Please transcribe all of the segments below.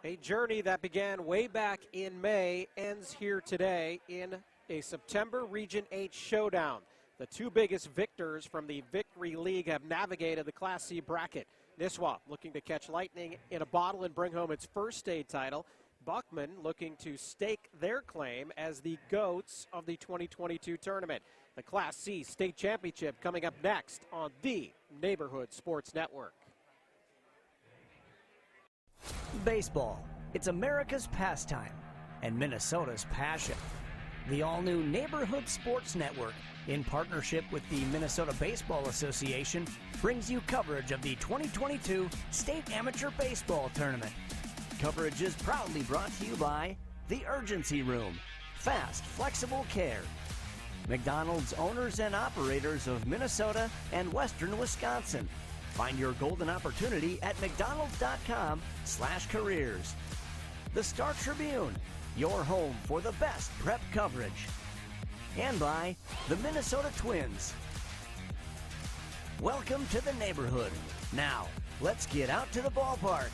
A journey that began way back in May ends here today in a September Region 8 showdown. The two biggest victors from the Victory League have navigated the Class C bracket. Nisswa looking to catch lightning in a bottle and bring home its first state title. Buckman looking to stake their claim as the GOATs of the 2022 tournament. The Class C state championship coming up next on the Neighborhood Sports Network. Baseball, it's America's pastime and Minnesota's passion. The all-new Neighborhood Sports Network, in partnership with the Minnesota Baseball Association, brings you coverage of the 2022 State Amateur Baseball Tournament. Coverage is proudly brought to you by The Urgency Room, fast, flexible care. McDonald's, owners and operators of Minnesota and Western Wisconsin. Find your golden opportunity at mcdonalds.com/careers. The Star Tribune, your home for the best prep coverage. And by the Minnesota Twins. Welcome to the neighborhood. Now, let's get out to the ballpark.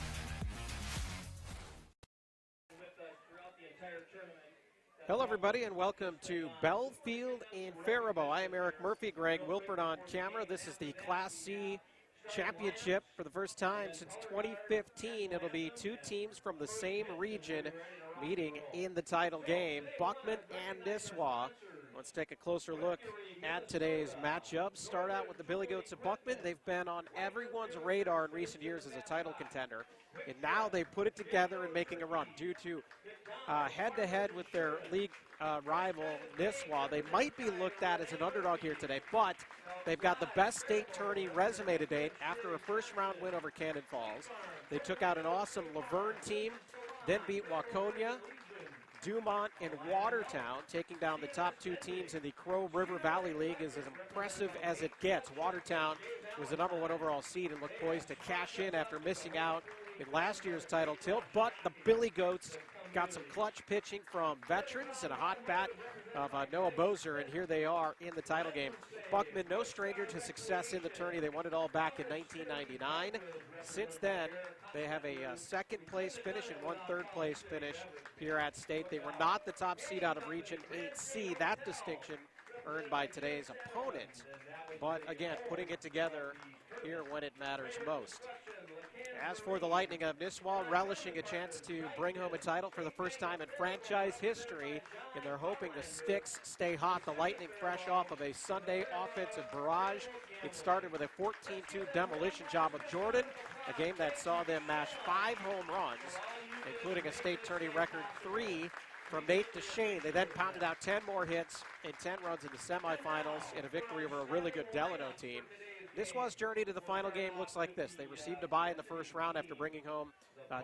Hello, everybody, and welcome to Belfield in Faribault. I am Eric Murphy, Greg Wilford on camera. This is the Class C Championship for the first time since 2015. It'll be two teams from the same region meeting in the title game, Buckman and Nisswa. Let's take a closer look at today's matchups. Start out with the Billy Goats of Buckman. They've been on everyone's radar in recent years as a title contender, and now they put it together and making a run due to head-to-head with their league rival Nisswa. They might be looked at as an underdog here today, but they've got the best state tourney resume to date after a first-round win over Cannon Falls. They took out an awesome Laverne team, then beat Waconia, Dumont, and Watertown, taking down the top two teams in the Crow River Valley League is as impressive as it gets. Watertown was the #1 overall seed and looked poised to cash in after missing out in last year's title tilt, but the Billy Goats got some clutch pitching from veterans and a hot bat of Noah Bozer, and here they are in the title game. Buckman, no stranger to success in the tourney. They won it all back in 1999. Since then, they have a second-place finish and one third-place finish here at state. They were not the top seed out of Region 8C. That distinction earned by today's opponent. But, again, putting it together here when it matters most. As for the Lightning of Nisswa, relishing a chance to bring home a title for the first time in franchise history, and they're hoping the sticks stay hot. The Lightning fresh off of a Sunday offensive barrage. It started with a 14-2 demolition job of Jordan, a game that saw them mash 5 home runs, including a state tourney record 3 from Nate DeShane. They then pounded out 10 more hits and 10 runs in the semifinals in a victory over a really good Delano team. Nisswa's journey to the final game looks like this. They received a bye in the first round after bringing home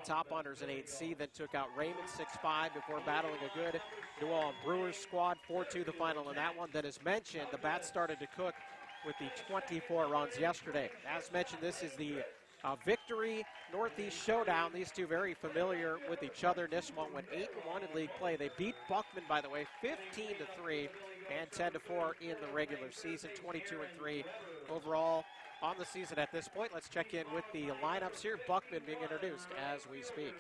top honors in 8C, then took out Raymond 6-5 before battling a good New Ulm Brewers squad, 4-2 the final in that one. Then, as mentioned, the bats started to cook with the 24 runs yesterday. As mentioned, this is the Victory Northeast Showdown. These two very familiar with each other. Nisswa went 8-1 in league play. They beat Buckman, by the way, 15-3 and 10-4 in the regular season, 22-3 overall on the season at this point. Let's check in with the lineups here. Buckman being introduced as we speak.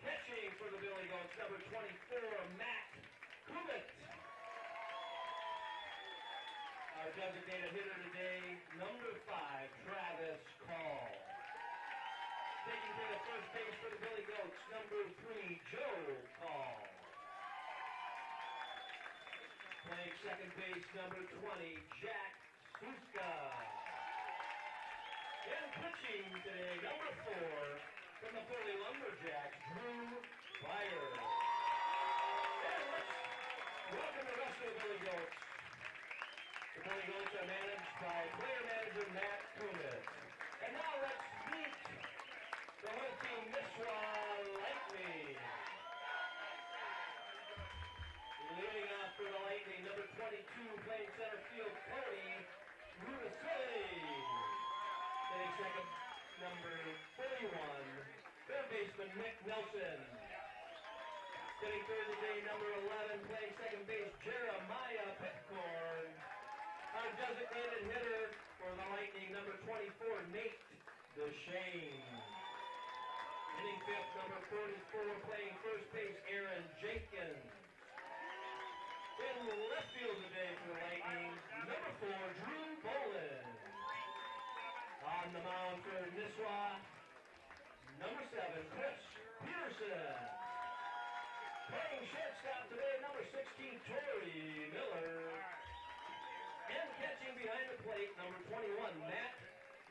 Pitching for the Billy Goats, number 24, Matt Kubit. Our designated hitter today, number 5, Travis Call. Taking to the first base for the Billy Goats, number 3, Joe Call. Playing second base, number 20, Jack Suska. And pitching today, number 4, from the Foley Lumberjacks, Drew Byer. And let's welcome the rest of the Billy Goats. The Billy Goats are managed by player manager Matt Kunis. And now let's meet the whole team, Nisswa Lightning. Leading off for the Lightning, number 22, playing center field, Cody Rudisoli. Playing second, number 41, third baseman, Nick Nelson. Sitting third today, number 11, playing second base, Jeremiah Pitcorn. Our designated hitter for the Lightning, number 24, Nate Shane. Hitting fifth, number 44, playing first base, Aaron Jenkins. In left field today for the Lightning, number 4, Drew Bolin. On the mound for Nisswa, number 7, Chris Peterson. Playing shortstop today, number 16, Tori Miller. And catching behind the plate, number 21, Matt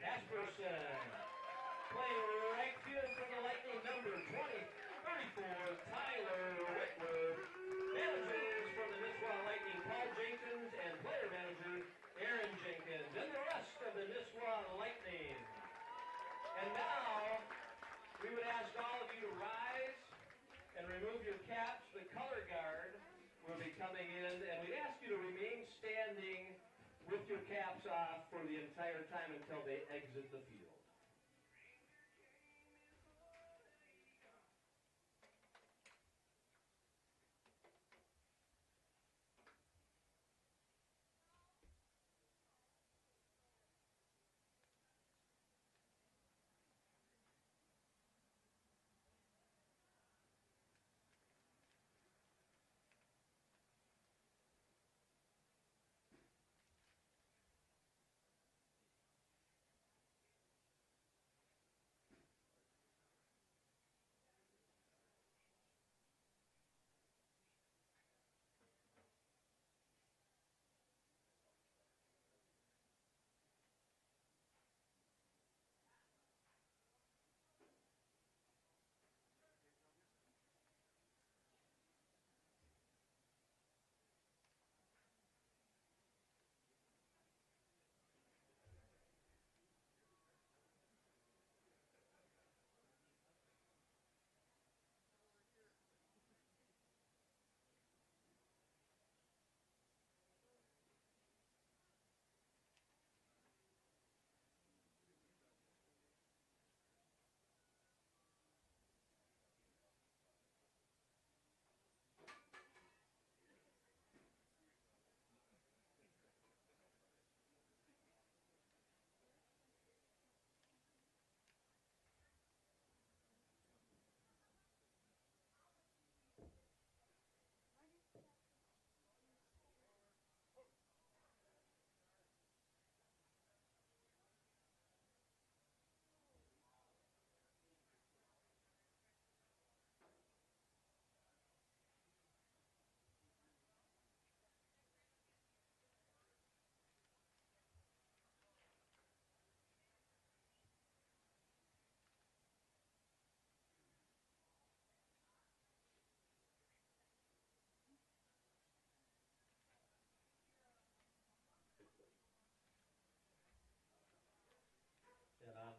Asperson. Playing right field for the Lightning, number 34, Tyler Whitworth. Managers from the Nisswa Lightning, Paul Jenkins, and player manager, Aaron Jenkins, and the rest of the Nisswa Lightning. And now, we would ask all of you to rise and remove your caps. The color guard will be coming in, and we'd ask you to remain standing with your caps off for the entire time until they exit the field.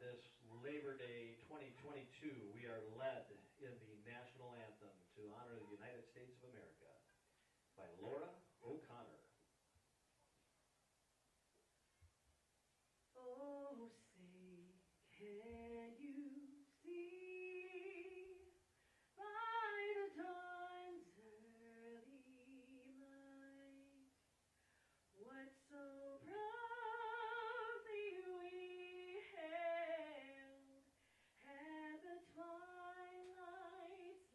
This Labor Day 2022, we are led in the national anthem to honor the United States of America by Laura O'Connor. Oh, say, can you see by the dawn's early light what so proudly we hailed at the twilight's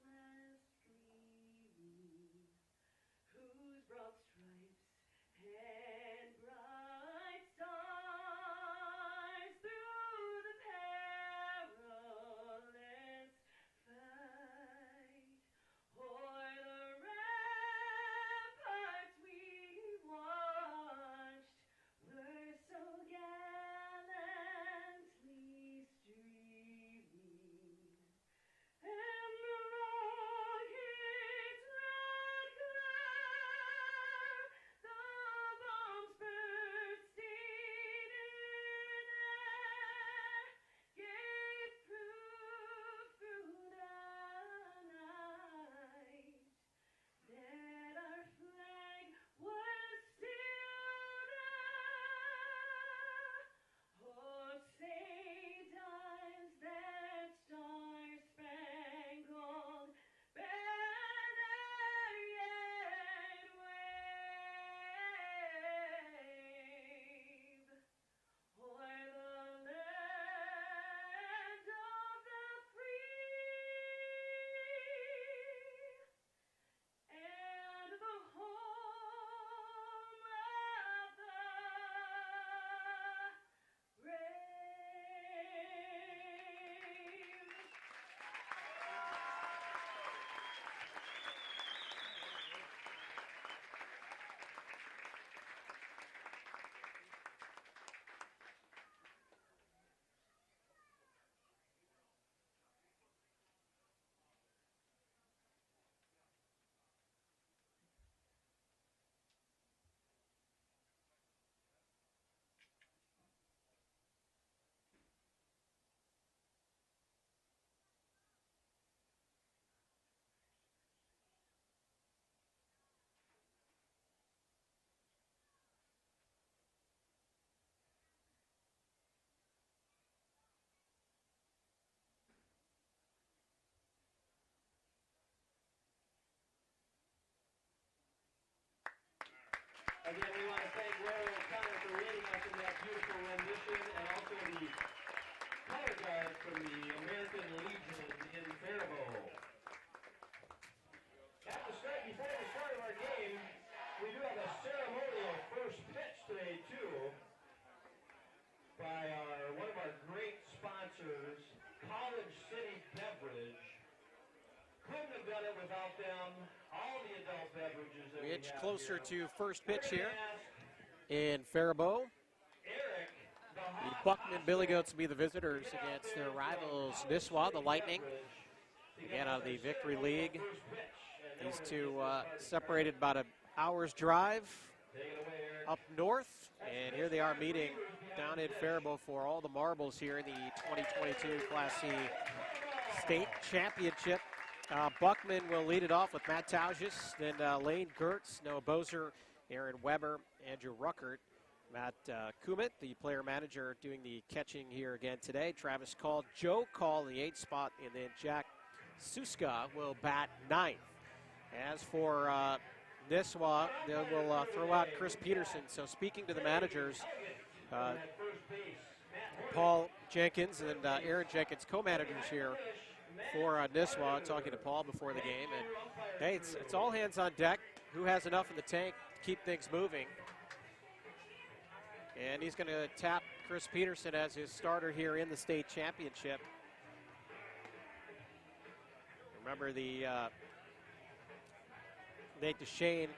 last gleaming, whose broad stripes and bright stars through the want to thank Royal O'Connor for leading us in that beautiful rendition, and also the color guard from the American Legion in Faribault. Before the start of our game, we do have a ceremonial first pitch today, too, by one of our great sponsors, College City Beverage. Couldn't have done it without them. All the adult beverages that we Inch have closer here. to first pitch here in Faribault. Eric, The Buckman Billy Goats will be the visitors against their rivals Nisswa, the Lightning. Again, out of the Victory League. These two separated about an hour's drive up north. And here they are meeting down in Faribault for all the marbles here in the 2022 Class C State Championship. Buckman will lead it off with Matt Taugis, then Lane Gertz, Noah Bozer, Aaron Weber, Andrew Ruckert, Matt Kumit, the player manager, doing the catching here again today. Travis Call, Joe Call in the 8th spot, and then Jack Suska will bat 9th. As for Nisswa, they will throw out Chris Peterson. So speaking to the managers, Paul Jenkins and Aaron Jenkins, co-managers here for Nisswa, talking to Paul before the game. And hey, it's all hands on deck. Who has enough in the tank to keep things moving? And he's going to tap Chris Peterson as his starter here in the state championship. Remember the Nate Duchesne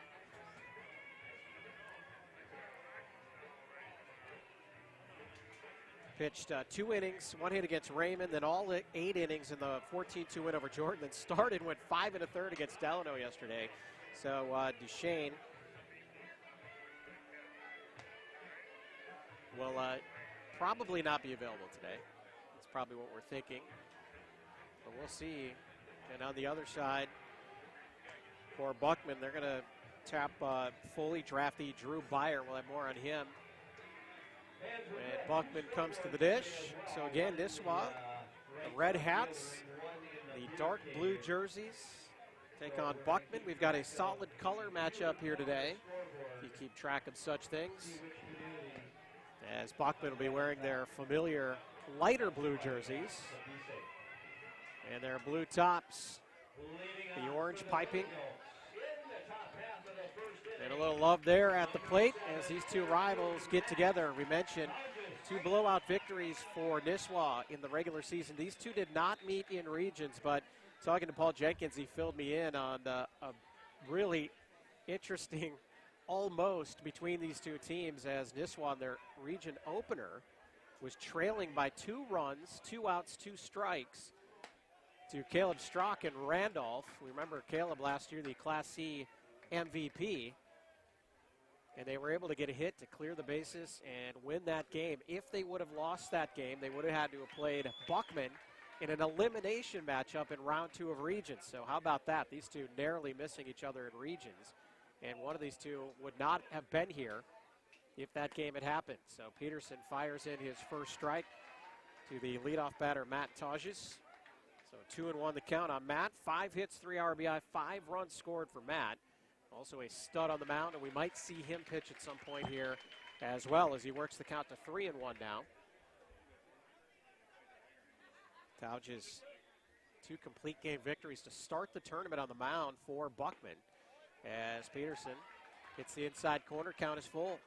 pitched 2 innings, 1 hit against Raymond, then all 8 innings in the 14-2 win over Jordan, then started, went 5 1/3 against Delano yesterday. So Duchesne will probably not be available today. That's probably what we're thinking. But we'll see. And on the other side, for Buckman, they're going to tap fully drafty Drew Byer. We'll have more on him. And Buckman comes to the dish. So again, Nisswa, the red hats, the dark blue jerseys take on Buckman. We've got a solid color matchup here today, if you keep track of such things. As Buckman will be wearing their familiar lighter blue jerseys. And their blue tops, the orange piping. And a little love there at the plate as these two rivals get together. We mentioned 2 blowout victories for Nisswa in the regular season. These two did not meet in regions, but talking to Paul Jenkins, he filled me in on a really interesting almost between these two teams, as Nisswa in their region opener was trailing by 2 runs, 2 outs, 2 strikes to Caleb Strock and Randolph. We remember Caleb last year, the Class C MVP. And they were able to get a hit to clear the bases and win that game. If they would have lost that game, they would have had to have played Buckman in an elimination matchup in round 2 of regions. So how about that? These two narrowly missing each other in regions. And one of these two would not have been here if that game had happened. So Peterson fires in his first strike to the leadoff batter, Matt Taugis. So 2-1 the count on Matt. 5 hits, 3 RBI, 5 runs scored for Matt. Also a stud on the mound, and we might see him pitch at some point here as well as he works the count to 3-1 now. Taugis, 2 complete game victories to start the tournament on the mound for Buckman. As Peterson hits the inside corner, count is full.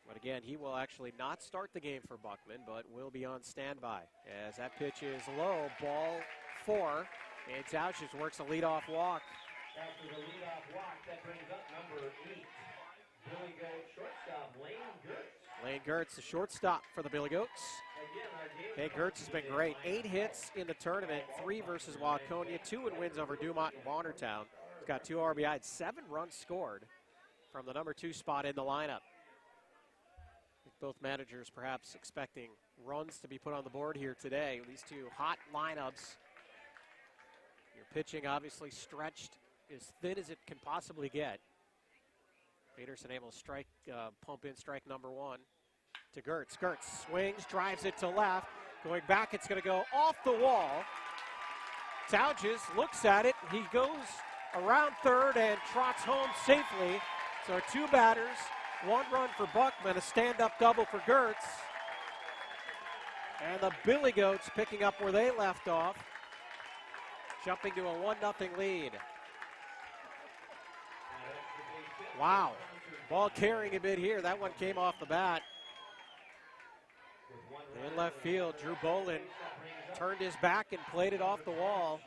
But again, he will actually not start the game for Buckman, but will be on standby. As that pitch is low, ball 4. And Taugis works a leadoff walk. After the leadoff walk, that brings up number 8. Billy Goat shortstop, Lane Gertz. Lane Gertz, the shortstop for the Billy Goats. Hey, Gertz has been great. 8 hits in the tournament, 3 versus Waconia, 2 in wins over Dumont and Watertown. He's got 2 RBI, 7 runs scored from the number 2 spot in the lineup. Both managers perhaps expecting runs to be put on the board here today. These two hot lineups. Your pitching obviously stretched as thin as it can possibly get. Peterson able to strike, pump in strike number 1 to Gertz. Gertz swings, drives it to left. Going back, it's going to go off the wall. Taugis looks at it. He goes around third and trots home safely. So 2 batters, 1 run for Buckman, a stand-up double for Gertz. And the Billy Goats picking up where they left off, jumping to a 1-0 lead. Wow, ball carrying a bit here. That one came off the bat. In left field, Drew Bolin turned his back and played it off the wall.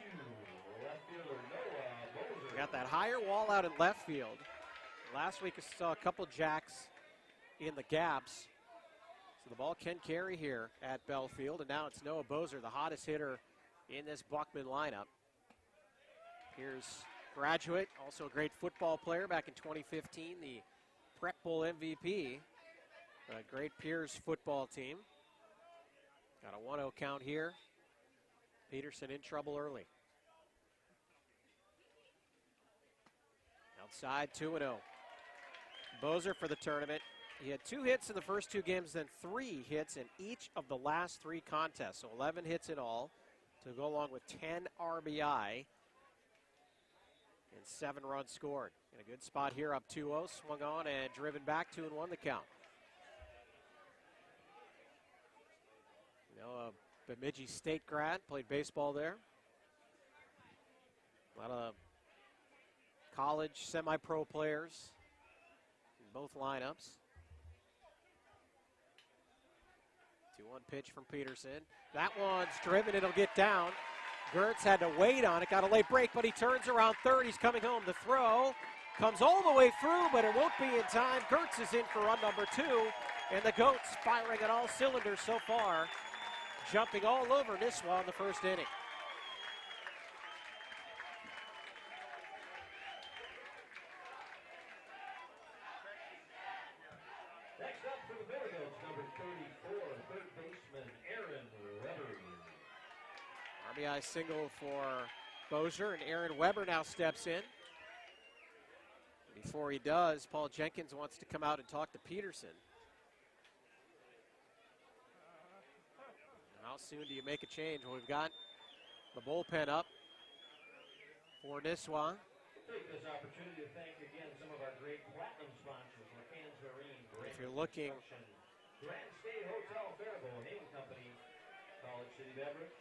Got that higher wall out in left field. Last week I saw a couple jacks in the gaps. So the ball can carry here at Bell Field, and now it's Noah Bozer, the hottest hitter in this Buckman lineup. Here's graduate, also a great football player back in 2015, the Prep Bowl MVP. A great Piers football team. Got a 1-0 count here. Peterson in trouble early. Outside, 2-0. Bozer for the tournament. He had 2 hits in the first 2 games, then 3 hits in each of the last 3 contests. So 11 hits in all to go along with 10 RBI and 7 runs scored. In a good spot here, up 2-0, swung on and driven back, 2-1 the count. You know, a Bemidji State grad, played baseball there. A lot of college semi-pro players in both lineups. 2-1 pitch from Peterson. That one's driven, it'll get down. Gertz had to wait on it, got a late break, but he turns around third. He's coming home. The throw comes all the way through, but it won't be in time. Gertz is in for run number 2, and the Goats firing at all cylinders so far, jumping all over Nisswa in the first inning. Next up for the Billy Goats, number 34, third baseman Aaron Weber. RBI single for Bozier, and Aaron Weber now steps in. Before he does, Paul Jenkins wants to come out and talk to Peterson. How soon do you make a change? Well, we've got the bullpen up for Nisswa. Take this opportunity to thank again some of our great platinum sponsors, McCann's Marine, If you're looking Grand State Hotel, Faribault, Haven Company, College City Beverage,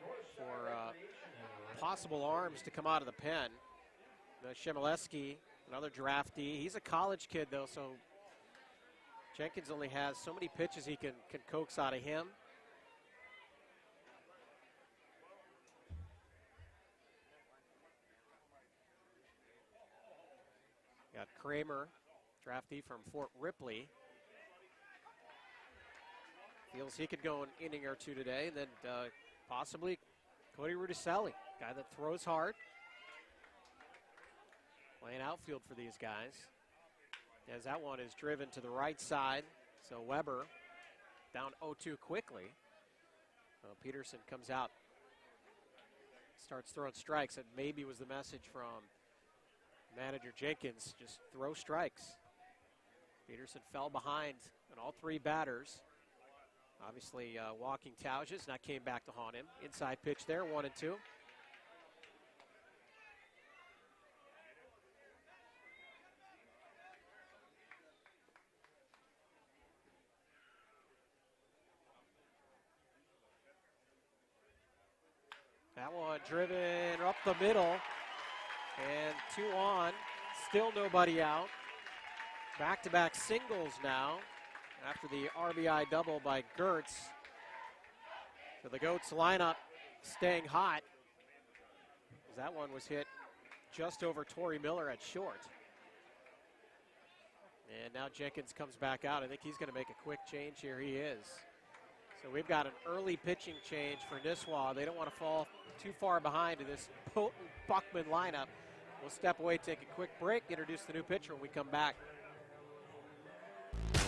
North Star for Recreation, and possible arms to come out of the pen, Shemileski, another draftee. He's a college kid, though, so Jenkins only has so many pitches he can coax out of him. Got Kramer, draftee from Fort Ripley. Feels he could go an inning or 2 today. And then possibly Cody Rudicelli, guy that throws hard. Playing outfield for these guys. As that one is driven to the right side. So Weber down 0-2 quickly. Peterson comes out, starts throwing strikes. That maybe was the message from manager Jenkins, just throw strikes. Peterson fell behind on all 3 batters. Obviously walking Tauges, that came back to haunt him. Inside pitch there, 1-2. That one driven up the middle. And 2 on, still nobody out. Back-to-back singles now after the RBI double by Gertz. So the Goats lineup staying hot. That one was hit just over Torrey Miller at short. And now Jenkins comes back out. I think he's going to make a quick change here. He is. So we've got an early pitching change for Nisswa. They don't want to fall too far behind in this potent Buckman lineup. We'll step away, take a quick break, introduce the new pitcher when we come back.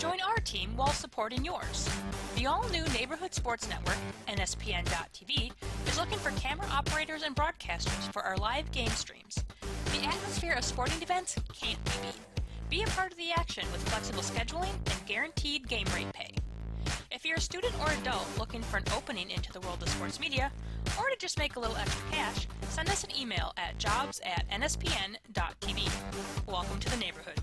Join our team while supporting yours. The all-new Neighborhood Sports Network, NSPN.TV, is looking for camera operators and broadcasters for our live game streams. The atmosphere of sporting events can't be beat. Be a part of the action with flexible scheduling and guaranteed game rate pay. If you're a student or adult looking for an opening into the world of sports media, or to just make a little extra cash, send us an email at jobs@nspn.tv. Welcome to the neighborhood.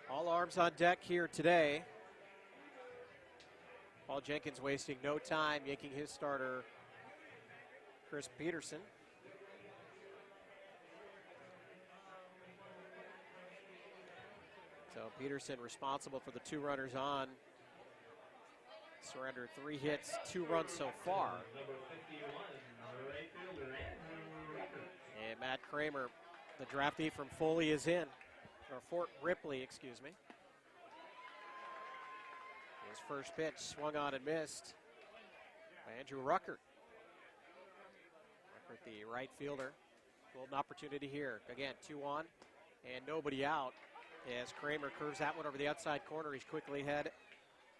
All arms on deck here today. Paul Jenkins wasting no time, yanking his starter, Chris Peterson. So Peterson responsible for the 2 runners on. Surrendered 3 hits, 2 runs so far. And Matt Kramer, the draftee from Foley, is in. Or Fort Ripley, excuse me. His first pitch swung on and missed by Andrew Ruckert. Ruckert, the right fielder. Golden opportunity here. Again, 2 on and nobody out as Kramer curves that one over the outside corner. He's quickly ahead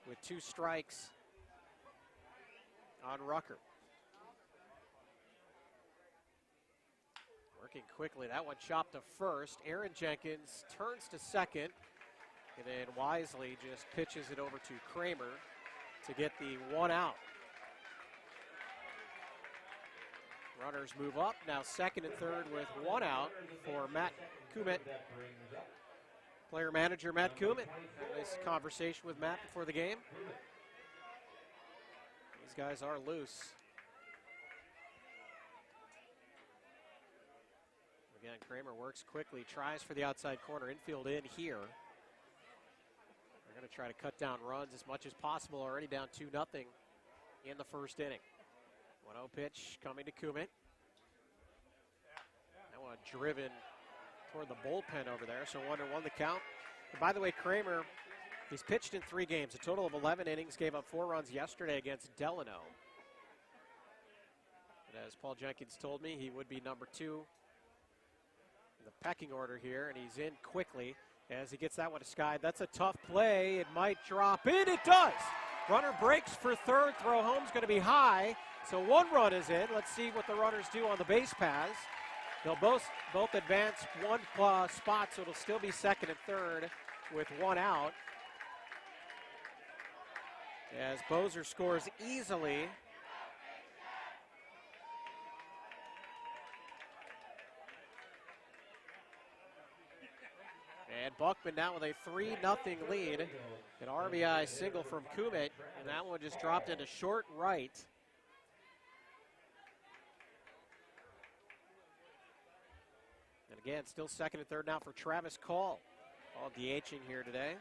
with 2 strikes on Ruckert. Working quickly, that one chopped to first. Aaron Jenkins turns to second, and then wisely just pitches it over to Kramer to get the 1 out. Runners move up, now second and third with 1 out for Matt Kummet. Player manager Matt Kummet. Nice conversation with Matt before the game. These guys are loose. Again, Kramer works quickly, tries for the outside corner, infield in here. They're going to try to cut down runs as much as possible, already down 2-0 in the first inning. 1-0 pitch coming to Kummet. That one driven toward the bullpen over there, so 1-1 the count. And by the way, Kramer, he's pitched in 3 games, a total of 11 innings, gave up 4 runs yesterday against Delano. And as Paul Jenkins told me, he would be number 2 in the pecking order here, and he's in quickly as he gets that one to Sky. That's a tough play. It might drop in. It does. Runner breaks for third. Throw home's going to be high. So 1 run is in. Let's see what the runners do on the base paths. They'll both advance 1 spot, so it'll still be second and third with 1 out. As Bozer scores easily. And Buckman now with a 3-0 lead. An RBI single from Kummet, and that one just dropped into short right. And again, still second and third now for Travis Call. All DHing here today.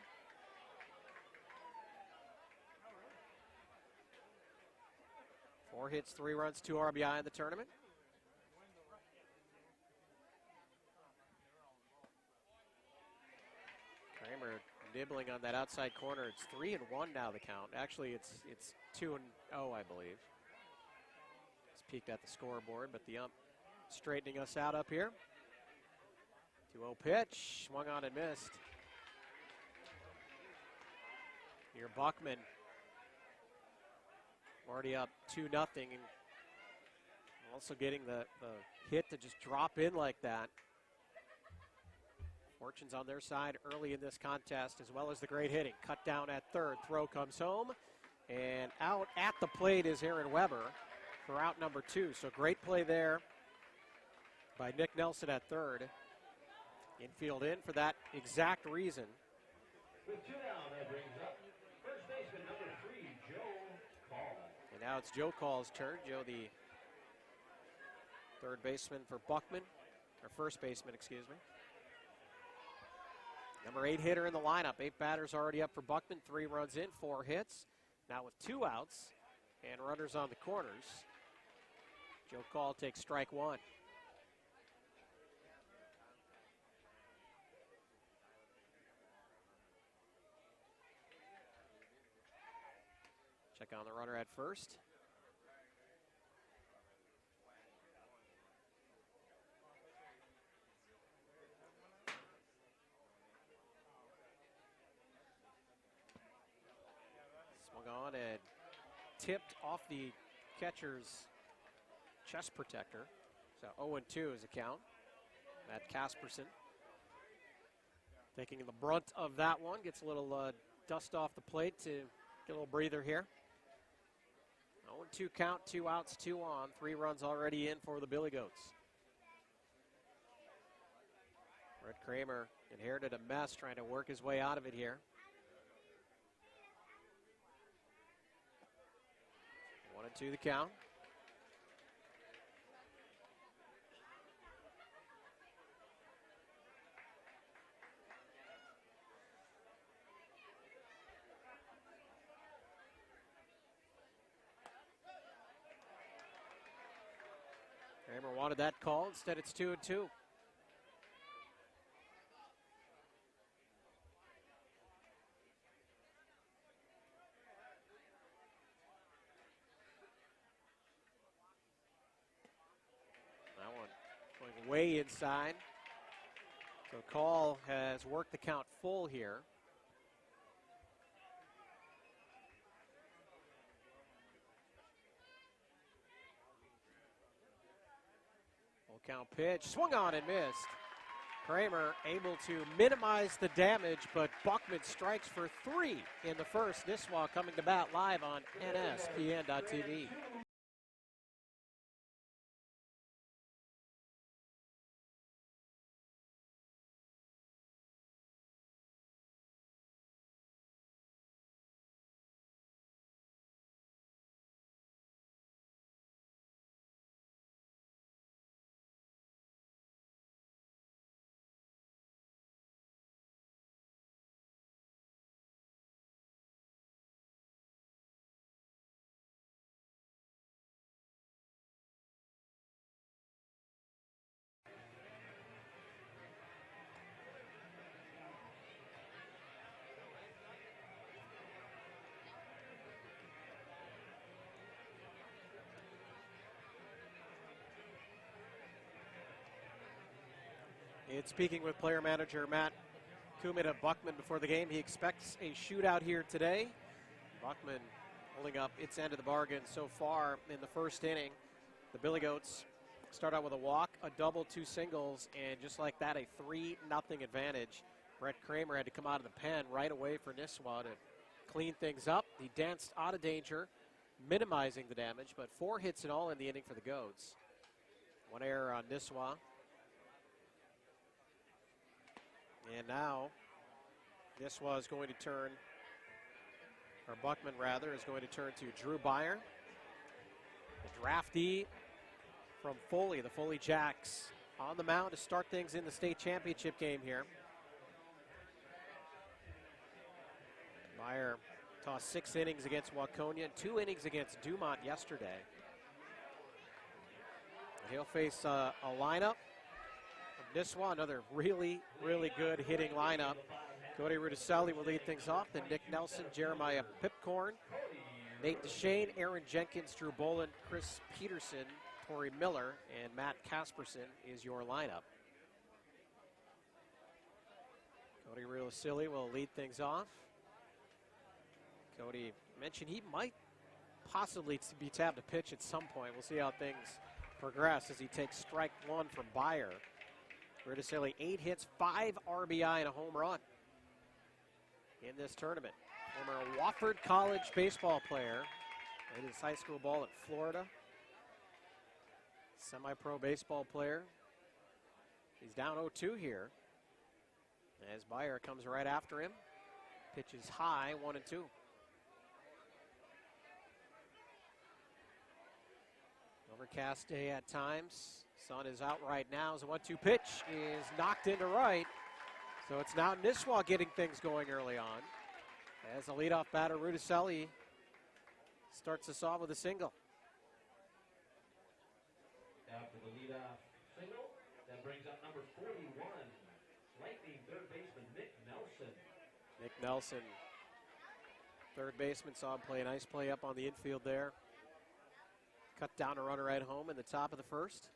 Four hits, 3 runs, 2 RBI in the tournament. Kramer nibbling on that outside corner. It's 3-1 now the count. Actually, it's 2-0, I believe. It's peeked at the scoreboard, but the ump straightening us out up here. 2-0 pitch, swung on and missed. Here Buckman already up 2-0, and also getting the hit to just drop in like that. Fortunes on their side early in this contest, as well as the great hitting. Cut down at third, throw comes home, and out at the plate is Aaron Weber for out number 2. So great play there by Nick Nelson at third. Infield in for that exact reason. With 2 down, that brings up first baseman number 3, Joe Call. And now it's Joe Call's turn. Joe, the third baseman for Buckman, or first baseman, excuse me. Number 8 hitter in the lineup. 8 batters already up for Buckman. 3 runs in, 4 hits. Now with 2 outs and runners on the corners. Joe Call takes strike 1. Check on the runner at first. Swung on and tipped off the catcher's chest protector. So 0-2 is the count. Matt Casperson taking the brunt of that one. Gets a little dust off the plate to get a little breather here. 0-2 count, 2 outs, 2 on. 3 runs already in for the Billy Goats. Brett Kramer inherited a mess, trying to work his way out of it here. 1-2 the count. Kramer wanted that call. Instead, it's 2-2. Way inside. So Call has worked the count full here. Full count pitch, swung on and missed. Kramer able to minimize the damage, but Buckman strikes for 3 in the first. Nisswa coming to bat live on NSPN.TV. In speaking with player manager Matt Kumit of Buckman before the game, he expects a shootout here today. Buckman holding up its end of the bargain so far in the first inning. The Billy Goats start out with a walk, a double, 2 singles, and just like that, a 3-0 advantage. Brett Kramer had to come out of the pen right away for Nisswa to clean things up. He danced out of danger, minimizing the damage, but 4 hits in all in the inning for the Goats. 1 error on Nisswa. And now, Nisswa is going to turn, or Buckman rather, is going to turn to Drew Byer, the draftee from Foley, the Foley Jacks, on the mound to start things in the state championship game here. Byer tossed 6 innings against Waconia, 2 innings against Dumont yesterday. And he'll face a lineup. Nisswa, another really, really good hitting lineup. Cody Rudicelli will lead things off. Then Nick Nelson, Jeremiah Pipcorn, Nate DeShane, Aaron Jenkins, Drew Boland, Chris Peterson, Torrey Miller, and Matt Casperson is your lineup. Cody Rudicelli will lead things off. Cody mentioned he might possibly be tabbed to pitch at some point. We'll see how things progress as he takes strike 1 from Byer. Rudicelli, 8 hits, 5 RBI, and a home run in this tournament. Former Wofford College baseball player. Played his high school ball at Florida. Semi-pro baseball player. He's down 0-2 here. As Byer comes right after him. Pitches high, 1-2. Overcast day at times. Sun is out right now as a 1-2 pitch is knocked into right. So it's now Nisswa getting things going early on. As the leadoff batter, Rudicelli, starts us off with a single. After the leadoff single, that brings up number 41, Lightning third baseman Nick Nelson. Nick Nelson, third baseman, saw him play a nice play up on the infield there. Cut down a runner at home in the top of the first.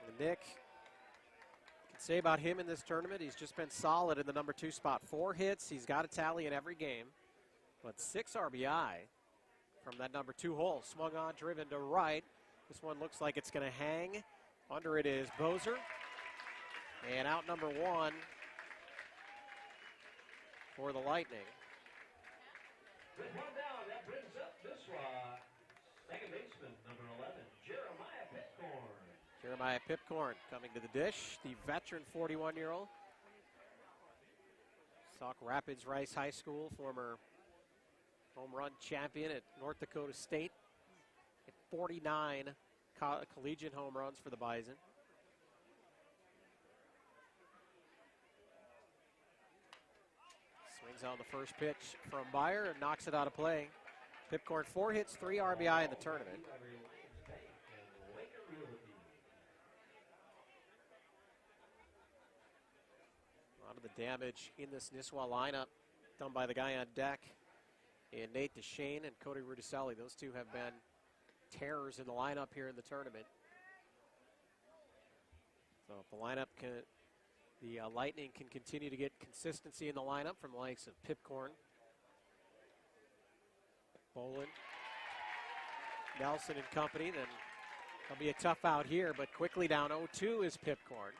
And Nick, can say about him in this tournament, he's just been solid in the number 2 spot. 4 hits, he's got a tally in every game, but 6 RBI from that number 2 hole. Swung on, driven to right, This one looks like it's going to hang. Under it is Bozer. And out number 1 for the Lightning. With one down, that brings up Nisswa. Second baseman, number 11, Jeremiah Pitcorn. Jeremiah Pipcorn coming to the dish, the veteran 41-year-old. Sauk Rapids Rice High School, former home run champion at North Dakota State. Hit 49 collegiate home runs for the Bison. Swings on the first pitch from Byer and knocks it out of play. Pipcorn 4 hits, 3 RBI in the tournament. A lot of the damage in this Nisswa lineup done by the guy on deck and Nate DeShane and Cody Rudicelli. Those two have been terrors in the lineup here in the tournament. So if the lineup can, the Lightning can continue to get consistency in the lineup from the likes of Pipcorn, Bolin, Nelson and company, then it'll be a tough out here, but quickly down 0-2 is Pipcorn.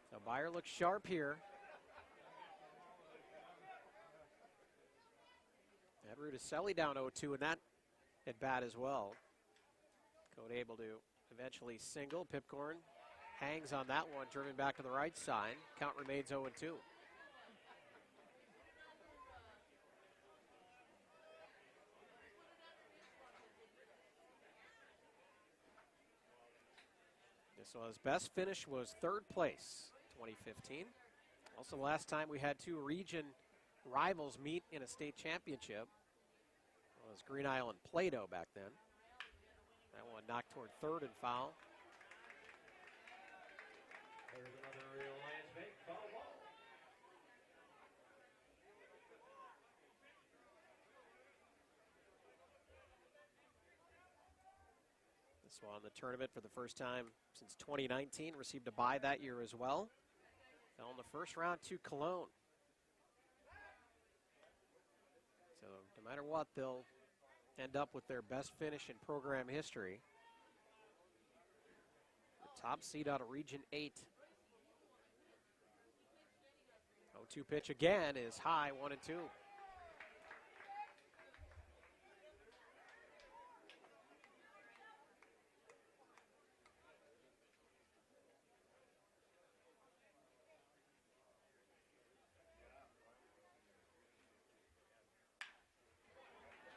So Byer looks sharp here. And Rudicelli down 0-2 in that at bat as well. Code able to eventually single. Pipcorn hangs on that one, driven back to the right side. Count remains 0-2. Nisswa's best finish was 3rd place, 2015. Also, last time we had 2 region rivals meet in a state championship. It was Green Island Plato back then. That one knocked toward 3rd and foul. There's another Alliance Bank foul ball. Nisswa in the tournament for the first time since 2019. Received a bye that year as well. Fell in the first round to Cologne. So no matter what, they'll end up with their best finish in program history. The top seed out of Region 8. 0-2 pitch again is high, 1-2.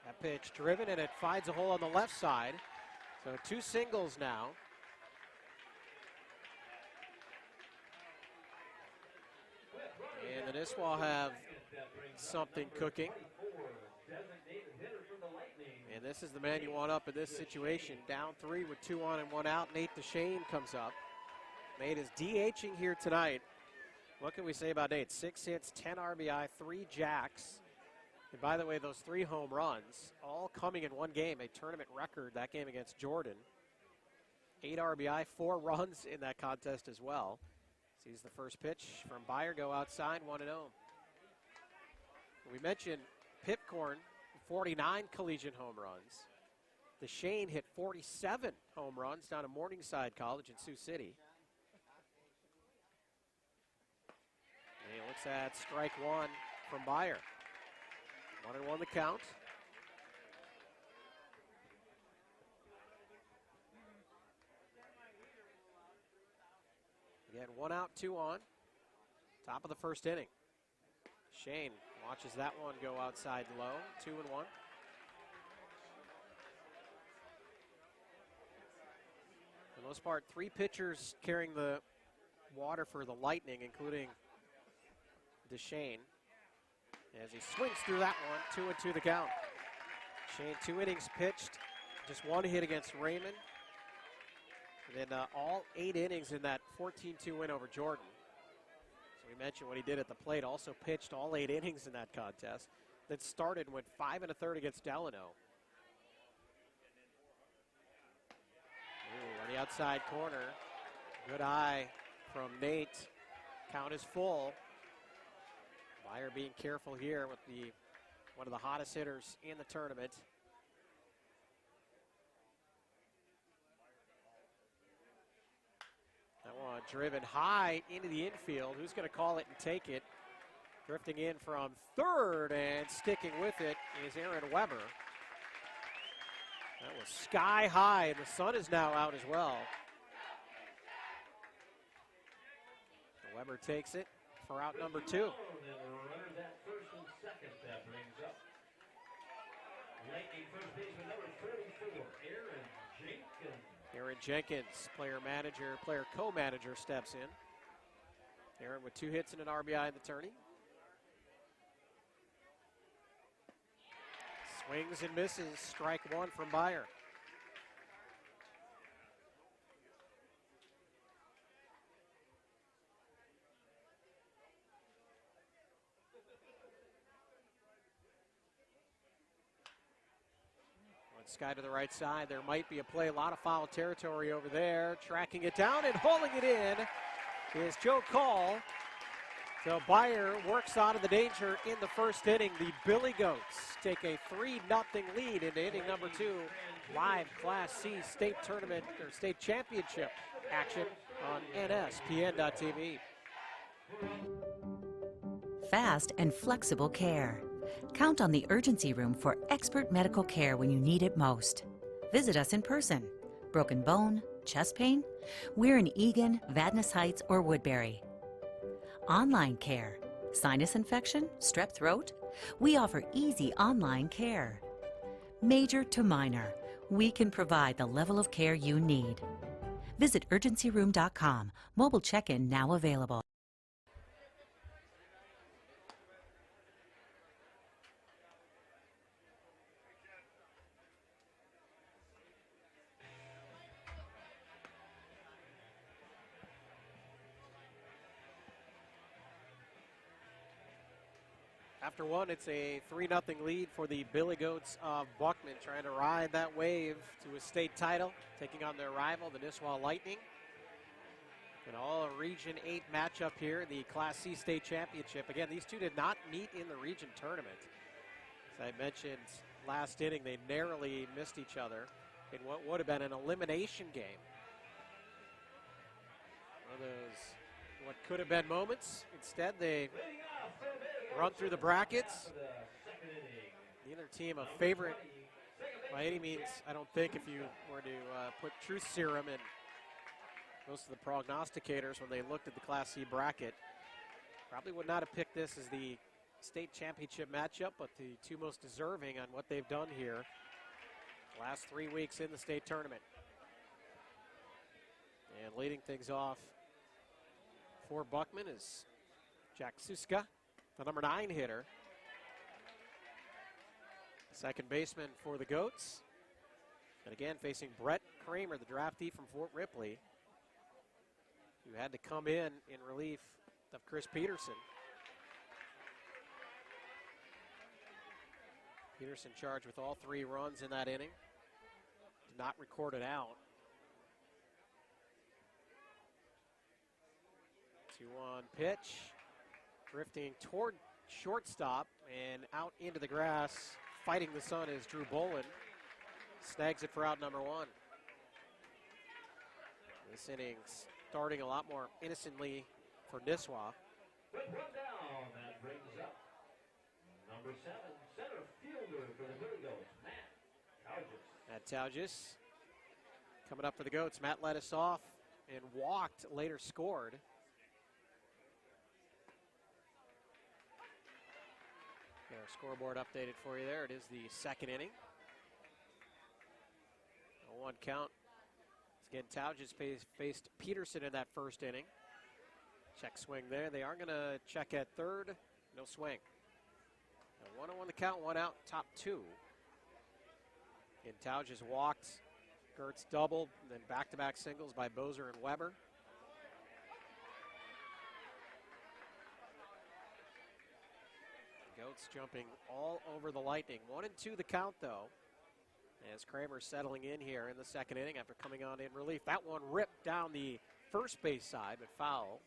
That pitch driven, and it finds a hole on the left side. So 2 singles now. And the Nisswa have something cooking. And this is the man you want up in this situation. Down 3 with 2 on and 1 out. Nate DeShane comes up. Nate is DHing here tonight. What can we say about Nate? 6 hits, 10 RBI, 3 jacks. And by the way, those 3 home runs, all coming in one game, a tournament record, that game against Jordan. 8 RBI, 4 runs in that contest as well. Sees the first pitch from Byer go outside, 1-0. We mentioned Pipcorn, 49 collegiate home runs. DeShane hit 47 home runs down at Morningside College in Sioux City. And he looks at strike 1 from Byer. 1-1 the count. Again, 1 out, 2 on. Top of the first inning. Shane watches that one go outside low. 2-1. For the most part, 3 pitchers carrying the water for the Lightning, including DeShane. As he swings through that one, 2-2 the count. Shane, 2 innings pitched, just 1 hit against Raymond. And then all 8 innings in that 14-2 win over Jordan. So we mentioned what he did at the plate. Also pitched all 8 innings in that contest. Then started and went 5 1/3 against Delano. On the outside corner, good eye from Nate. Count is full. Byer being careful here with one of the hottest hitters in the tournament. One driven high into the infield. Who's going to call it and take it? Drifting in from third and sticking with it is Aaron Weber. That was sky high, and the sun is now out as well. Weber takes it for out number 2. And runners at first and second. That brings up Lightning first baseman number 44, Aaron Jenkins. Aaron Jenkins, player co-manager, steps in. Aaron with 2 hits and an RBI in the tourney. Swings and misses, strike 1 from Byer. Sky to the right side. There might be a play. A lot of foul territory over there. Tracking it down and hauling it in is Joe Call. So Byer works out of the danger in the first inning. The Billy Goats take a 3-0 lead into inning number 2. Live Class C state tournament or state championship action on NSPN.TV. Fast and flexible care. Count on the urgency room for expert medical care when you need it most. Visit us in person. Broken bone, chest pain? We're in Eagan, Vadnais Heights, or Woodbury. Online care. Sinus infection? Strep throat? We offer easy online care. Major to minor, we can provide the level of care you need. Visit urgencyroom.com. Mobile check-in now available. After 1, it's a 3-0 lead for the Billy Goats of Buckman, trying to ride that wave to a state title, taking on their rival, the Nisswa Lightning. An all-Region 8 matchup here in the Class C state championship. Again, these two did not meet in the region tournament. As I mentioned last inning, they narrowly missed each other in what would have been an elimination game. One of those what could have been moments. Instead, they run through the brackets. Neither team a favorite by any means, I don't think, if you were to put truth serum in most of the prognosticators when they looked at the Class C bracket. Probably would not have picked this as the state championship matchup, but the two most deserving on what they've done here last 3 weeks in the state tournament. And leading things off for Buckman is Jack Suska, the number 9 hitter. Second baseman for the Goats. And again, facing Brett Kramer, the draftee from Fort Ripley, who had to come in relief of Chris Peterson. Peterson charged with all 3 runs in that inning. Did not record it out. 2-1 pitch. Drifting toward shortstop and out into the grass. Fighting the sun is Drew Bolin. Snags it for out number 1. This inning's starting a lot more innocently for Nisswa. With one down, that brings up number 7, center fielder for the Billy Goats, Matt Taugis coming up for the Goats. Matt led us off and walked, later scored. Get our scoreboard updated for you there. It is the second inning. A 1 count. Again, Taugis faced Peterson in that first inning. Check swing there. They are going to check at third. No swing. 1-1 the count, 1 out, top 2. And Taugis walked. Gertz doubled, and then back-to-back singles by Bozer and Weber. Goats jumping all over the Lightning. 1-2 the count, though, as Kramer settling in here in the second inning after coming on in relief. That one ripped down the first base side, but foul.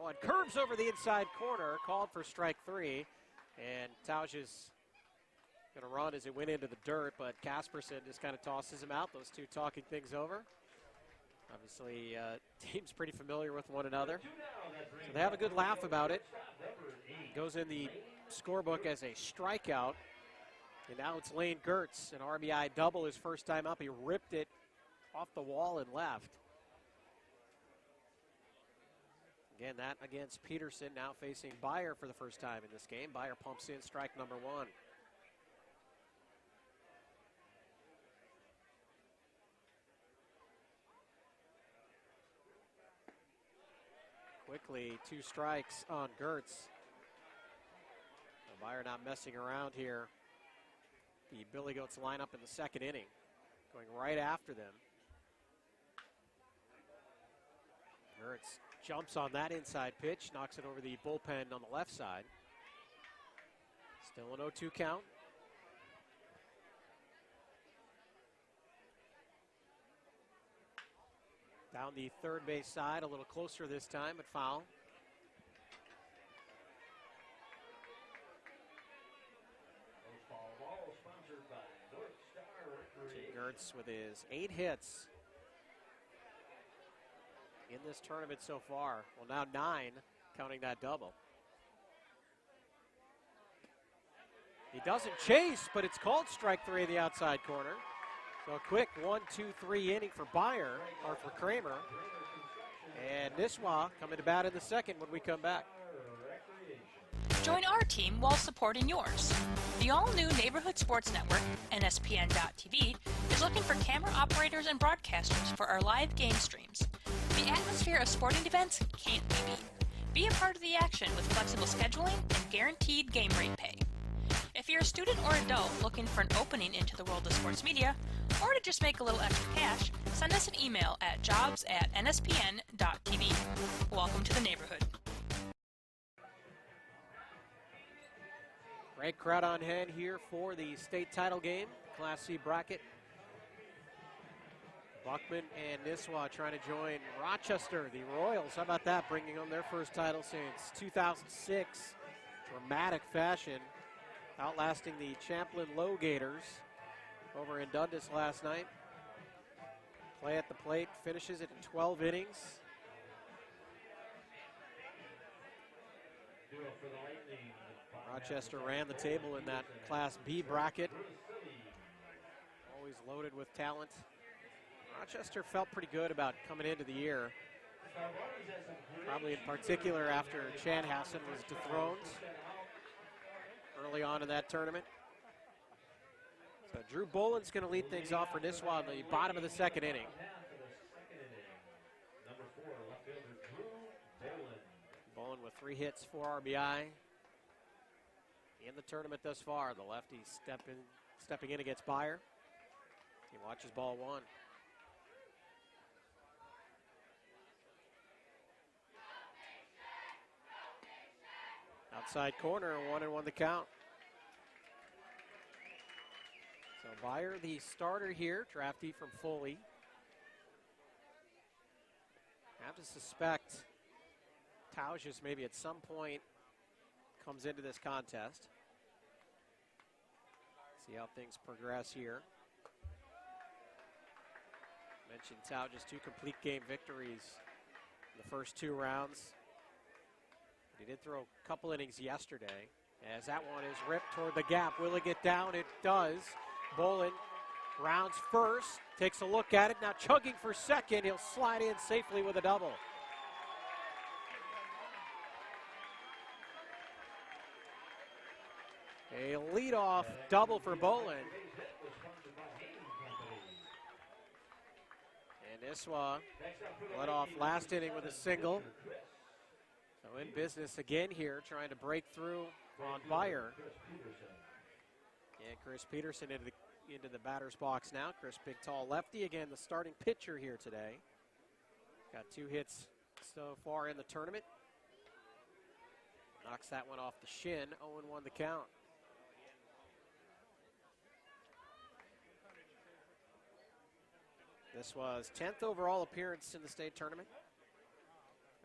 one curves over the inside corner, called for strike 3. And Tausch is going to run as it went into the dirt, but Casperson just kind of tosses him out. Those two talking things over. Obviously, teams pretty familiar with one another. So they have a good laugh about it. Goes in the scorebook as a strikeout. And now it's Lane Gertz, an RBI double his first time up. He ripped it off the wall and left. Again, that against Peterson, now facing Byer for the first time in this game. Byer pumps in strike number 1. Quickly, 2 strikes on Gertz. Byer not messing around here. The Billy Goats line up in the second inning, going right after them. Gertz jumps on that inside pitch, knocks it over the bullpen on the left side. Still an 0-2 count. Down the third base side, a little closer this time, but foul. Gertz with his 8 hits in this tournament so far. Well, now 9, counting that double. He doesn't chase, but it's called strike 3 in the outside corner. So a quick 1-2-3 inning for Byer, or for Kramer. And Nisswa coming to bat in the second when we come back. Join our team while supporting yours. The all-new Neighborhood Sports Network, NSPN.TV, is looking for camera operators and broadcasters for our live game streams. The atmosphere of sporting events can't be beat. Be a part of the action with flexible scheduling and guaranteed game rate pay. If you're a student or adult looking for an opening into the world of sports media, or to just make a little extra cash, send us an email at jobs@nspn.tv. Welcome to the neighborhood. Great crowd on hand here for the state title game, Class C bracket. Buckman and Nisswa trying to join Rochester, the Royals. How about that, bringing home their first title since 2006. Dramatic fashion, outlasting the Champlin Low Gators over in Dundas last night. Play at the plate, finishes it in 12 innings. Rochester ran the table in that Class B bracket. Always loaded with talent. Rochester felt pretty good about coming into the year. Probably in particular after Chanhassen was dethroned early on in that tournament. So Drew Boland's going to lead things off for Nisswa in the bottom of the second inning. Boland with 3 hits, 4 RBI. In the tournament thus far, the lefty stepping in against Byer. He watches ball 1. Outside corner, 1-1 the count. So Byer, the starter here, draftee from Foley. I have to suspect Tausch maybe at some point comes into this contest. See how things progress here. Mentioned Tausch's 2 complete game victories in the first 2 rounds. He did throw a couple innings yesterday, as that one is ripped toward the gap. Will it get down? It does. Boland rounds first, takes a look at it, now chugging for second. He'll slide in safely with a double. A leadoff double for Boland. And Nisswa led off last inning with a single. So in business again here, trying to break through on Byer. And Chris Peterson into the batter's box now. Chris, big tall lefty, again the starting pitcher here today. Got 2 hits so far in the tournament. Knocks that one off the shin, 0-1 the count. This was 10th overall appearance in the state tournament.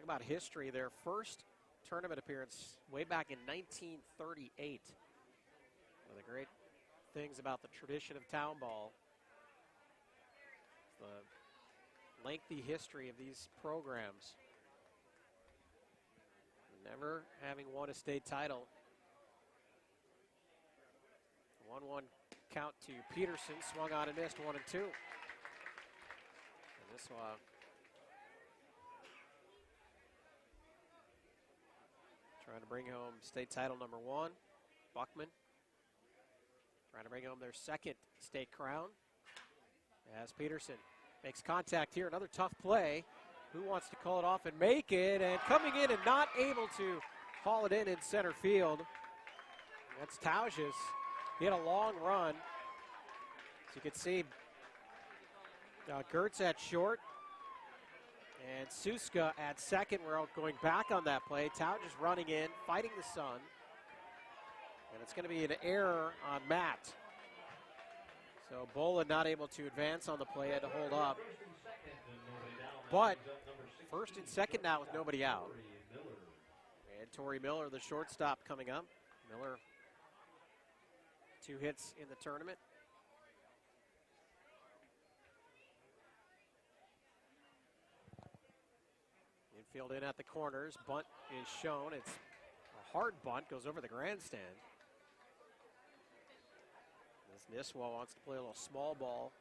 about history. Their first tournament appearance way back in 1938. One of the great things about the tradition of town ball, the lengthy history of these programs. Never having won a state title. 1-1 count to Peterson, swung on and missed, 1-2. And Nisswa trying to bring home state title number 1. Buckman trying to bring home their second state crown. As Peterson makes contact here, another tough play. Who wants to call it off and make it? And coming in and not able to haul it in center field. That's Tausches. He had a long run. As you can see, Gertz at short. And Suska at second. We're going back on that play. Tausches running in, fighting the sun. And it's going to be an error on Matt. So Boland not able to advance on the play, had to hold up. But first and second now with nobody out. And Torrey Miller, the shortstop, coming up. Miller, 2 hits in the tournament. Infield in at the corners. Bunt is shown. It's a hard bunt, goes over the grandstand. As Nisswa wants to play a little small ball,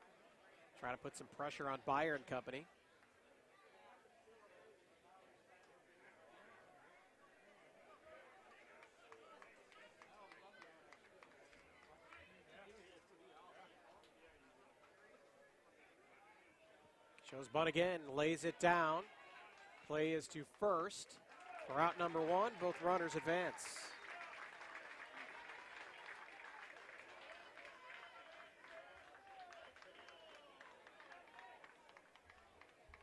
try to put some pressure on Beyer and company. Shows bunt again, lays it down. Play is to first. For out number 1, both runners advance.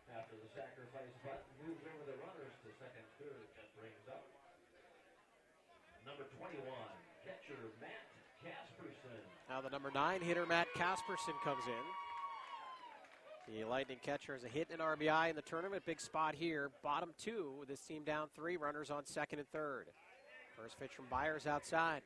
After the sacrifice bunt, moves over the runners to second, third. That brings up number 21, catcher Matt Casperson. Now the number 9 hitter, Matt Casperson, comes in. The Lightning catcher has a hit and an RBI in the tournament. Big spot here. Bottom 2 with this team down 3. Runners on second and third. First pitch from Byers outside.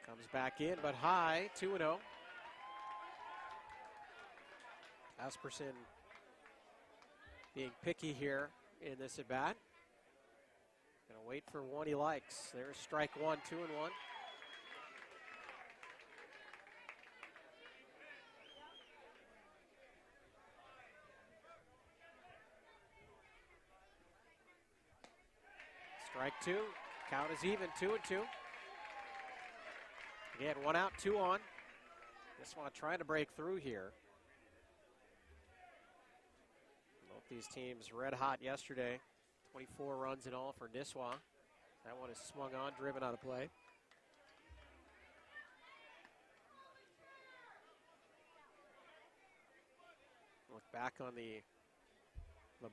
Comes back in, but high, 2-0. Casperson being picky here in this at-bat. Gonna wait for one he likes. There's strike 1, 2-1. Strike 2. Count is even, 2-2. Again, 1 out, 2 on. Nisswa trying to break through here. Both these teams red hot yesterday. 24 runs in all for Nisswa. That one is swung on, driven out of play. Look back on the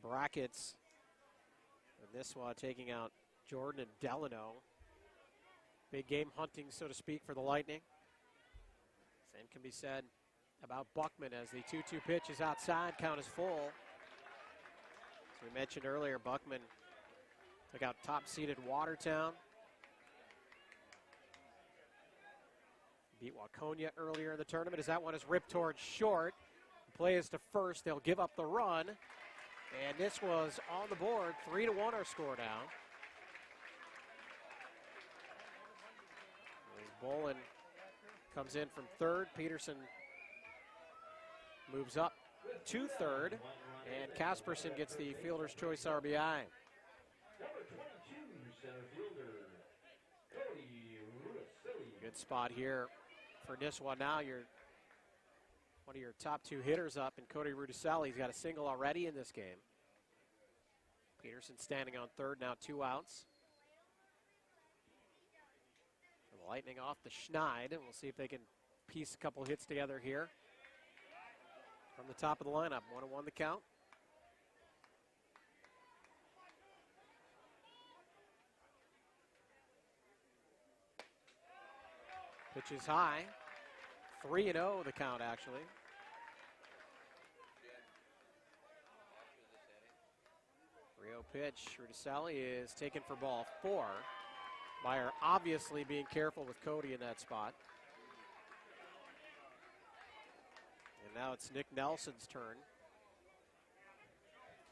brackets. And Nisswa taking out Jordan and Delano. Big game hunting, so to speak, for the Lightning. Same can be said about Buckman as the 2-2 pitch is outside. Count is full. As we mentioned earlier, Buckman took out top-seeded Watertown. Beat Waconia earlier in the tournament as that one is ripped towards short. The play is to first. They'll give up the run. And this was on the board. 3-1 our score now. Boland comes in from third. Peterson moves up to third. And Casperson gets the fielder's choice RBI. Number 22, center fielder, Cody Russell. Good spot here for Nisswa. Now you're one of your top 2 hitters up, and Cody Rudicelli. He's got a single already in this game. Peterson standing on third, now 2 outs. The Lightning off the Schneid, and we'll see if they can piece a couple hits together here. From the top of the lineup, 1-1 the count. Pitch is high. 3-0 the count, actually. Rio pitch. Rudicelli is taken for ball 4. Meyer obviously being careful with Cody in that spot. And now it's Nick Nelson's turn.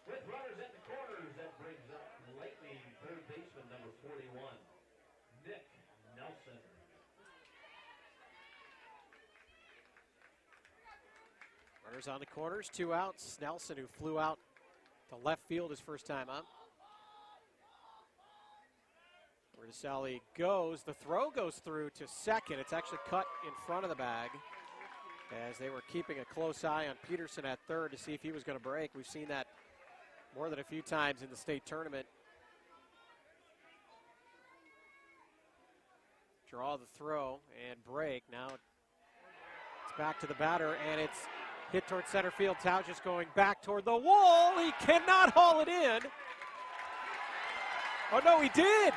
With runners at the corners, that brings up Lightning third baseman number 41, Nick Nelson. Runners on the corners, 2 outs. Nelson, who flew out to left field his first time up. Rudicelli goes. The throw goes through to second. It's actually cut in front of the bag as they were keeping a close eye on Peterson at third to see if he was going to break. We've seen that more than a few times in the state tournament. Draw the throw and break. Now it's back to the batter, and it's hit toward center field. Tao just going back toward the wall. He cannot haul it in. Oh, no, he did.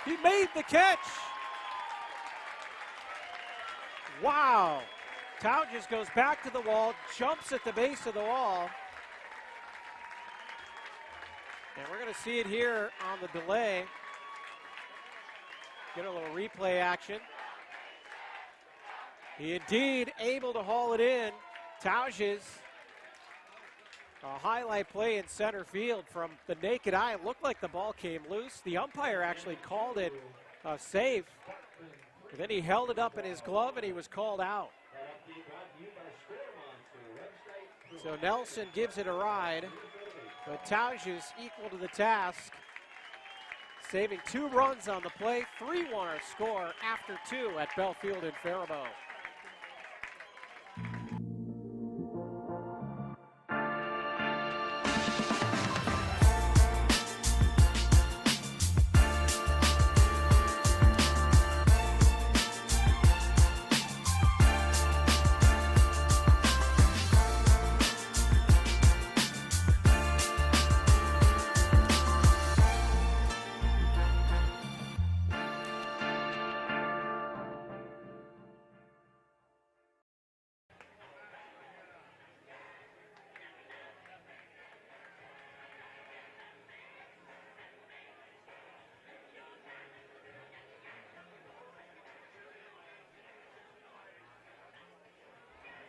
He made the catch. Wow. Tao just goes back to the wall, jumps at the base of the wall. And we're going to see it here on the delay. Get a little replay action. He indeed able to haul it in. Tauges, a highlight play in center field from the naked eye. It looked like the ball came loose. The umpire actually called it safe. But then he held it up in his glove and he was called out. So Nelson gives it a ride. But Tauges equal to the task, saving 2 runs on the play, 3-1 score after 2 at Bell Field in Faribault.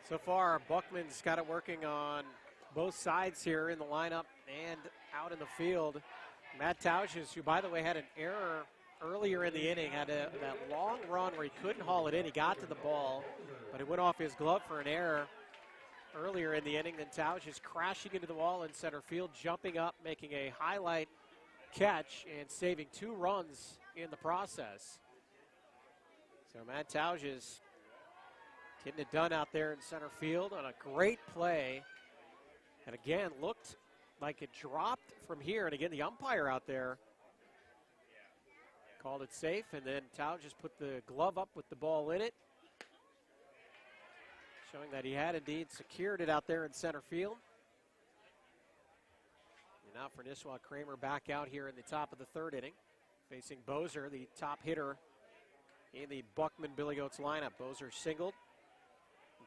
So far, Buckman's got it working on both sides here in the lineup and out in the field. Matt Tauges, who, by the way, had an error earlier in the inning, had that long run where he couldn't haul it in. He got to the ball, but it went off his glove for an error earlier in the inning. Then Tauges crashing into the wall in center field, jumping up, making a highlight catch, and saving 2 runs in the process. So Matt Tauges getting it done out there in center field on a great play. And again, looked like it dropped from here. And again, the umpire out there called it safe. And then Tao just put the glove up with the ball in it, showing that he had indeed secured it out there in center field. And now for Nisswa, Kramer back out here in the top of the 3rd inning, facing Bozer, the top hitter in the Buckman Billy Goats lineup. Bozer singled.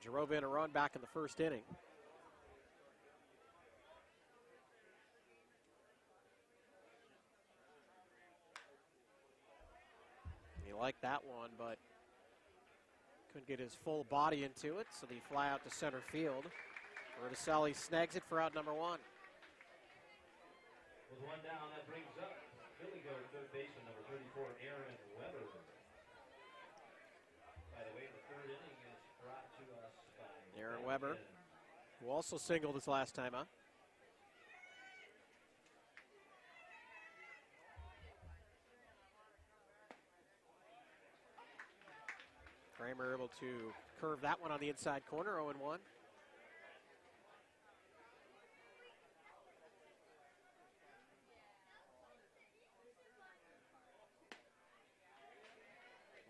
Drove in a run back in the 1st inning. He liked that one, but couldn't get his full body into it, so they fly out to center field. Rudicelli snags it for out number 1. With 1 down, that brings up Billy Goat third baseman number 34, Aaron Weber. By the way, the 3rd inning is brought to us by Aaron Weber, who also singled his last time up. Kramer able to curve that one on the inside corner, 0-1.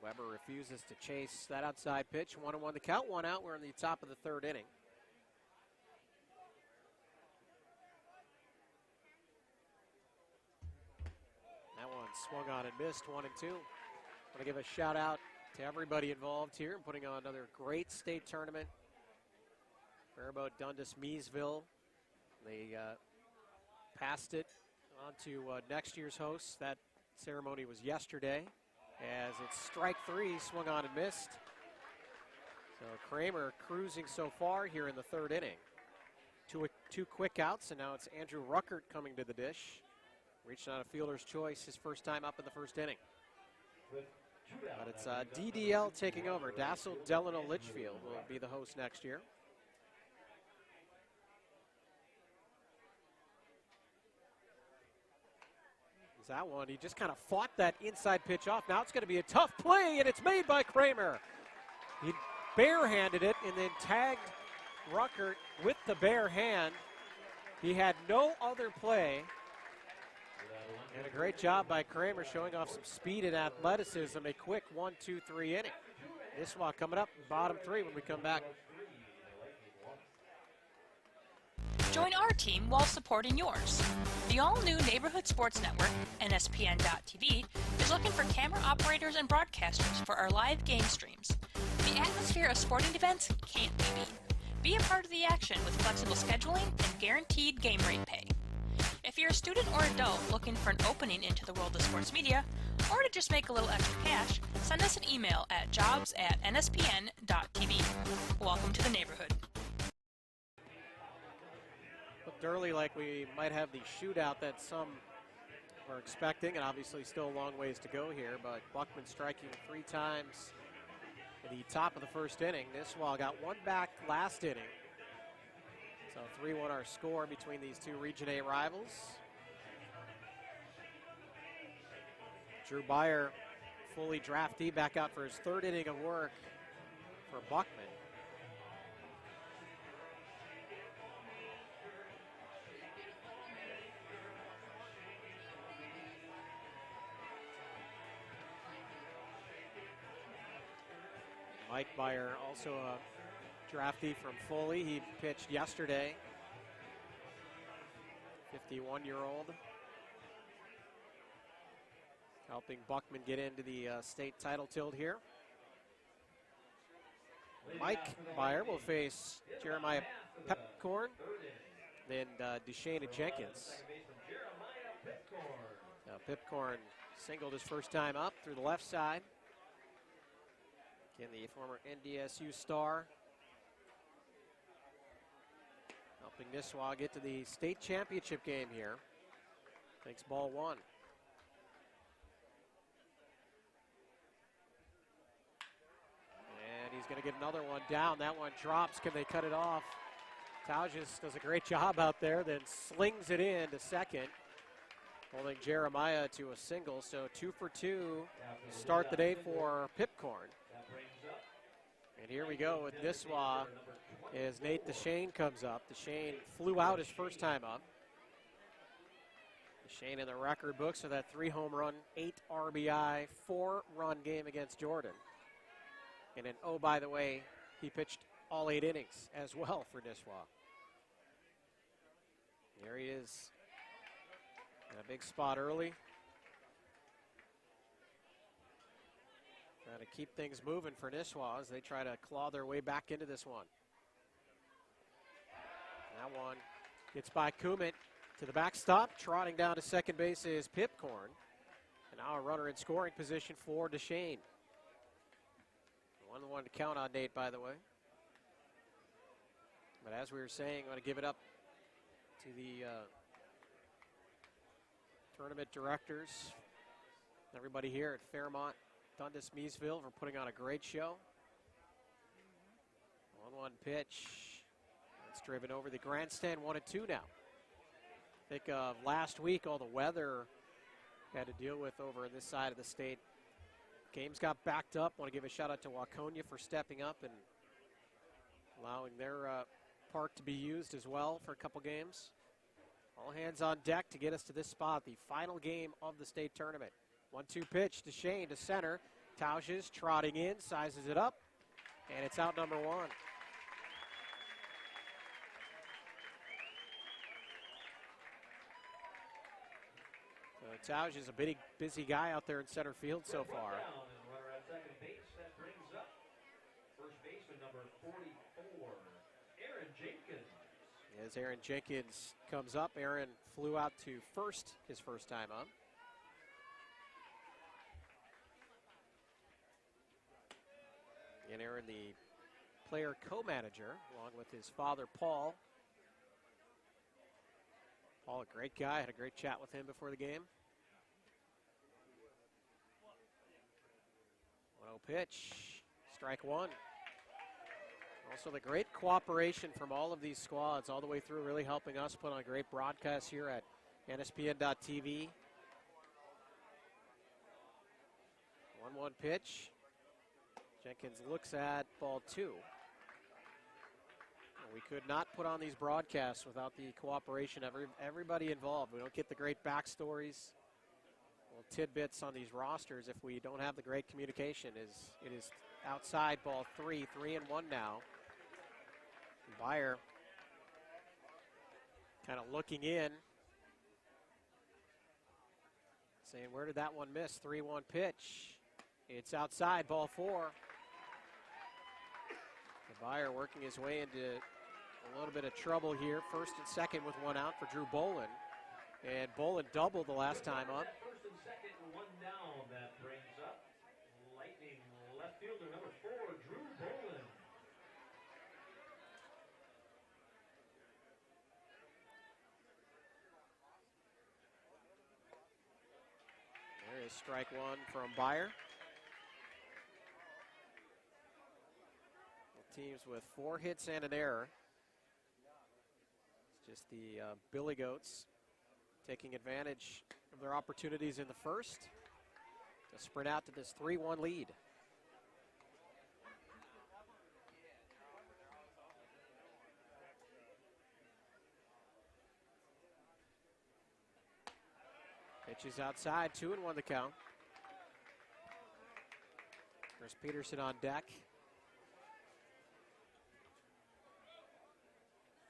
Weber refuses to chase that outside pitch. 1-1 the count, 1 out. We're in the top of the 3rd inning. That one swung on and missed, 1-2. Want to give a shout out to everybody involved here and putting on another great state tournament. Faribault, Dundas, Meesville. They passed it on to next year's hosts. That ceremony was yesterday as it's strike three, swung on and missed. So Kramer cruising so far here in the third inning. Two quick outs, and now it's Andrew Ruckert coming to the dish. Reaching on a fielder's choice, his first time up in the first inning. But it's DDL taking over. Dassel Delano Litchfield will be the host next year. That one, he just kind of fought that inside pitch off. Now it's going to be a tough play, and it's made by Kramer. He barehanded it and then tagged Ruckert with the bare hand. He had no other play. And a great job by Kramer showing off some speed and athleticism. A quick 1-2-3 inning. Nisswa coming up, bottom three when we come back. Join our team while supporting yours. The all-new Neighborhood Sports Network, NSPN.TV, is looking for camera operators and broadcasters for our live game streams. The atmosphere of sporting events can't be beat. Be a part of the action with flexible scheduling and guaranteed game rate pay. If you're a student or adult looking for an opening into the world of sports media, or to just make a little extra cash, send us an email at jobs@nspn.tv. Welcome to the neighborhood. Looked early like we might have the shootout that some were expecting, and obviously still a long ways to go here, but Buckman striking 3 times in the top of the first inning. Nisswa got one back last inning. So 3-1 our score between these two Region A rivals. Drew Byer, fully draftee, back out for his third inning of work for Buckman. Mike Byer, also a draftee from Foley. He pitched yesterday. 51-year-old. Helping Buckman get into the state title tilt here. Mike Byer will face Jeremiah Pepcorn, then Deshane Jenkins. Now Pipcorn singled his first time up through the left side. Again, the former NDSU star. Helping Nisswa get to the state championship game here. Takes ball one. And he's going to get another one down. That one drops. Can they cut it off? Tauges does a great job out there, then slings it in to second, holding Jeremiah to a single. So 2 for 2 to start the day for Pipcorn. And here we go with Nisswa as Nate Deshane comes up. Deshane flew out his first time up. Deshane in the record books for that 3 home run, 8 RBI, 4-run game against Jordan. And then, oh, by the way, he pitched all 8 innings as well for Nisswa. There he is. In a big spot early. Trying to keep things moving for Nisswa as they try to claw their way back into this one. That one gets by Kumit to the backstop. Trotting down to second base is Pipcorn. And now a runner in scoring position for Deshane. 1-1 to count on Nate, by the way. But as we were saying, I'm going to give it up to the tournament directors, everybody here at Fairmont, Dundas, Meesville, for putting on a great show. 1-1 pitch. It's driven over the grandstand, 1-2 now. Think of last week, all the weather had to deal with over in this side of the state. Games got backed up. Want to give a shout out to Waconia for stepping up and allowing their park to be used as well for a couple games. All hands on deck to get us to this spot, the final game of the state tournament. 1-2 pitch to Shane to center. Tauges trotting in, sizes it up, and it's out number 1. So Tauges is a busy guy out there in center field so far. 44, Aaron Jenkins. As Aaron Jenkins comes up, Aaron flew out to first his first time up. And Aaron, the player co-manager, along with his father, Paul. Paul, a great guy. Had a great chat with him before the game. 1-0 pitch. Strike one. Also the great cooperation from all of these squads all the way through, really helping us put on a great broadcast here at NSPN.TV. 1-1 pitch. Jenkins looks at ball two. We could not put on these broadcasts without the cooperation of everybody involved. We don't get the great backstories, little tidbits on these rosters if we don't have the great communication. It is outside ball three, 3-1 now. Byer kind of looking in, saying, where did that one miss? 3-1 pitch. It's outside, ball four. Byer working his way into a little bit of trouble here. First and second with one out for Drew Bolin. And Bolin doubled the last time up. First and second, one down. That brings up Lightning left fielder number 4, Drew Bolin. There is strike one from Byer. Teams with 4 hits and an error. It's just the Billy Goats taking advantage of their opportunities in the first to sprint out to this 3-1 lead. Pitch is outside, 2-1 the count. Chris Peterson on deck.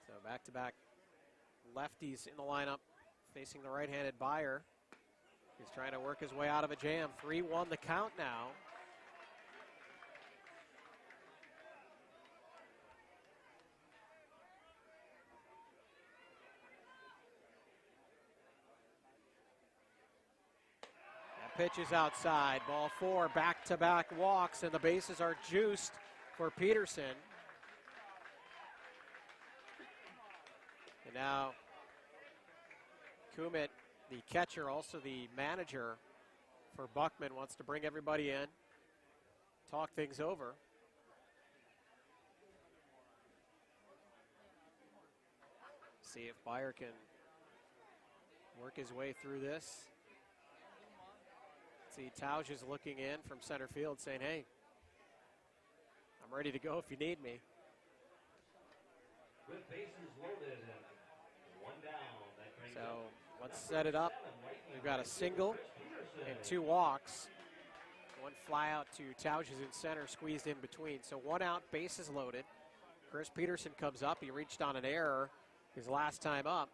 So back-to-back lefties in the lineup facing the right-handed Byer. He's trying to work his way out of a jam. 3-1 the count now. That pitch is outside. Ball 4, back-to-back walks, and the bases are juiced for Peterson. And now Kumit, the catcher, also the manager for Buckman, wants to bring everybody in, talk things over. See if Byer can work his way through this. See, Tausch is looking in from center field saying, hey, I'm ready to go if you need me. With bases loaded and one down. That brings So up let's set it up. We've got a single and 2 walks. One fly out to Tausch is in center, squeezed in between. So 1 out, bases loaded. Chris Peterson comes up. He reached on an error his last time up.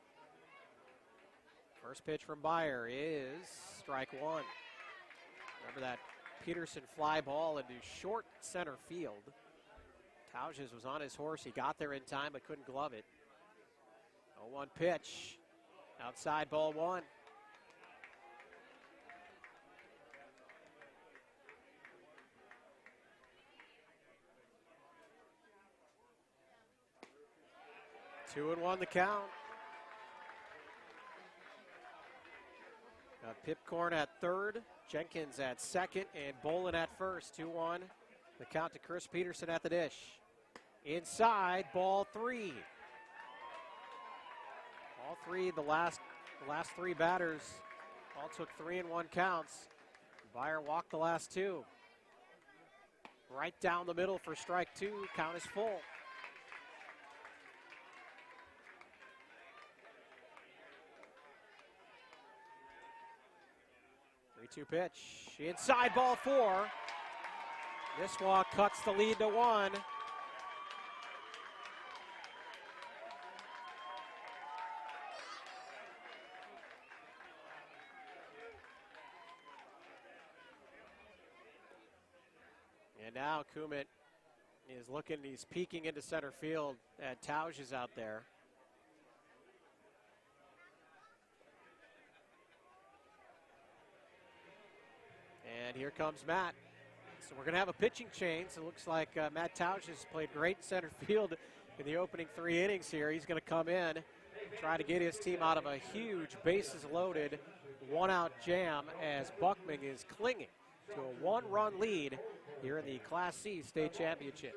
First pitch from Byer is strike 1. Remember that Peterson fly ball into short center field. Tausch was on his horse. He got there in time but couldn't glove it. 0-1 pitch. Outside ball 1. Two and 1 the count. Pipcorn at third, Jenkins at second, and Bolin at first. 2-1. The count to Chris Peterson at the dish. Inside, ball 3. All three, the last 3 batters, all took 3-1 counts. Byer walked the last 2. Right down the middle for strike 2. Count is full. Three-two pitch. Inside ball 4. Nisswa cuts the lead to 1. And now Kumit He's peeking into center field, and Tausch is out there. And here comes Matt. So we're going to have a pitching change. It looks like Matt Tausch has played great center field in the opening 3 innings here. He's going to come in, try to get his team out of a huge bases-loaded, one-out jam as Buckman is clinging to a 1-run lead here in the Class C State Championship.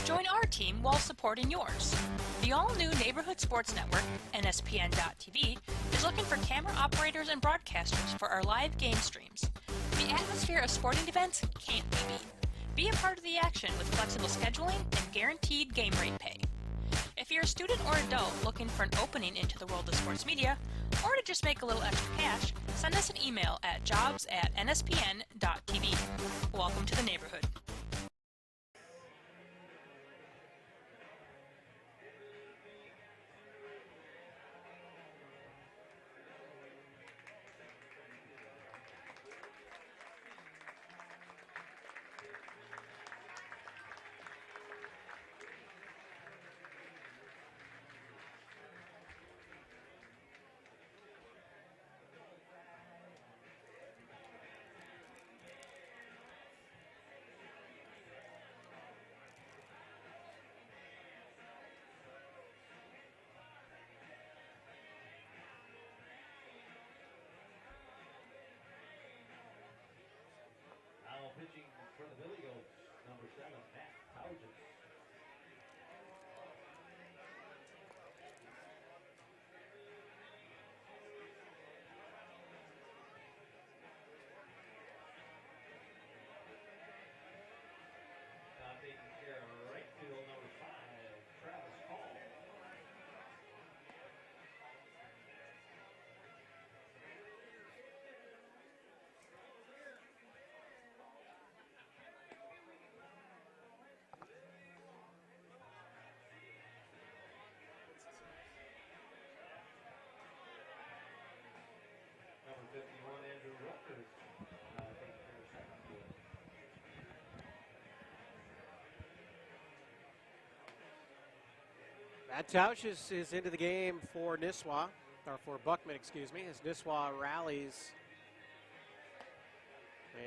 Join our team while supporting yours. The all-new Neighborhood Sports Network, NSPN.TV, is looking for camera operators and broadcasters for our live game streams. The atmosphere of sporting events can't be beat. Be a part of the action with flexible scheduling and guaranteed game rate pay. If you're a student or adult looking for an opening into the world of sports media, or to just make a little extra cash, send us an email at jobs@nspn.tv. Welcome to the neighborhood. Pitching for the Billy Goats, number 7, Matt Tausch. Taking care of right field, number 5, Travis Hall. Number 51, Andrew Rucker, taking care of second field. Matt Tausch is into the game for Nisswa, or for Buckman, excuse me, as Nisswa rallies.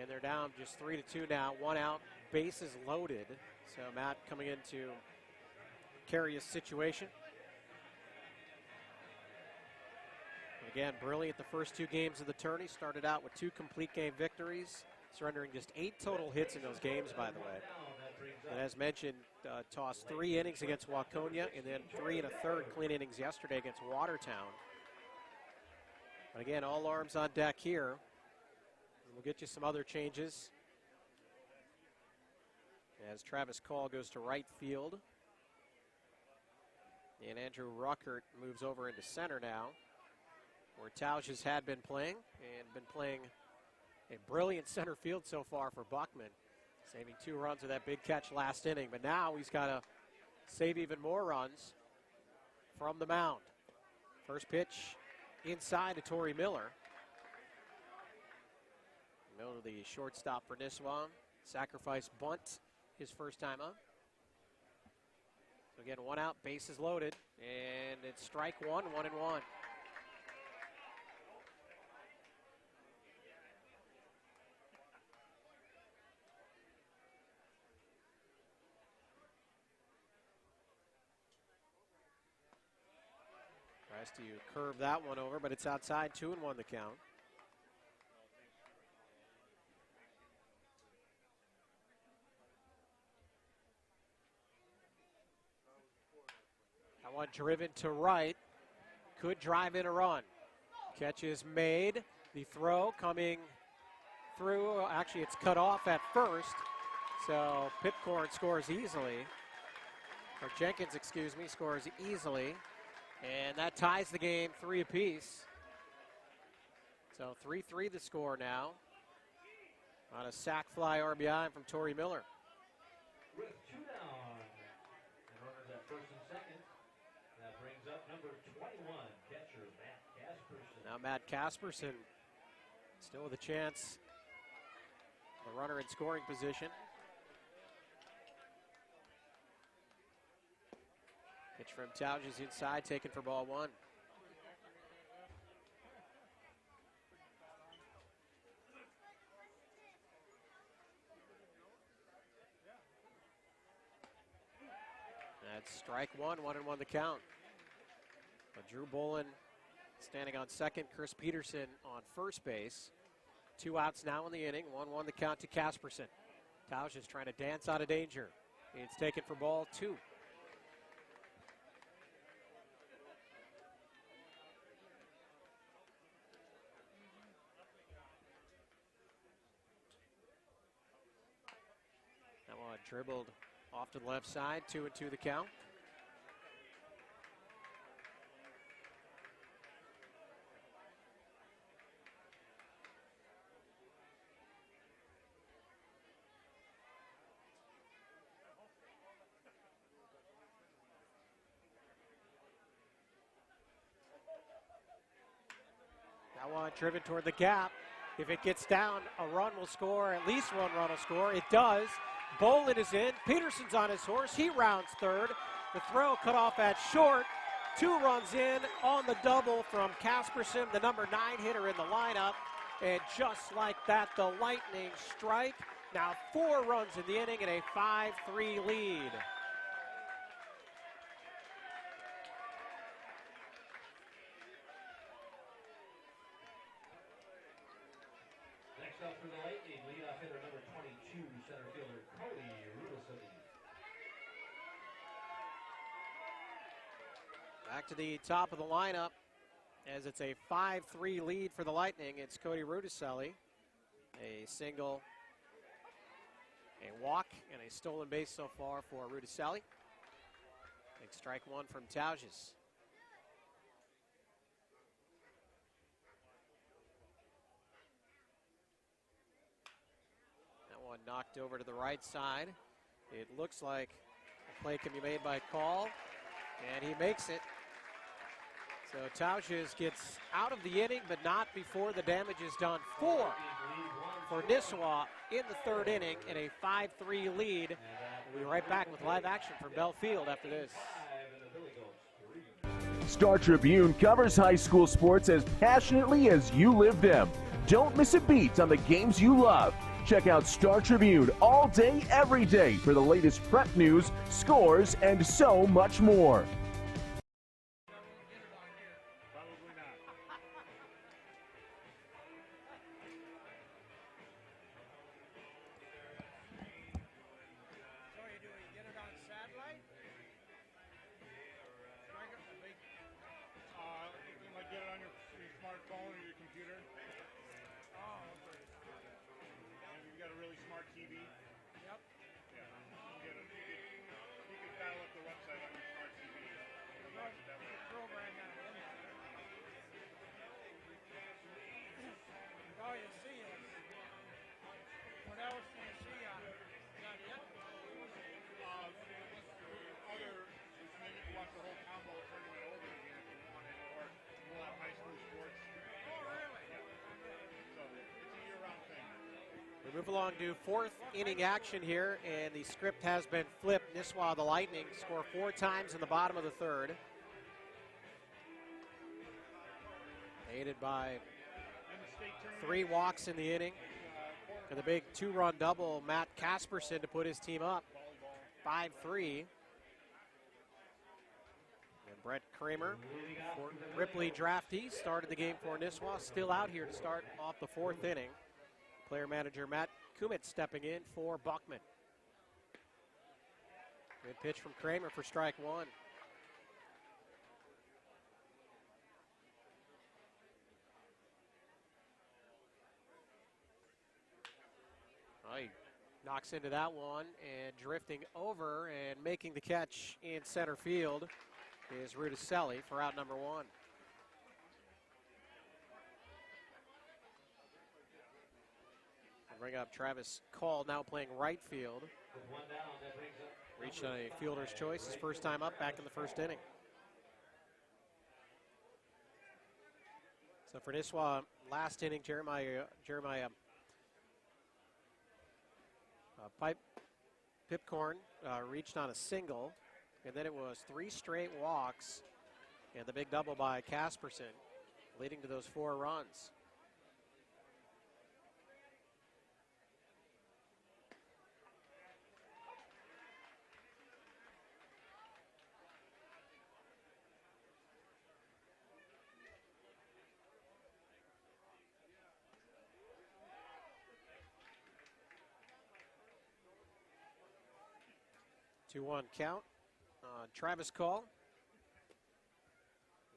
And they're down just 3-2 now, 1 out, bases loaded. So Matt coming in to carry his situation. Again, brilliant the first 2 games of the tourney. Started out with 2 complete game victories, surrendering just 8 total hits in those games, by the way. And as mentioned, tossed 3 innings against Waconia and then 3 1/3 clean innings yesterday against Watertown. But again, all arms on deck here. We'll get you some other changes as Travis Call goes to right field. And Andrew Ruckert moves over into center now, where Tausch had been playing, and been playing a brilliant center field so far for Buckman, saving 2 runs with that big catch last inning. But now he's got to save even more runs from the mound. First pitch inside to Torrey Miller. Miller, the shortstop for Nisswa. Sacrifice bunt his first time up. So again, 1 out, bases loaded, and it's strike 1, 1-1. Tries to curve that one over, but it's outside, 2-1 the count. That one driven to right, could drive in a run. Catch is made, the throw coming through, actually it's cut off at first, so Pipcorn scores easily, or Jenkins, excuse me, scores easily. And that ties the game 3 apiece. So 3-3 the score now on a sac fly RBI from Torrey Miller. With 2 down, and runners at first and second. That brings up number 21, catcher Matt Casperson. Now Matt Casperson still with a chance. A runner in scoring position. Pitch from Tauges inside, taken for ball one. That's strike one, 1-1 the count. But Drew Bolin standing on second, Chris Peterson on first base. 2 outs now in the inning, 1-1 the count to Casperson. Tausch is trying to dance out of danger. It's taken for ball two. That one dribbled off to the left side, 2-2 the count. That one driven toward the gap. If it gets down, a run will score. At least one run will score. It does. Bolin is in. Peterson's on his horse. He rounds third. The throw cut off at short. 2 runs in on the double from Casperson, the number 9 hitter in the lineup. And just like that, the Lightning strike. Now 4 runs in the inning and a 5-3 lead. Next up for the Lightning, leadoff hitter number 22, center fielder Cody Rudicelli. Back to the top of the lineup as it's a 5-3 lead for the Lightning. It's Cody Rudicelli. A single, a walk, and a stolen base so far for Rudicelli. Big strike one from Tauges. That one knocked over to the right side. It looks like a play can be made by Call, and he makes it. So Tauges gets out of the inning, but not before the damage is done. 4 for Nisswa in the 3rd inning in a 5-3 lead. We'll be right back with live action from Bell Field after this. Star Tribune covers high school sports as passionately as you live them. Don't miss a beat on the games you love. Check out Star Tribune all day, every day for the latest prep news, scores, and so much more. We move along to 4th inning action here, and the script has been flipped. Nisswa, the Lightning, score 4 times in the bottom of the 3rd. Aided by 3 walks in the inning. And the big 2-run double, Matt Casperson, to put his team up 5-3. And Brett Kramer, Ripley draftee, started the game for Nisswa, still out here to start off the 4th inning. Player manager Matt Kumit stepping in for Buckman. Good pitch from Kramer for strike one. Oh, he knocks into that one, and drifting over and making the catch in center field is Rudicelli for out number 1. Bring up Travis Call, now playing right field. Reached a fielder's choice, his first time up back in the 1st inning. So for Nisswa, last inning, Jeremiah Pipcorn reached on a single. And then it was 3 straight walks and the big double by Casperson, leading to those 4 runs. Two-one count on Travis Call.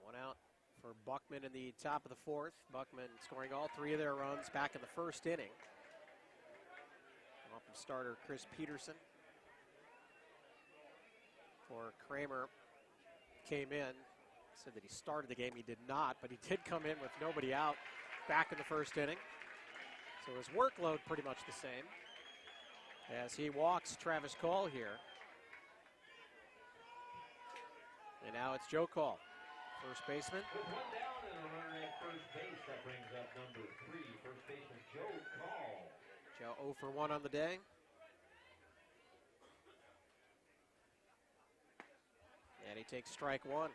1 out for Buckman in the top of the 4th. Buckman scoring all 3 of their runs back in the 1st inning. Off from starter Chris Peterson. For Kramer came in. Said that he started the game. He did not, but he did come in with nobody out back in the 1st inning. So his workload pretty much the same as he walks Travis Call here. And now it's Joe Call, first baseman. With 1 down and a runner at first base, that brings up number 3, first baseman Joe Call. Joe 0 for 1 on the day. And he takes strike 1.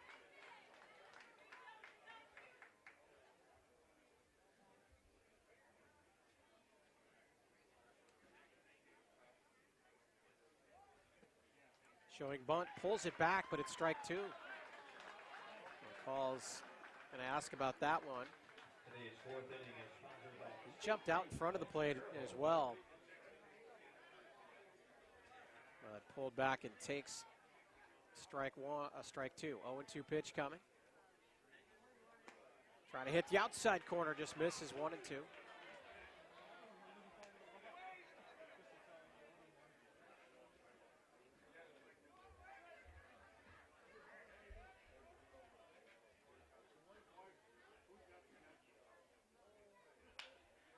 Showing bunt, pulls it back, but it's strike 2. Call's going to ask about that one. Today's 4th inning is sponsored by He jumped out in front of the plate as well. Pulled back and takes strike 2. 0-2 pitch coming. Trying to hit the outside corner, just misses 1-2.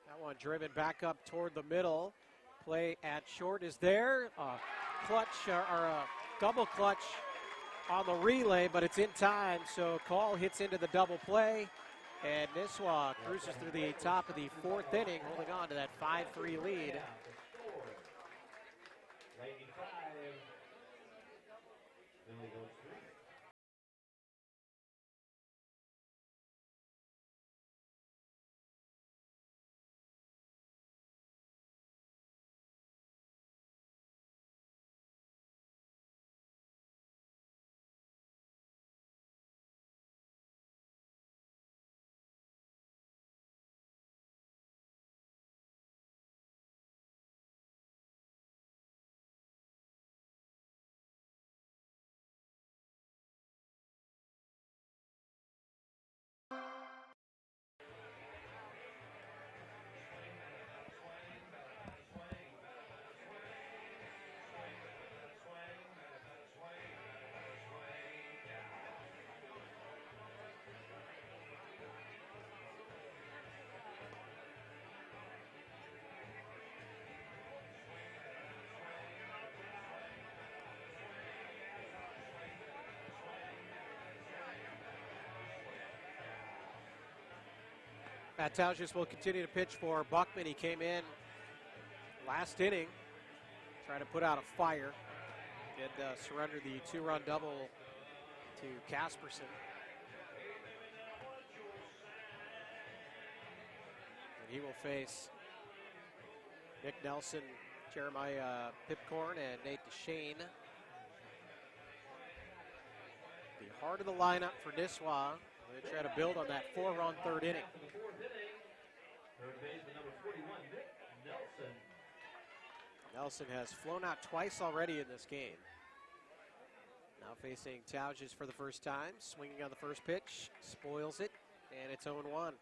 That one driven back up toward the middle. Play at short is there. Clutch or a double clutch on the relay, but it's in time. So Call hits into the double play, and Nisswa cruises through the top of the 4th inning, holding on to that 5-3 lead. Lightning 5, Billy goes 3. Matt Tauschis will continue to pitch for Buckman. He came in last inning, trying to put out a fire. Did surrender the 2-run double to Casperson. And he will face Nick Nelson, Jeremiah Pipcorn, and Nate DeShane. The heart of the lineup for Nisswa. They try to build on that 4-run 3rd inning. Third baseman number 41, Nick Nelson. Nelson has flown out twice already in this game. Now facing Tauschis for the first time, swinging on the first pitch, spoils it, and it's 0-1.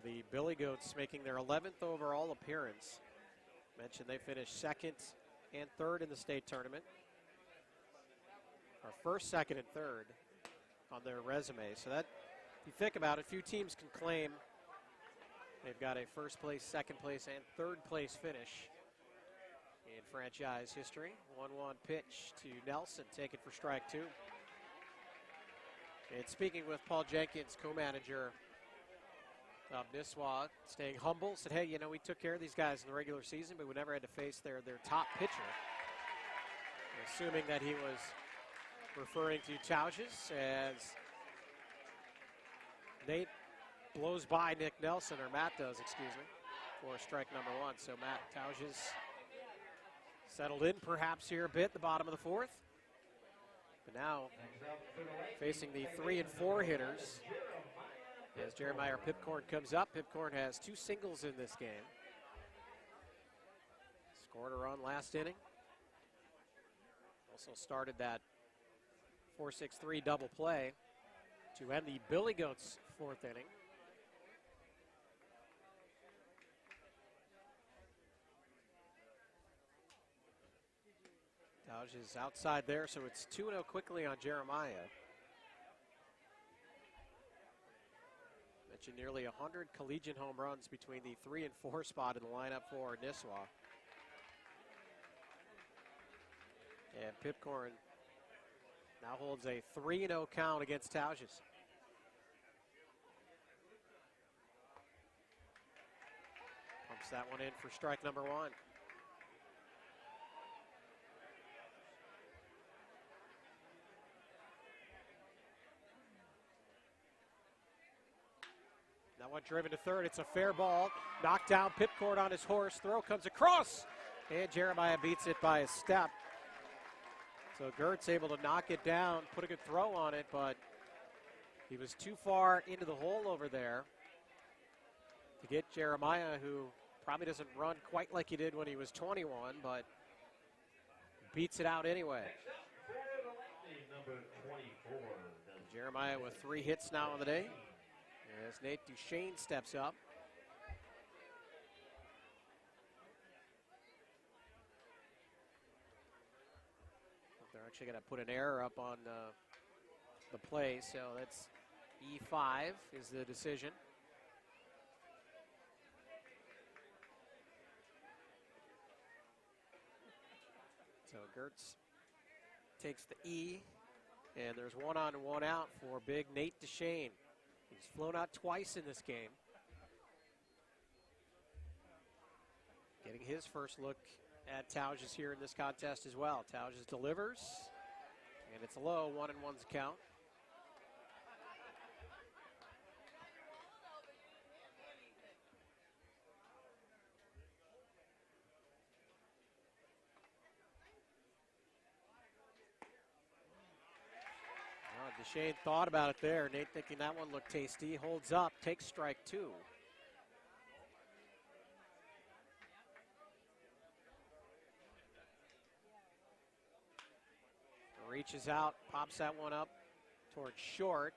The Billy Goats making their 11th overall appearance. Mentioned they finished 2nd and 3rd in the state tournament. Or 1st, 2nd, and 3rd on their resume. So that, if you think about it, few teams can claim they've got a 1st place, 2nd place, and 3rd place finish in franchise history. 1-1 pitch to Nelson, taken for strike 2. And speaking with Paul Jenkins, co-manager Nisswa staying humble, said, hey, we took care of these guys in the regular season, but we never had to face their top pitcher. Assuming that he was referring to Tauges as Nate blows by Nick Nelson, or Matt does, excuse me, for strike number 1. So Matt Tauges settled in perhaps here a bit, the bottom of the 4th. But now facing the 3 and 4 hitters as Jeremiah Pipcorn comes up. Pipcorn has 2 singles in this game. Scored a run last inning. Also started that 4-6-3 double play to end the Billy Goats 4th inning. Dodge is outside there, so it's 2-0 quickly on Jeremiah. Mentioned nearly 100 collegiate home runs between the 3 and 4 spot in the lineup for Nisswa. And Pipcorn now holds a 3-0 count against Tauges. Pumps that one in for strike number 1. Now one driven to third. It's a fair ball. Knocked down. Pipcorn on his horse. Throw comes across. And Jeremiah beats it by a step. So Gertz able to knock it down, put a good throw on it, but he was too far into the hole over there to get Jeremiah, who probably doesn't run quite like he did when he was 21, but beats it out anyway. Jeremiah with 3 hits now on the day as Nate Duchesne steps up. They're actually going to put an error up on the play, so that's E5 is the decision. So Gertz takes the E, and there's 1 on and 1 out for big Nate Duchesne. He's flown out twice in this game. Getting his first look at Tauges here in this contest as well. Tauges delivers, and it's low, 1-1's count. Duchesne thought about it there. Nate thinking that one looked tasty. Holds up, takes strike 2. Reaches out, pops that one up towards short.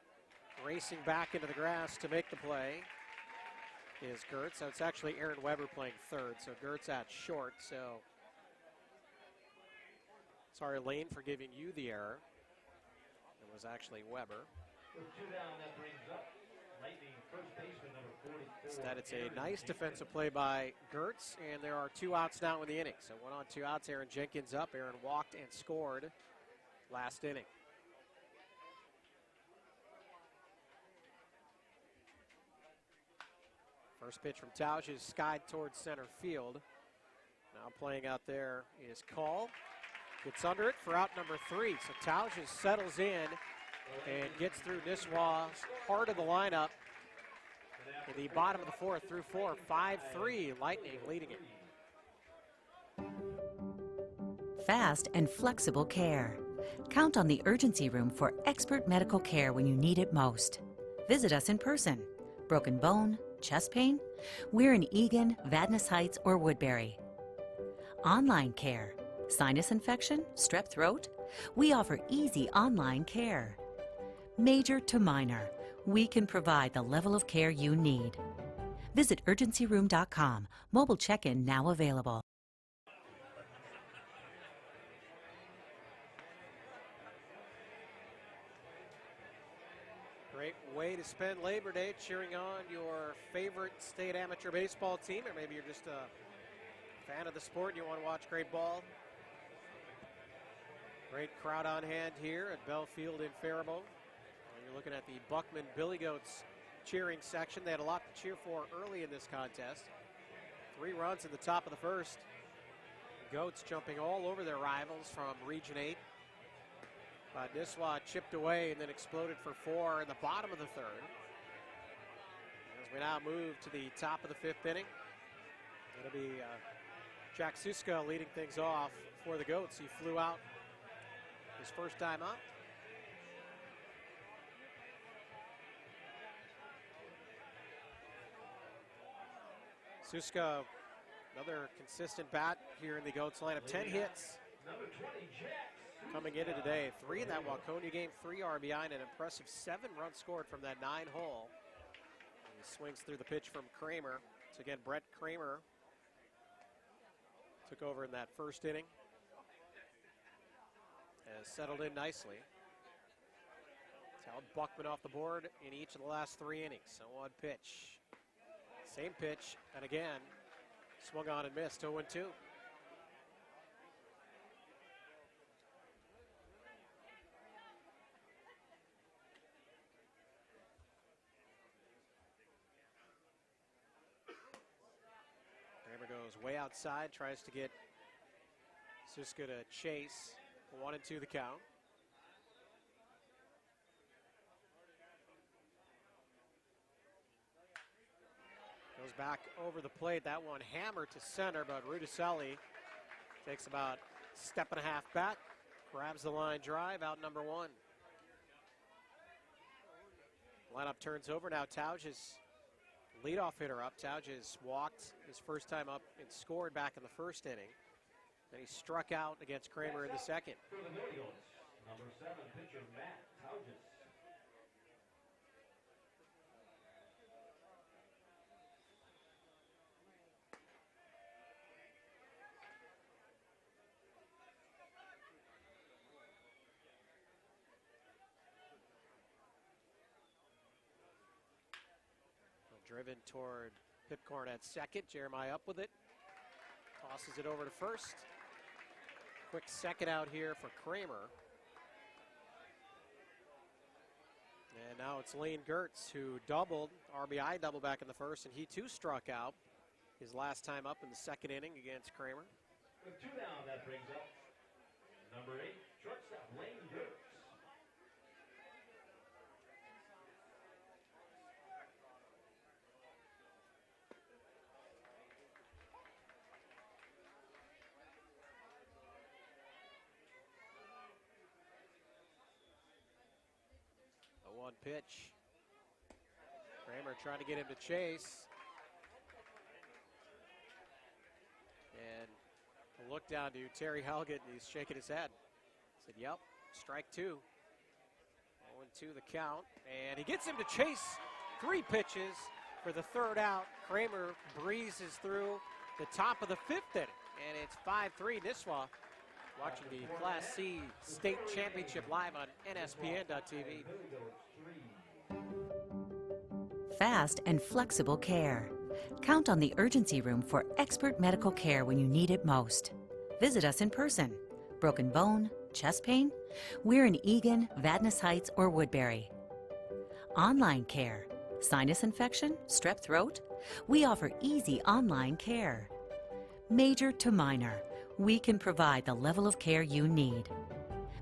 Racing back into the grass to make the play is Gertz. So it's actually Aaron Weber playing third, so Gertz at short. So sorry, Lane, for giving you the error. It was actually Weber. With 2 down, that brings up Lightning first baseman number 44. Instead, it's a nice defensive play by Gertz, and there are 2 outs now in the inning. So 1 on 2 outs, Aaron Jenkins up. Aaron walked and scored last inning. First pitch from Tauges is skied towards center field. Now playing out there is Call. Gets under it for out number 3. So Tauges settles in and gets through Nisswa's heart of the lineup in the bottom of the 4th through 4. 5-3, Lightning leading it. Fast and flexible care. Count on the urgency room for expert medical care when you need it most. Visit us in person. Broken bone, chest pain? We're in Eagan, Vadnais Heights, or Woodbury. Online care. Sinus infection? Strep throat? We offer easy online care. Major to minor, we can provide the level of care you need. Visit urgencyroom.com. Mobile check-in now available. Great way to spend Labor Day, cheering on your favorite state amateur baseball team, or maybe you're just a fan of the sport and you want to watch great ball. Great crowd on hand here at Bell Field in Faribault. You're looking at the Buckman Billy Goats cheering section. They had a lot to cheer for early in this contest. 3 runs in the top of the first. The Goats jumping all over their rivals from Region 8. But Nisswa chipped away and then exploded for 4 in the bottom of the third. As we now move to the top of the 5th inning, it'll be Jack Suska leading things off for the Goats. He flew out his first time up. Suska, another consistent bat here in the Goats lineup. 10 hits coming into today. 3 in that Waconia game, 3 RBI, and an impressive 7 runs scored from that 9-hole. He swings through the pitch from Kramer. So again, Brett Kramer took over in that first inning. Has settled in nicely. He's held Buckman off the board in each of the last 3 innings. So 1 pitch. Same pitch, and again, swung on and missed, 0-2. Kramer goes way outside, tries to get Suska to chase. 1-2 the count. Goes back over the plate. That one hammered to center, but Rudicelli takes about a step and a half back, grabs the line drive, out number 1. Lineup turns over. Now Tauge's leadoff hitter up. Tauge has walked his first time up and scored back in the first inning. Then he struck out against Kramer in the second. For the Millions, number 7 pitcher Matt Tauges. Driven toward Pipcorn at second. Jeremiah up with it. Tosses it over to first. Quick second out here for Kramer. And now it's Lane Gertz who doubled, RBI double back in the first, and he too struck out his last time up in the second inning against Kramer. With 2 down, that brings up number 8, shortstop Lane Gertz. The 1 pitch. Kramer trying to get him to chase. And a look down to Terry Helgett, and he's shaking his head. Said, yep, strike 2. 0-2 the count. And he gets him to chase. 3 pitches for the third out. Kramer breezes through the top of the 5th inning. And it's 5-3 Nisswa. Watching the Class C State Championship live on NSPN.TV. Fast and flexible care. Count on the urgency room for expert medical care when you need it most. Visit us in person. Broken bone, chest pain? We're in Eagan, Vadnais Heights, or Woodbury. Online care. Sinus infection? Strep throat? We offer easy online care. Major to minor, we can provide the level of care you need.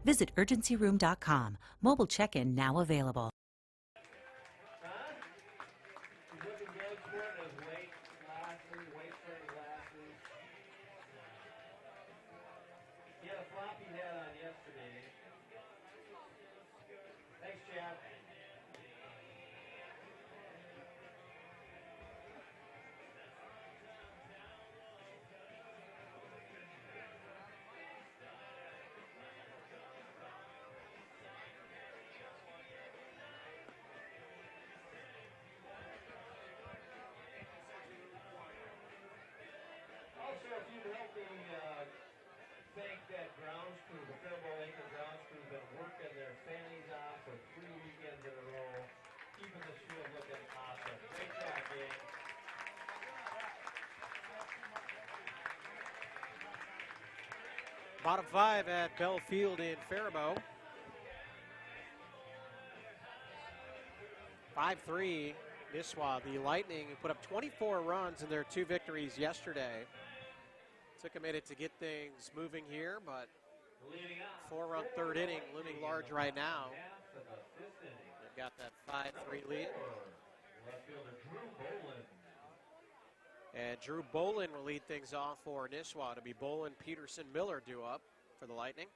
Visit urgencyroom.com. Mobile check-in now available. He's looking good for it. Those weight glasses. He had a floppy hat on yesterday. Thanks, Chad. Also, if you'd help me thank that grounds crew, the Faribault Acre grounds crew, been working their fannies off for 3 weekends in a row, keeping the field looking awesome. Great job, gang. Bottom 5 at Bell Field in Faribault. 5-3 Nisswa, the Lightning, who put up 24 runs in their 2 victories yesterday. Took a minute to get things moving here, but 4-run 3rd inning looming large right now. They've got that 5-3 lead. And Drew Bolin will lead things off for Nisswa. To be Bolin, Peterson, Miller due up for the Lightning.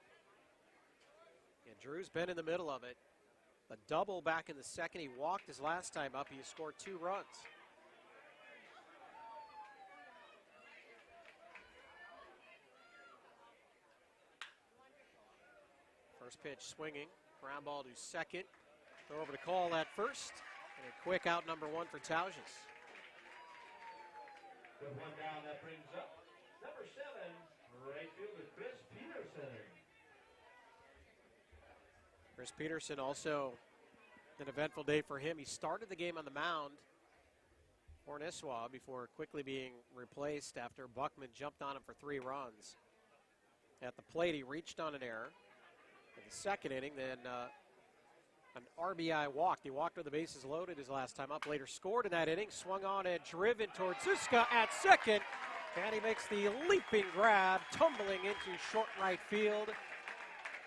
And Drew's been in the middle of it. A double back in the 2nd. He walked his last time up. He scored 2 runs. First pitch swinging. Ground ball to 2nd. Throw over to Call at 1st. And a quick out number 1 for Tauges. With 1 down, that brings up number 7, right fielder Chris Peterson. Chris Peterson, also an eventful day for him. He started the game on the mound for Nisswa before quickly being replaced after Buckman jumped on him for 3 runs. At the plate, he reached on an error in the 2nd inning, then an RBI walk. He walked with the bases loaded his last time up. Later scored in that inning, swung on and driven towards Zuska at 2nd. And he makes the leaping grab, tumbling into short right field.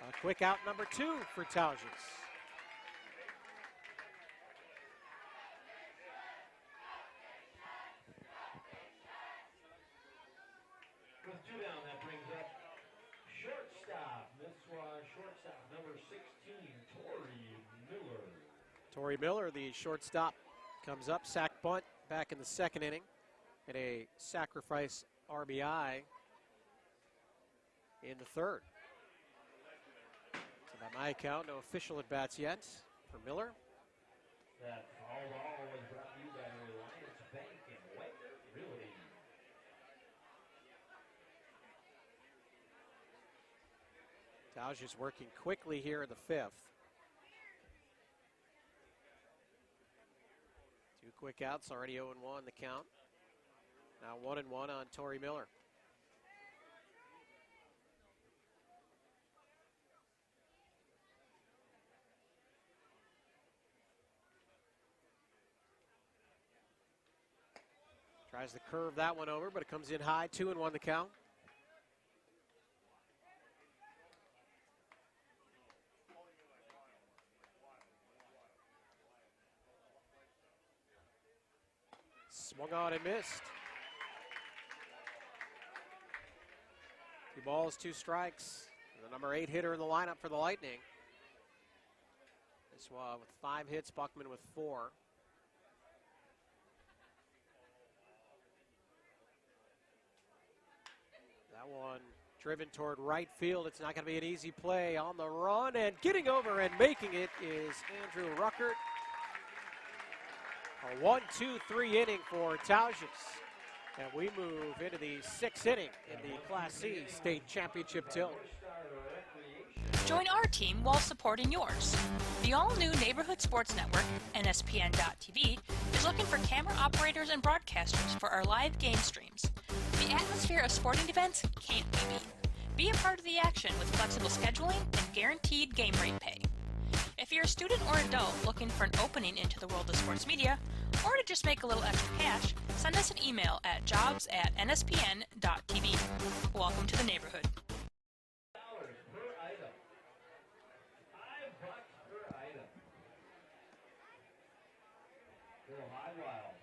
A quick out number 2 for Tauges. With 2 down, that brings up shortstop, Nisswa shortstop, number 16, Torrey Miller, the shortstop, comes up, sack bunt back in the 2nd inning, and a sacrifice RBI in the 3rd. So by my account, no official at-bats yet for Miller. That all was brought to you by Reliance Bank and Wagner Realty. Tauges working quickly here in the 5th. 2 quick outs, already 0-1 the count. Now 1-1 on Torrey Miller. Tries to curve that one over, but it comes in high. 2-1 the count. Swung on and missed. 2 balls, 2 strikes. The number 8 hitter in the lineup for the Lightning. Nisswa with 5 hits, Buckman with 4. That one driven toward right field. It's not going to be an easy play on the run, and getting over and making it is Andrew Ruckert. A 1-2-3 inning for Tauges. And we move into the 6th inning in the Class C state championship tilt. Join our team while supporting yours. The all-new Neighborhood Sports Network, NSPN.TV, is looking for camera operators and broadcasters for our live game streams. The atmosphere of sporting events can't be beat. Be a part of the action with flexible scheduling and guaranteed game rate pay. If you're a student or adult looking for an opening into the world of sports media, or to just make a little extra cash, send us an email at jobs@nspn.tv. Welcome to the neighborhood. Per item. $5 per item. Go high wild.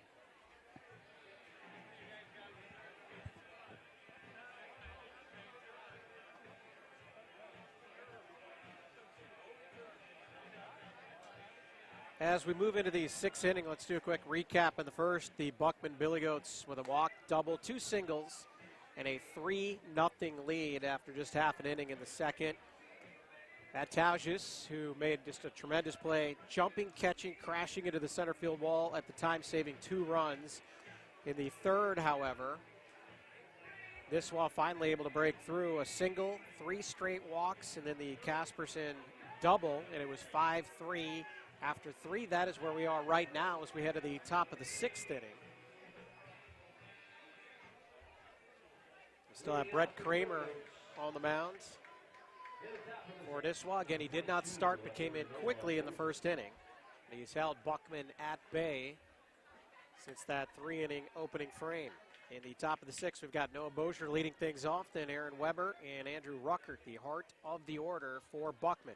As we move into the 6th inning, let's do a quick recap in the first. The Buckman Billy Goats with a walk, double, 2 singles, and a 3-0 lead after just half an inning in the 2nd. At Tauges, who made just a tremendous play, jumping, catching, crashing into the center field wall, at the time saving 2 runs. In the 3rd, however, Nisswa finally able to break through a single, 3 straight walks, and then the Casperson double, and it was 5-3. After 3, that is where we are right now as we head to the top of the 6th inning. We still have Brett Kramer on the mound for Nisswa. Again, he did not start but came in quickly in the 1st inning. He's held Buckman at bay since that 3-inning opening frame. In the top of the 6th, we've got Noah Bozier leading things off, then Aaron Weber and Andrew Ruckert, the heart of the order for Buckman.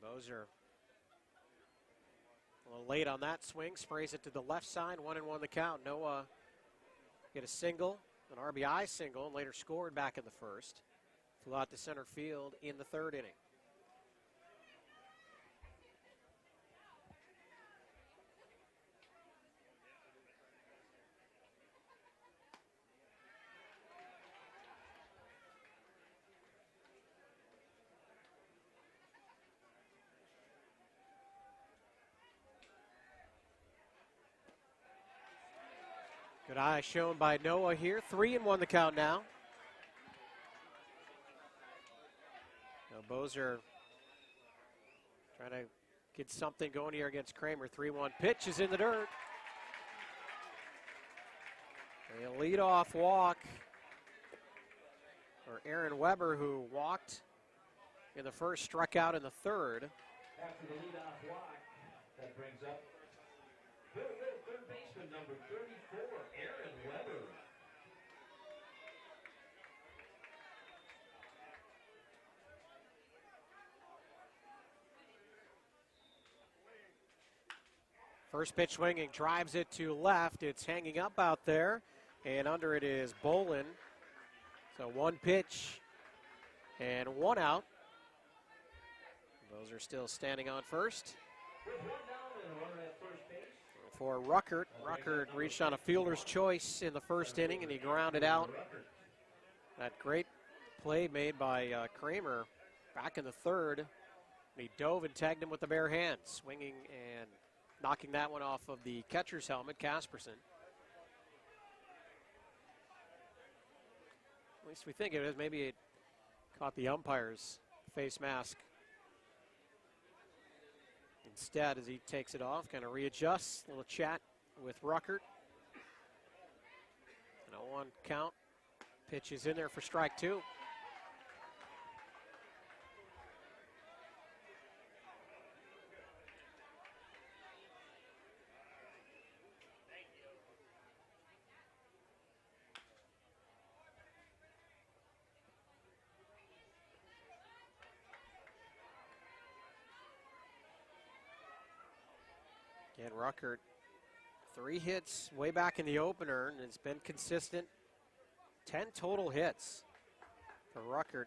Bozier a little late on that swing, sprays it to the left side, 1-1 the count. Noah get a single, an RBI single, and later scored back in the first. Flew out to center field in the 3rd inning. Good eye shown by Noah here. 3-1 the count now. Now Bozier trying to get something going here against Kramer. 3-1 pitch is in the dirt. A leadoff walk for Aaron Weber, who walked in the first, struck out in the 3rd. After the leadoff walk, that brings up third baseman number 34, Aaron Weber. First pitch swinging, drives it to left. It's hanging up out there, and under it is Bolin. So 1 pitch and 1 out. Those are still standing on first. With 1 down and a runner at first base. For Ruckert. Ruckert reached on a fielder's choice in the 1st inning, and he grounded out. That great play made by Kramer back in the 3rd. He dove and tagged him with the bare hands, swinging and knocking that one off of the catcher's helmet, Casperson. At least we think it is. Maybe it caught the umpire's face mask instead as he takes it off, kind of readjusts. A little chat with Ruckert. And a 1 count. Pitch is in there for strike 2. And Ruckert, 3 hits way back in the opener, and it's been consistent. 10 total hits for Ruckert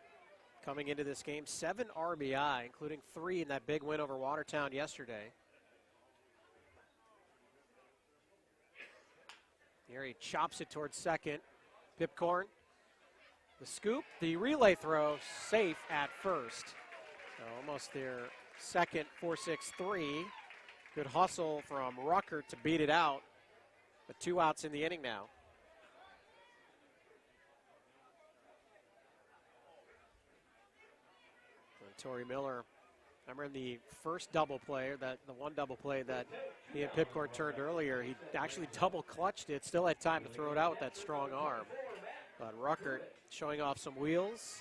coming into this game. 7 RBI, including 3 in that big win over Watertown yesterday. Here he chops it towards second. Pipcorn, the scoop, the relay throw, safe at first. So almost their second 4-6-3. Good hustle from Ruckert to beat it out. But 2 outs in the inning now. And Torrey Miller, remember in the first double play, the 1 double play that he and Pipcorn turned earlier, he actually double clutched it, still had time to throw it out with that strong arm. But Ruckert showing off some wheels.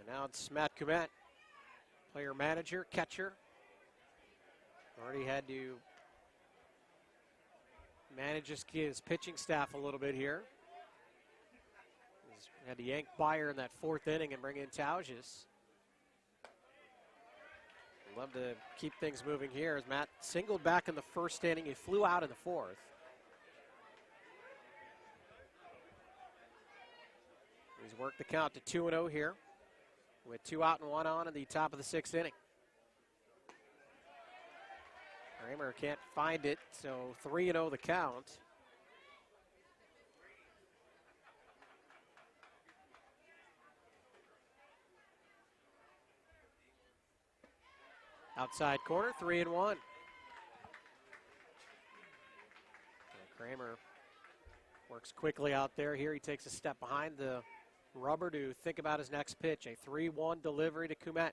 And now it's Matt Kumet. Player manager, catcher. Already had to manage his pitching staff a little bit here. He's had to yank Byer in that 4th inning and bring in Tauges. Love to keep things moving here as Matt singled back in the 1st inning. He flew out in the 4th. He's worked the count to 2-0 here, with 2 out and 1 on in the top of the 6th inning. Kramer can't find it, so 3-0 the count. Outside corner, 3-1. Kramer works quickly out there. Here he takes a step behind the rubber to think about his next pitch. A 3-1 delivery to Kumet.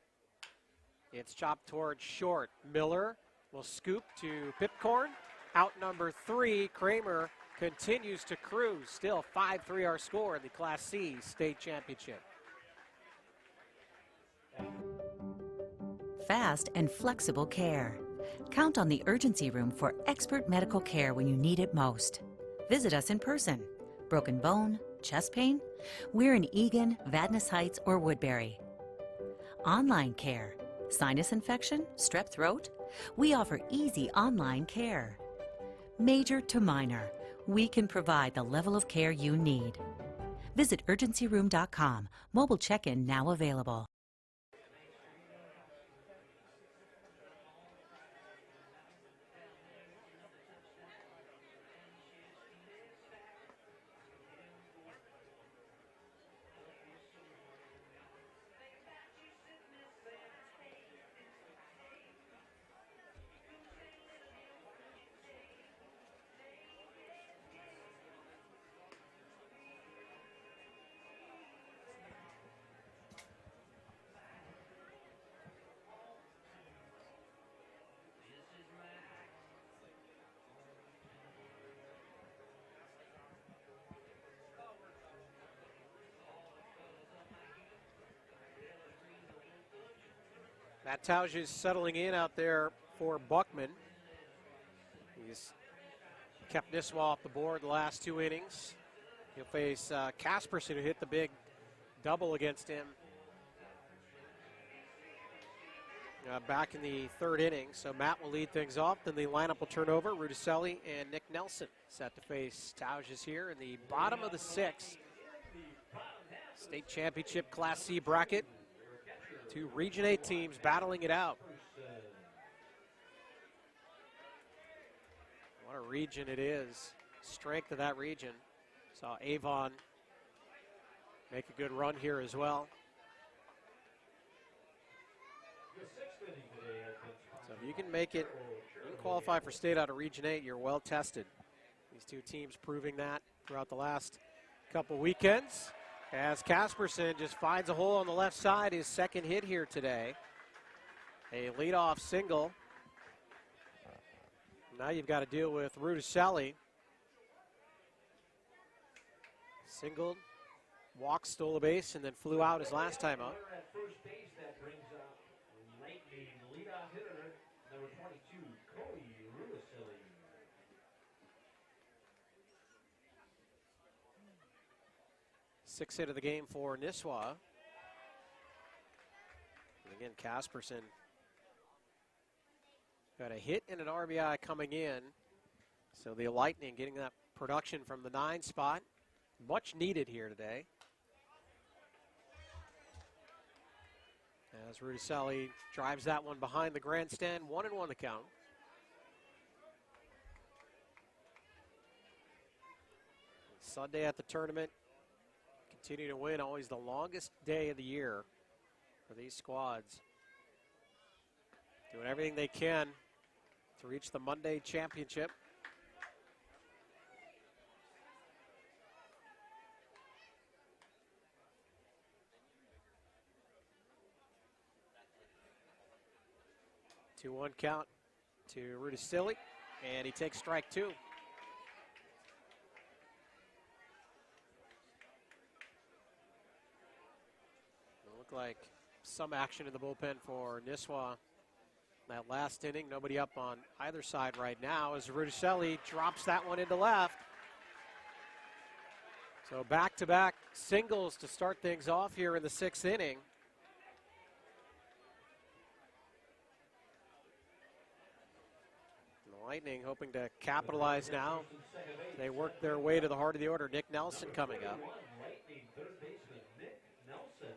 It's chopped towards short. Miller will scoop to Pipcorn. Out number 3, Kramer continues to cruise. Still 5-3 our score in the Class C state championship. fast, and flexible care. Count on the urgency room for expert medical care when you need it most. Visit us in person. Broken bone, chest pain? We're in Eagan, Vadnais Heights, or Woodbury. Online care. Sinus infection? Strep throat? We offer easy online care. Major to minor, we can provide the level of care you need. Visit urgencyroom.com. Mobile check-in now available. Matt Tausch is settling in out there for Buckman. He's kept Nisswa off the board the last 2 innings. He'll face Casperson, who hit the big double against him back in the 3rd inning. So Matt will lead things off. Then the lineup will turn over. Rudicelli and Nick Nelson set to face Tausch here in the bottom of the 6th. State Championship Class C bracket. 2 Region 8 teams battling it out. What a region it is. Strength of that region. Saw Avon make a good run here as well. So if you can make it, you can qualify for state out of Region 8, you're well tested. These 2 teams proving that throughout the last couple weekends. As Casperson just finds a hole on the left side, his 2nd hit here today. A leadoff single. Now you've got to deal with Rudicelli. Singled, walked, stole a base, and then flew out his last time up. At first base, that brings up Lightning leadoff hitter, number 22, Cody Rudicelli. 6th hit of the game for Nisswa. And again, Casperson got a hit and an RBI coming in. So the Lightning getting that production from the 9 spot. Much needed here today. As Rudicelli drives that one behind the grandstand, 1-1 the count. Sunday at the tournament. Continue to win, always the longest day of the year for these squads. Doing everything they can to reach the Monday championship. Two-one count to Rudicelli, and he takes strike 2. Like some action in the bullpen for Nisswa. That last inning, nobody up on either side right now as Rudicelli drops that one into left. So back-to-back singles to start things off here in the 6th inning. The Lightning hoping to capitalize now. They work their way to the heart of the order. Nick Nelson coming up. Lightning, third baseman Nick Nelson.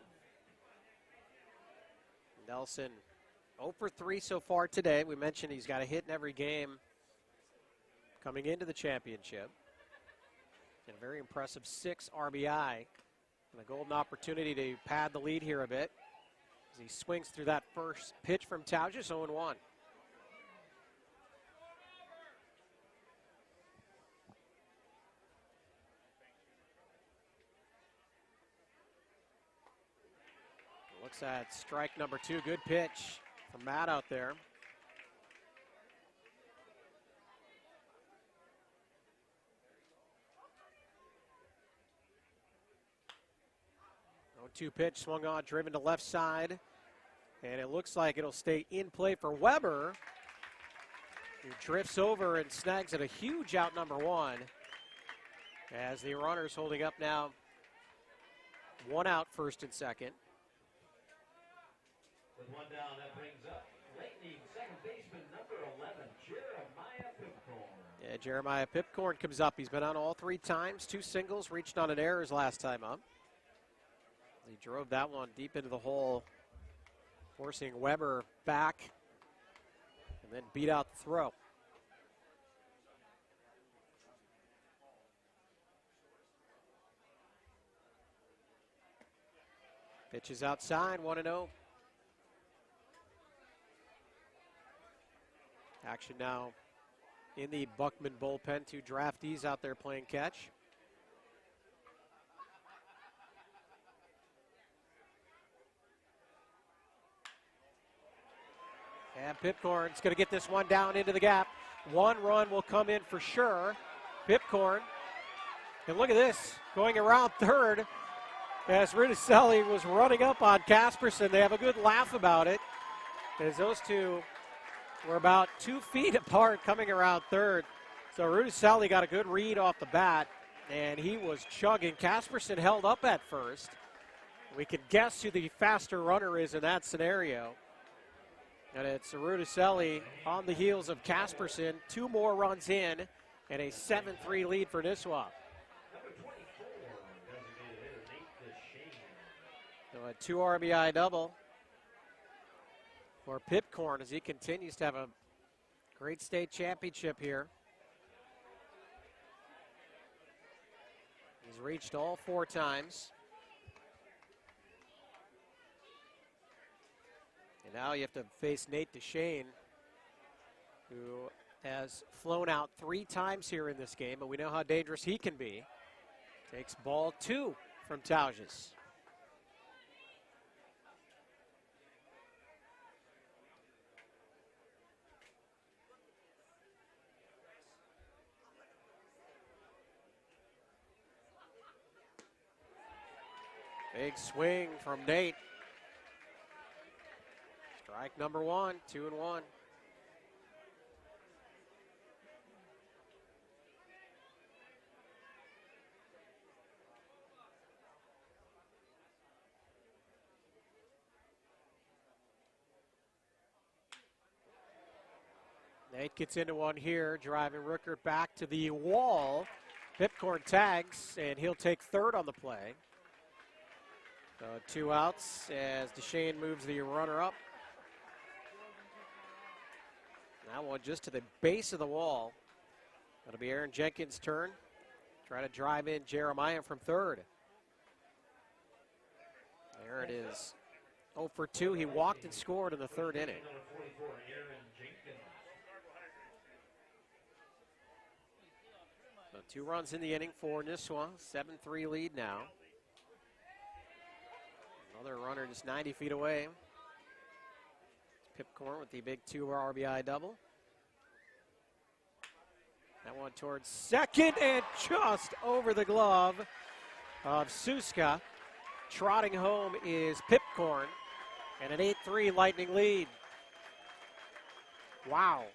Nelson 0 for 3 so far today. We mentioned he's got a hit in every game coming into the championship. And a very impressive 6 RBI. And a golden opportunity to pad the lead here a bit as he swings through that first pitch from Tausch, 0-1. Looks at strike number 2. Good pitch from Matt out there. Oh, 2 pitch swung on, driven to left side. And it looks like it'll stay in play for Weber, who drifts over and snags at a huge out number one. As the runners holding up now, one out, first and second. With one down, that brings up Lightning second baseman number 11, Jeremiah Pipcorn. Yeah, Jeremiah Pipcorn comes up. He's been on all three times, 2 singles, reached on an error his last time up. He drove that one deep into the hole, forcing Weber back, and then beat out the throw. Pitch is outside, 1-0. Action now in the Buckman bullpen. 2 draftees out there playing catch. And Pipcorn's going to get this one down into the gap. 1 run will come in for sure. Pipcorn. And look at this, going around third as Rudicelli was running up on Casperson. They have a good laugh about it, as those two were about 2 feet apart coming around third. So Rudicelli got a good read off the bat, and he was chugging. Casperson held up at first. We can guess who the faster runner is in that scenario. And it's Rudicelli on the heels of Casperson. 2 more runs in, and a 7-3 lead for Nisswa. Number 24, designated hitter Nate DeShane. So a 2 RBI double for Pipcorn as he continues to have a great state championship here. He's reached all 4 times. And now you have to face Nate DeShane, who has flown out 3 times here in this game, but we know how dangerous he can be. Takes ball 2 from Tauges. Big swing from Nate. Strike number 1, 2-1. Nate gets into one here, driving Rooker back to the wall. Pipcorn tags, and he'll take third on the play. So 2 outs as DeShane moves the runner up. That one just to the base of the wall. That'll be Aaron Jenkins' turn. Try to drive in Jeremiah from third. There it is. 0 for 2. He walked and scored in the 3rd inning. Number 44, Aaron Jenkins. So 2 runs in the inning for Nisswa. 7-3 lead now. Another runner just 90 feet away. Pipcorn with the big 2 RBI double. That one towards second and just over the glove of Suska. Trotting home is Pipcorn and an 8-3 Lightning lead. Wow.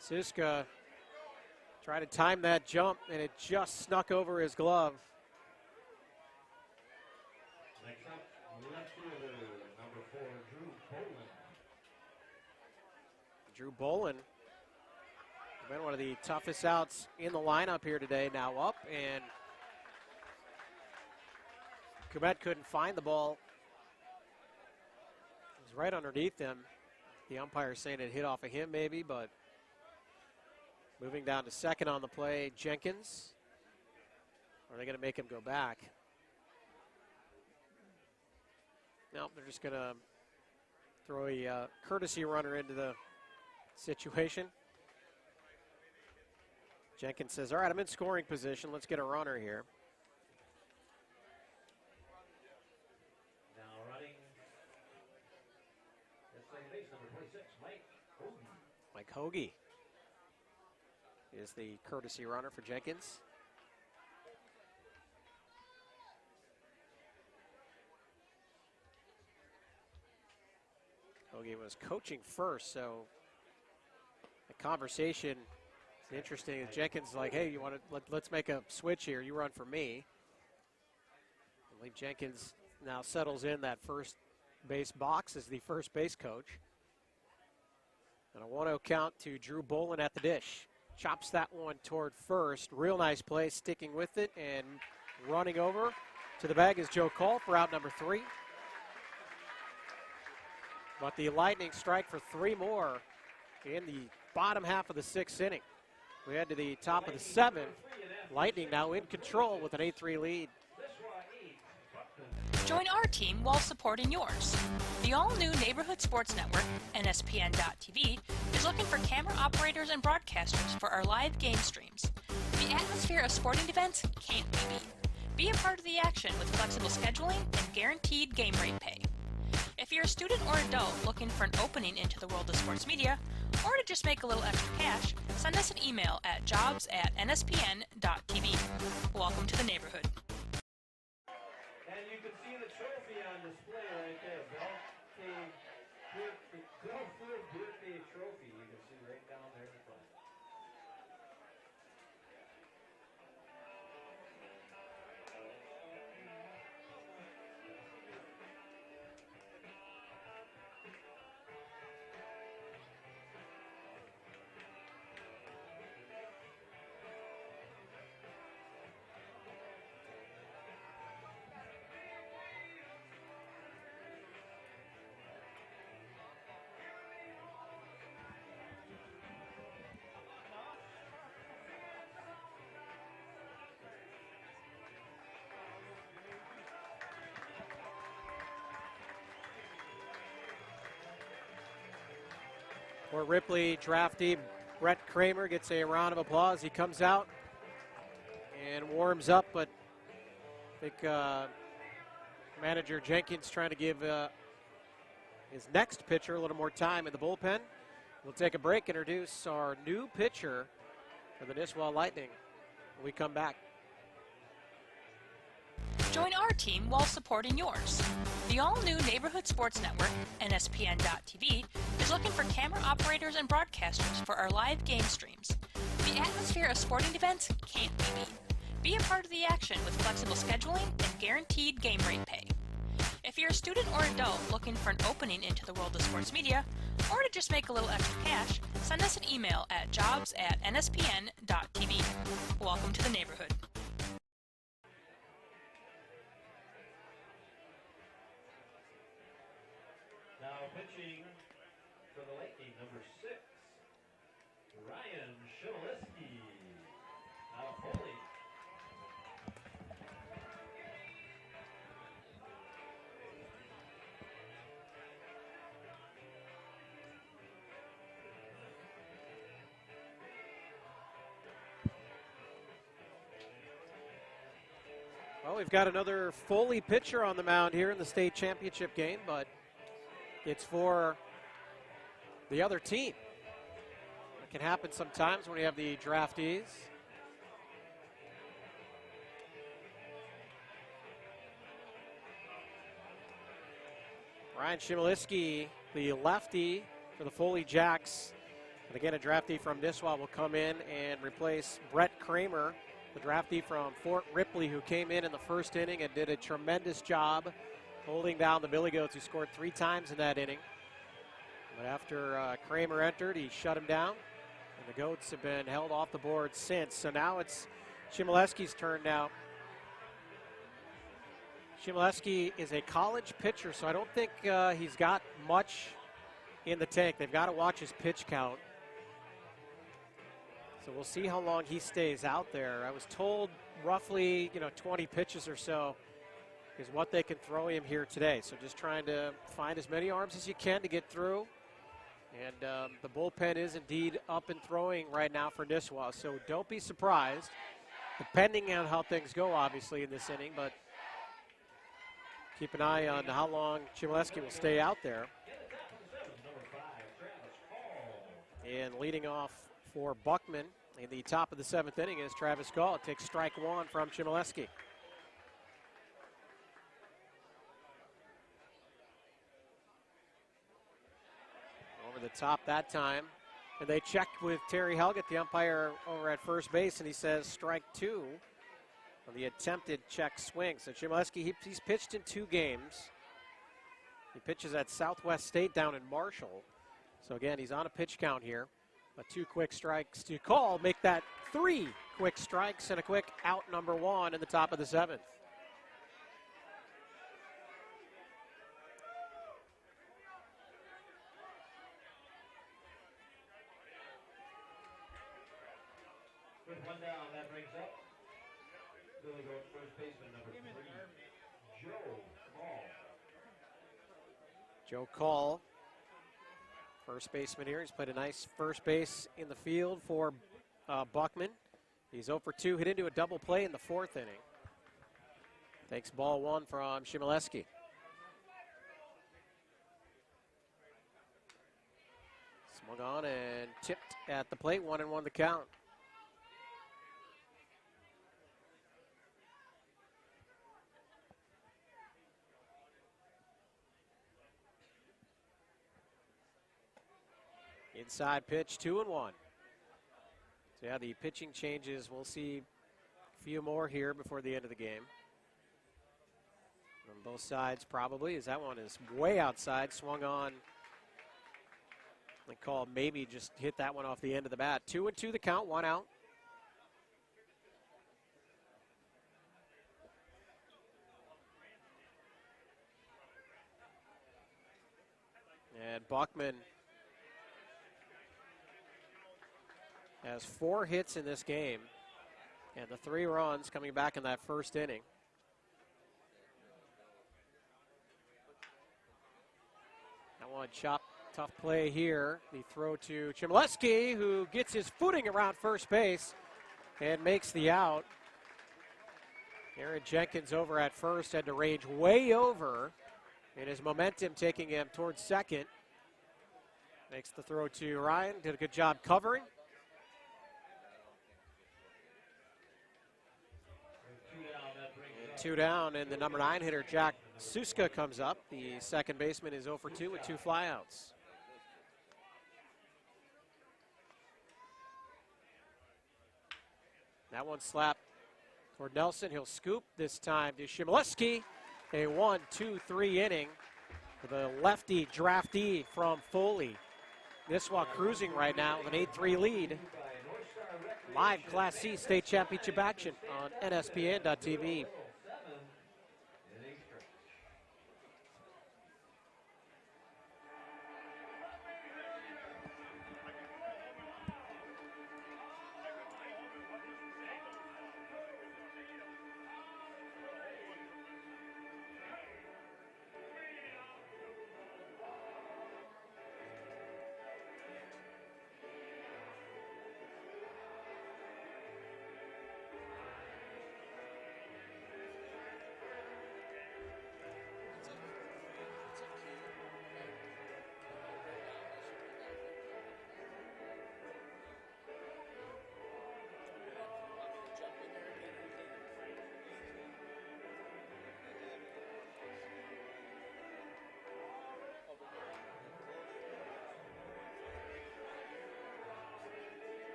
Suska tried to time that jump and it just snuck over his glove. Next up, left fielder, number 4, Drew Bolin. Drew Bolin, been one of the toughest outs in the lineup here today, now up, and Kumet couldn't find the ball. It was right underneath him. The umpire saying it hit off of him maybe, but moving down to second on the play, Jenkins. Or are they going to make him go back? No, they're just going to throw a courtesy runner into the situation. Jenkins says, all right, I'm in scoring position. Let's get a runner here. Now running, at second base, number 26, Mike Hogan. Mike Hoagie is the courtesy runner for Jenkins. Yogi was coaching first, so the conversation is interesting. Jenkins is like, hey, you want to let's make a switch here. You run for me. I believe Jenkins now settles in that first base box as the first base coach. And a 1-0 count to Drew Bolin at the dish. Chops that one toward first. Real nice play, sticking with it and running over to the bag is Joe Cole for out number 3. But the Lightning strike for 3 more in the bottom half of the 6th inning. We head to the top of the 7th. Lightning now in control with an 8-3 lead. Join our team while supporting yours. The all-new Neighborhood Sports Network, NSPN.TV, is looking for camera operators and broadcasters for our live game streams. The atmosphere of sporting events can't be beat. Be a part of the action with flexible scheduling and guaranteed game rate pay. If you're a student or adult looking for an opening into the world of sports media, or to just make a little extra cash, send us an email at jobs@nspn.tv. Welcome to the neighborhood. And you can see the trophy on display right there. Belfield Birthday Trophy. You can see right down there in front. For Ripley draftee Brett Kramer gets a round of applause. He comes out and warms up, but I think manager Jenkins trying to give his next pitcher a little more time in the bullpen. We'll take a break, introduce our new pitcher for the Nisswa Lightning when we come back. Join our team while supporting yours. The all-new Neighborhood Sports Network, NSPN.TV, is looking for camera operators and broadcasters for our live game streams. The atmosphere of sporting events can't be beat. Be a part of the action with flexible scheduling and guaranteed game rate pay. If you're a student or adult looking for an opening into the world of sports media, or to just make a little extra cash, send us an email at jobs@nspn.tv. Welcome to the neighborhood. Now pitching for the Lightning, number 6, Ryan Shimoleski. Now Foley. Well, we've got another Foley pitcher on the mound here in the state championship game, but it's for the other team. It can happen sometimes when you have the draftees. Ryan Shimoleski, the lefty for the Foley Jacks. And again, a draftee from Nisswa will come in and replace Brett Kramer, the draftee from Fort Ripley, who came in the first inning and did a tremendous job holding down the Billy Goats, who scored 3 times in that inning. But after Kramer entered, he shut him down, and the Goats have been held off the board since. So now it's Shimoleski's turn now. Shimoleski is a college pitcher, so I don't think he's got much in the tank. They've got to watch his pitch count. So we'll see how long he stays out there. I was told roughly, 20 pitches or so is what they can throw him here today. So just trying to find as many arms as you can to get through. And the bullpen is indeed up and throwing right now for Nisswa. So don't be surprised, depending on how things go, obviously, in this inning. But keep an eye on how long Shimoleski will stay out there. And leading off for Buckman in the top of the 7th inning is Travis Gall. It takes strike 1 from Shimoleski. the top that time. And they checked with Terry Helgett, the umpire over at first base, and he says strike 2 on the attempted check swing. So Chmielewski, he's pitched in 2 games. He pitches at Southwest State down in Marshall. So again, he's on a pitch count here. But 2 quick strikes to call, make that 3 quick strikes and a quick out number 1 in the top of the 7th. With 1 down, that brings up Billy Goat, first baseman, number 3, Joe Call. Joe Call, first baseman here. He's played a nice first base in the field for Buckman. He's 0 for 2, hit into a double play in the 4th inning. Takes ball 1 from Chmielewski. Swung on and tipped at the plate, 1-1 the count. Inside pitch, 2-1. So yeah, the pitching changes. We'll see a few more here before the end of the game. On both sides, probably, as that one is way outside, swung on. The call maybe just hit that one off the end of the bat. 2-2 the count, 1 out. And Buckman has 4 hits in this game, and the 3 runs coming back in that first inning. That one chopped, tough play here. The throw to Chmielewski, who gets his footing around first base and makes the out. Aaron Jenkins over at first had to range way over, and his momentum taking him towards second. Makes the throw to Ryan, did a good job covering. And 2 down, and the number 9 hitter, Jack Suska, comes up. The second baseman is 0 for 2 with 2 flyouts. That one slapped toward Nelson. He'll scoop this time to Chmielewski. A 1-2-3 inning for the lefty draftee from Foley. Nisswa cruising right now with an 8-3 lead. Live Class C state championship action on NSPN.TV.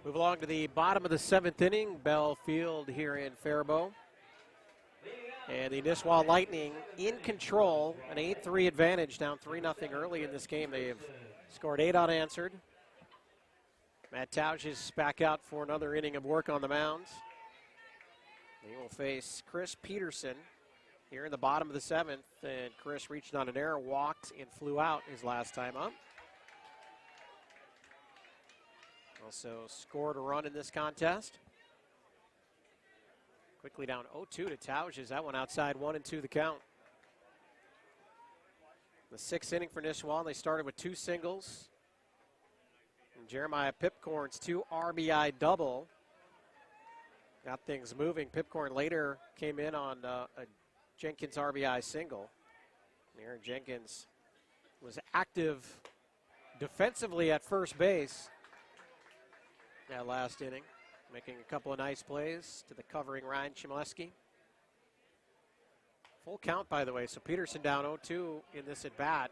Move along to the bottom of the 7th inning. Bell Field here in Faribault. And the Nisswa Lightning in control, an 8-3 advantage, down 3-0 early in this game. They've scored 8 unanswered. Matt Tausch is back out for another inning of work on the mound. They will face Chris Peterson here in the bottom of the 7th. And Chris reached on an error, walked, and flew out his last time up. Also scored a run in this contest. Quickly down 0-2 to Tausch as that one outside, 1-2 the count. The 6th inning for Nisswa. They started with 2 singles. And Jeremiah Pipcorn's 2 RBI double got things moving. Pipcorn later came in on a Jenkins RBI single. Aaron Jenkins was active defensively at first base that last inning, making a couple of nice plays to the covering Ryan Chmielewski. Full count, by the way, so Peterson down 0-2 in this at bat.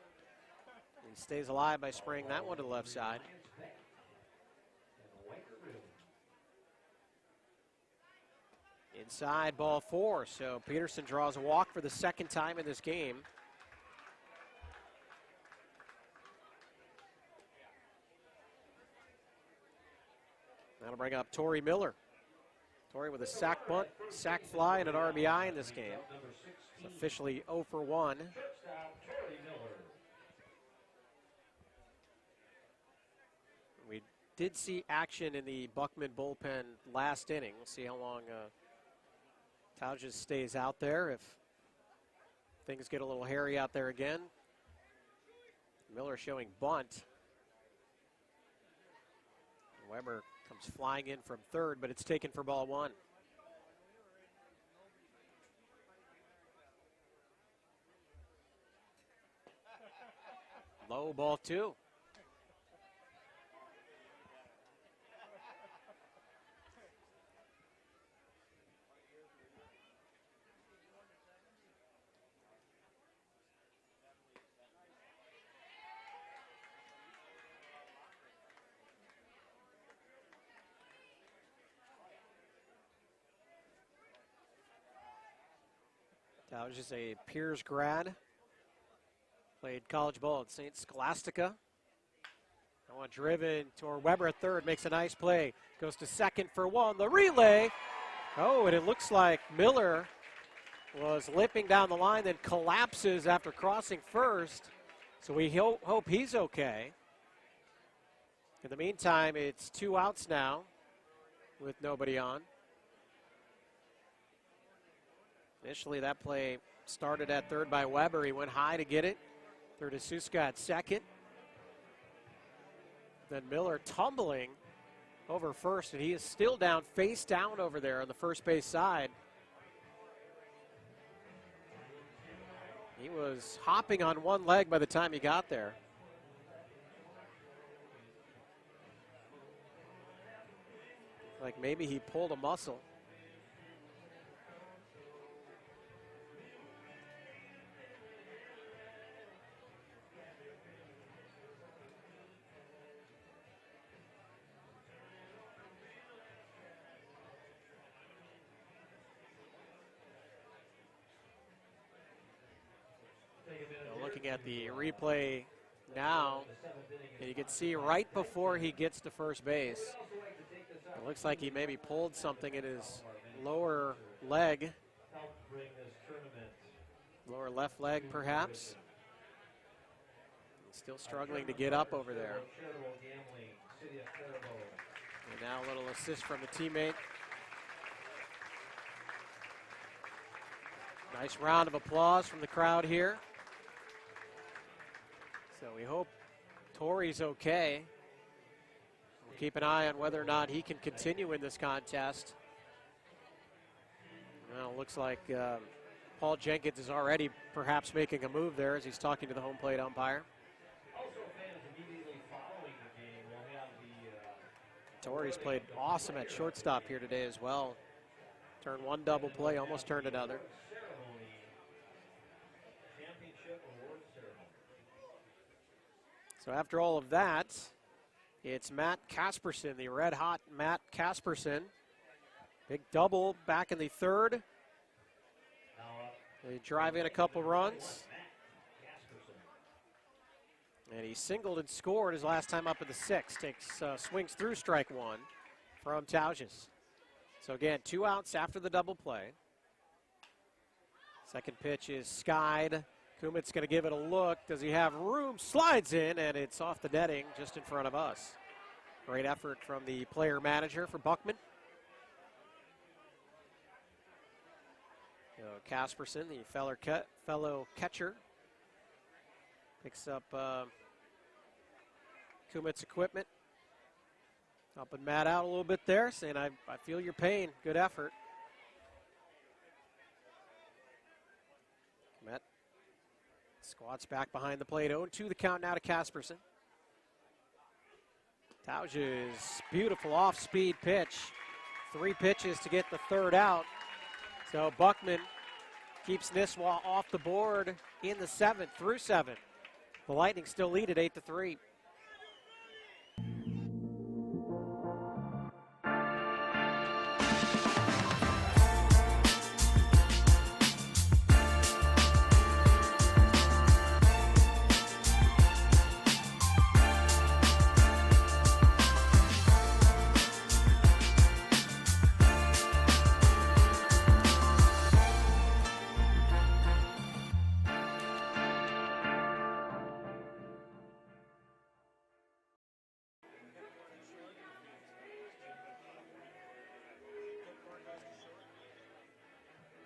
He stays alive by spraying that one to the left side. Inside, ball 4, so Peterson draws a walk for the second time in this game. That'll bring up Torrey Miller. Torrey with a sac bunt, sac fly, and an RBI in this game. It's officially 0 for 1. We did see action in the Buckman bullpen last inning. We'll see how long Tauges stays out there if things get a little hairy out there again. Miller showing bunt. Weber comes flying in from third, but it's taken for ball 1. Low, ball 2. That was just a Piers grad. Played college ball at St. Scholastica. That one driven toward Weber at third, makes a nice play. Goes to second for 1, the relay. Oh, and it looks like Miller was limping down the line, then collapses after crossing first. So we hope he's okay. In the meantime, it's 2 outs now with nobody on. Initially, that play started at third by Weber. He went high to get it. Third is Suska at second. Then Miller tumbling over first, and he is still down, face down over there on the first base side. He was hopping on one leg by the time he got there. Like maybe he pulled a muscle. Looking at the replay now, and you can see right before he gets to first base, it looks like he maybe pulled something in his lower leg, lower left leg perhaps. He's still struggling to get up over there. And now a little assist from the teammate. Nice round of applause from the crowd here. So we hope Torrey's okay. We'll keep an eye on whether or not he can continue in this contest. Well, it looks like Paul Jenkins is already perhaps making a move there as he's talking to the home plate umpire. Torrey's played awesome at shortstop here today as well. Turned one double play, almost turned another. So after all of that, it's Matt Casperson, the red-hot Matt Casperson. Big double back in the third. They drive in a couple runs. And he singled and scored his last time up in the sixth. Takes swings through strike 1 from Tauges. So again, 2 outs after the double play. Second pitch is skied. Kumit's going to give it a look. Does he have room? Slides in, and it's off the netting just in front of us. Great effort from the player manager for Buckman. Casperson, the fellow catcher, picks up Kumit's equipment. Helping Matt out a little bit there, saying, I feel your pain. Good effort. Matt squats back behind the plate. 0-2 the count now to Casperson. Tauge's beautiful off-speed pitch. 3 pitches to get the third out. So Buckman keeps Nisswa off the board in the 7th through 7. The Lightning still lead at 8-3.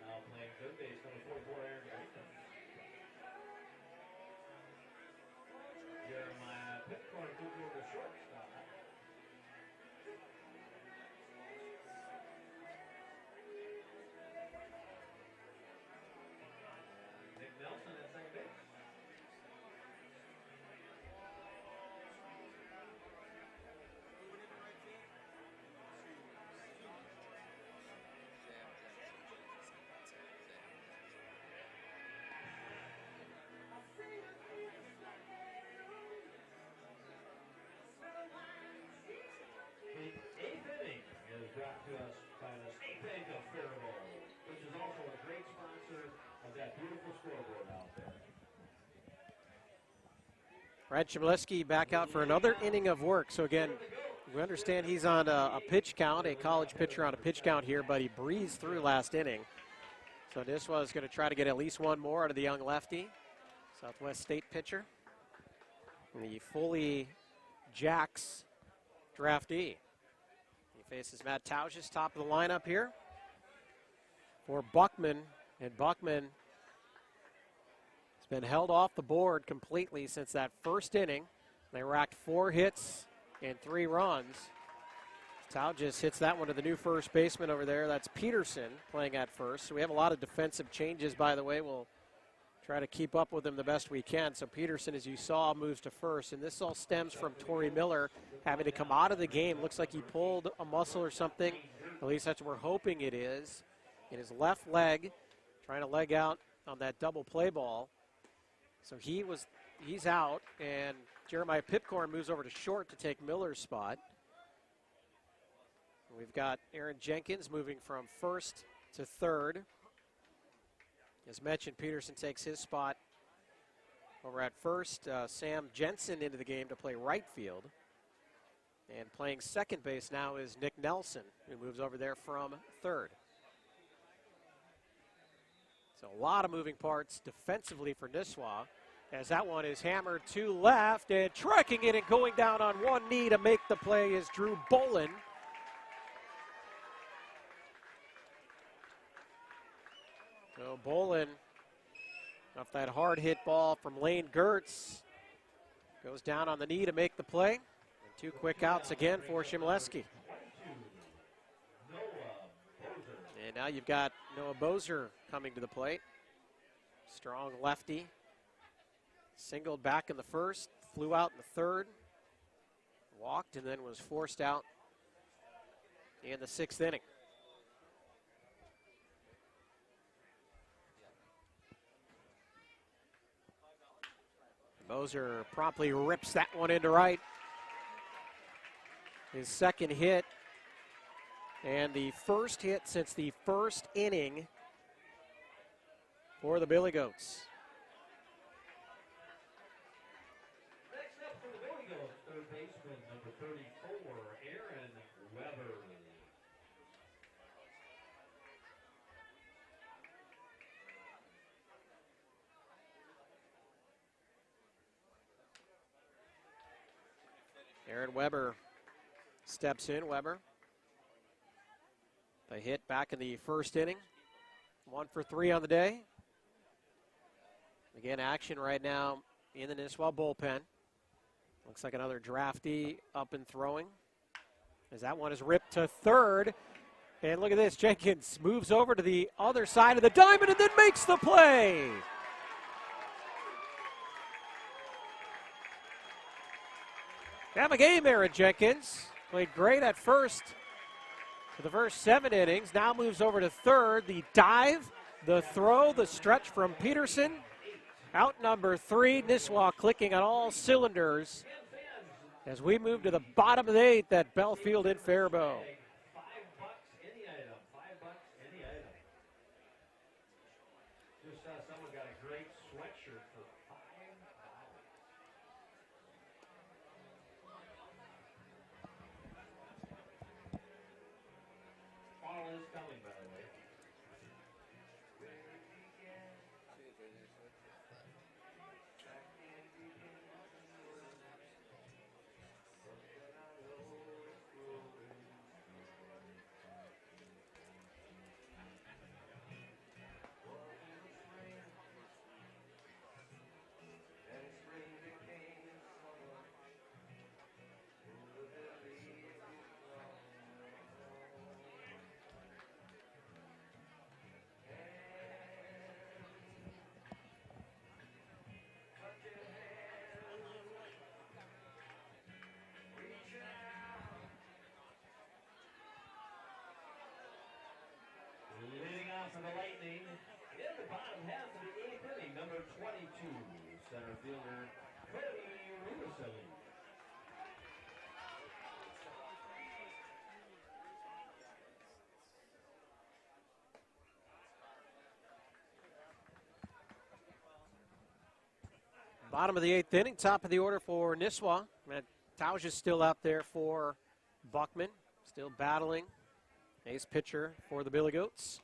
Now playing third base, number 44, Aaron Jackson. Jeremiah Pitcorn moved over to shortstop. Nick Nelson at second base. The 8th inning is brought to us by the State Bank of Faribault, which is also a great sponsor of that beautiful scoreboard out there. Brad Chmielewski back out for another inning of work. So again, we understand he's on a pitch count, a college pitcher on a pitch count here, but he breezed through last inning. So Nisswa is going to try to get at least one more out of the young lefty, Southwest State pitcher, the Foley Jacks draftee. He faces Matt Tauges, top of the lineup here for Buckman, and Buckman has been held off the board completely since that first inning. They racked 4 hits and 3 runs. Tauges hits that one to the new first baseman over there. That's Peterson playing at first. So we have a lot of defensive changes, by the way. We'll try to keep up with him the best we can. So Peterson, as you saw, moves to first. And this all stems from Torrey Miller having to come out of the game. Looks like he pulled a muscle or something. At least that's what we're hoping it is. In his left leg, trying to leg out on that double play ball. So he's out, and Jeremiah Pipcorn moves over to short to take Miller's spot. We've got Aaron Jenkins moving from first to third. As mentioned, Peterson takes his spot over at first. Sam Jensen into the game to play right field. And playing second base now is Nick Nelson, who moves over there from third. So a lot of moving parts defensively for Nisswa, as that one is hammered to left, and tracking it and going down on one knee to make the play is Drew Bolin. So Bolin, off that hard hit ball from Lane Gertz, goes down on the knee to make the play. And 2 quick outs again for Chmielewski. And now you've got Noah Bozer coming to the plate. Strong lefty. Singled back in the first, flew out in the third, walked, and then was forced out in the 6th inning. Bozer promptly rips that one into right. His second hit, and the first hit since the first inning for the Billy Goats. Next up for the Billy Goats, third baseman, number 34, Aaron Weber. Aaron Weber steps in. Weber, a hit back in the first inning. 1 for 3 on the day. Again, action right now in the Nisswa bullpen. Looks like another draftee up and throwing. as that one is ripped to third. And look at this, Jenkins moves over to the other side of the diamond and then makes the play. Have a game there at Jenkins. Played great at first for the first 7 innings. Now moves over to third. The dive, the throw, the stretch from Peterson. Out number 3, Nisswa clicking on all cylinders as we move to the bottom of the 8th at Belfield in Faribault. $5 any item. $5 any item. Just saw someone got a great sweatshirt for $5. All is coming, by the way. Leading off for the Lightning in the bottom half of the 8th inning, number 22, center fielder Cody Rudicelli. Bottom of the 8th inning, top of the order for Nisswa. Tausch is still out there for Buckman, still battling. Ace pitcher for the Billy Goats.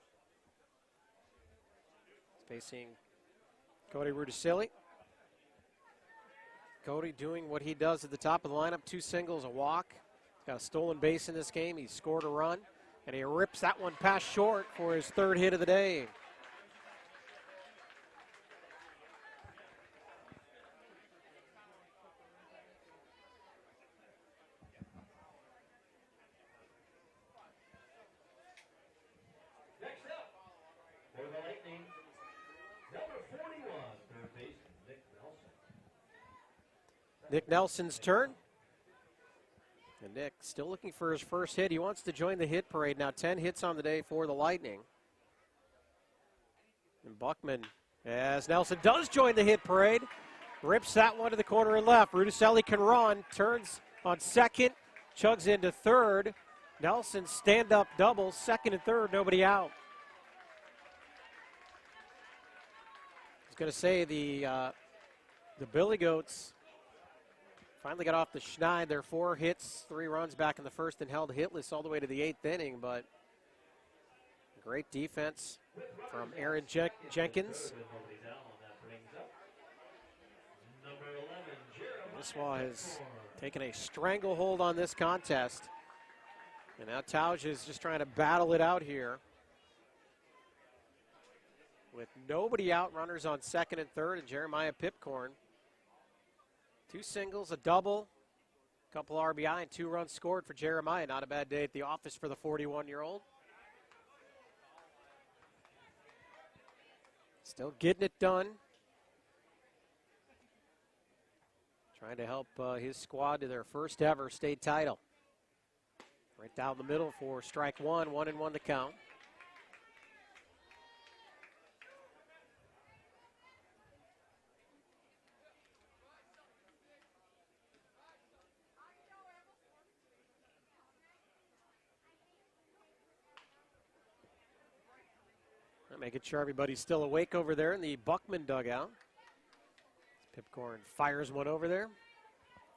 Facing Cody Rudicelli. Cody doing what he does at the top of the lineup, 2 singles, a walk. Got a stolen base in this game. He scored a run, and he rips that one past short for his 3rd hit of the day. Next up for the Lightning, number 41, third baseman Nick Nelson. Nick Nelson's turn. And Nick still looking for his first hit. He wants to join the hit parade now. 10 hits on the day for the Lightning. And Buckman, as Nelson does join the hit parade, rips that one to the corner and left. Rudicelli can run, turns on second, chugs into third. Nelson stand-up double, second and third, nobody out. I was going to say the Billy Goats finally got off the schneid. Their 4 hits, 3 runs back in the first and held hitless all the way to the 8th inning, but great defense from Aaron Jenkins. Nisswa has taken a stranglehold on this contest. And now Tausch is just trying to battle it out here. With nobody out, runners on second and third, and Jeremiah Pipcorn. 2 singles, a double, a couple RBI, and 2 runs scored for Jeremiah. Not a bad day at the office for the 41-year-old. Still getting it done. Trying to help his squad to their first ever state title. Right down the middle for strike 1, 1-1 the count. Making sure everybody's still awake over there in the Buckman dugout. Pipcorn fires one over there.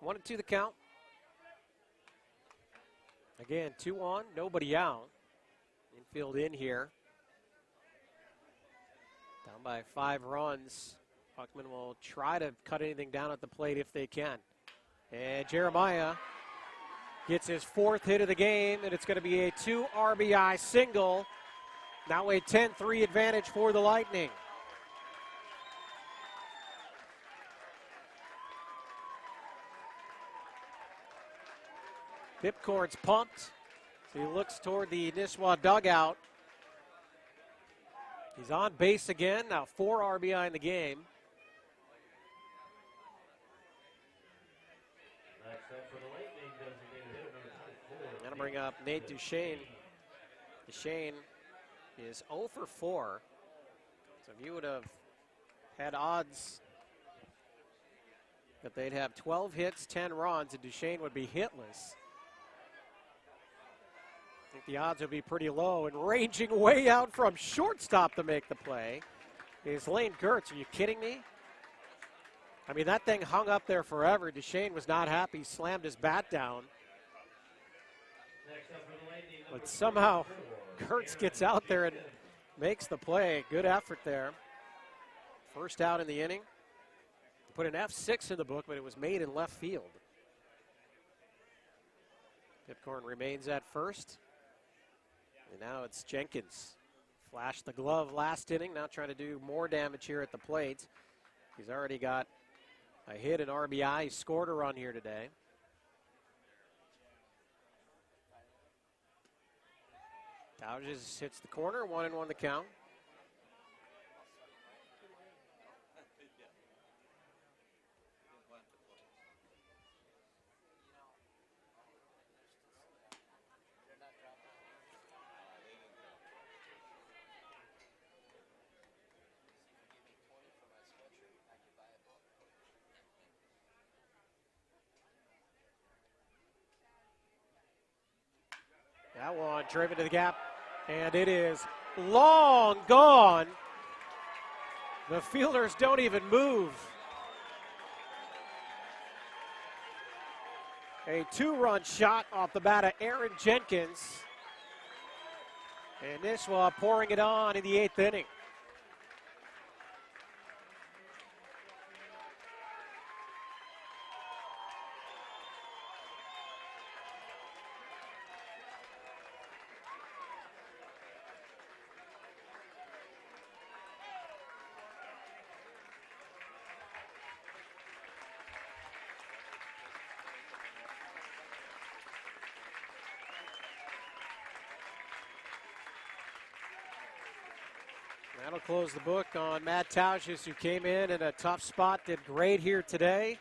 1-2 the count. Again, 2 on, nobody out. Infield in here. Down by 5 runs. Buckman will try to cut anything down at the plate if they can. And Jeremiah gets his 4th hit of the game, and it's going to be a 2 RBI single. Now a 10-3 advantage for the Lightning. Pipcorn's pumped. So he looks toward the Nisswa dugout. He's on base again. Now 4 RBI in the game. Next up for the Lightning, designated hitter number 24. Gonna bring up Nate Duchesne. Duchesne is 0 for 4. So if you would have had odds that they'd have 12 hits, 10 runs, and Duchesne would be hitless, I think the odds would be pretty low. And ranging way out from shortstop to make the play is Lane Gertz. Are you kidding me? I mean, that thing hung up there forever. Duchesne was not happy, slammed his bat down. Next up for the Lightning, But somehow Gertz gets out there and makes the play. Good effort there. First out in the inning. Put an F6 in the book, but it was made in left field. Pipcorn remains at first. And now it's Jenkins. Flashed the glove last inning, now trying to do more damage here at the plate. He's already got a hit, an RBI. He scored a run here today. Dodges hits the corner, 1-1 the count. That one driven to the gap, and it is long gone. The fielders don't even move. A 2-run shot off the bat of Aaron Jenkins. And Nisswa pouring it on in the 8th inning. That'll close the book on Matt Tausches, who came in a tough spot, did great here today,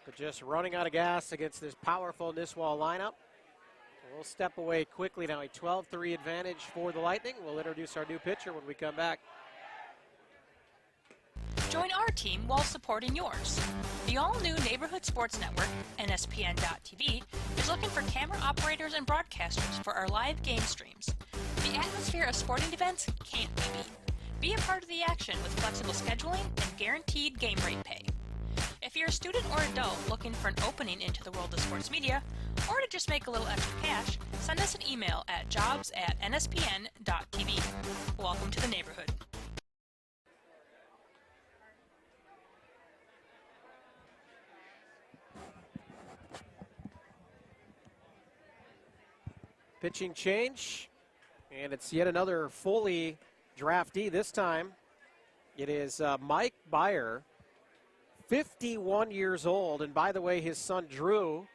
but just running out of gas against this powerful Nisswa lineup. We'll step away quickly now, a 12-3 advantage for the Lightning. We'll introduce our new pitcher when we come back. Join our team while supporting yours. The all-new Neighborhood Sports Network, NSPN.TV, is looking for camera operators and broadcasters for our live game streams. The atmosphere of sporting events can't be beat. Be a part of the action with flexible scheduling and guaranteed game rate pay. If you're a student or adult looking for an opening into the world of sports media, or to just make a little extra cash, send us an email at jobs@nspn.tv. Welcome to the neighborhood. Pitching change, and it's yet another Foley draftee. This time it is Mike Byer, 51 years old. And by the way, his son Drew,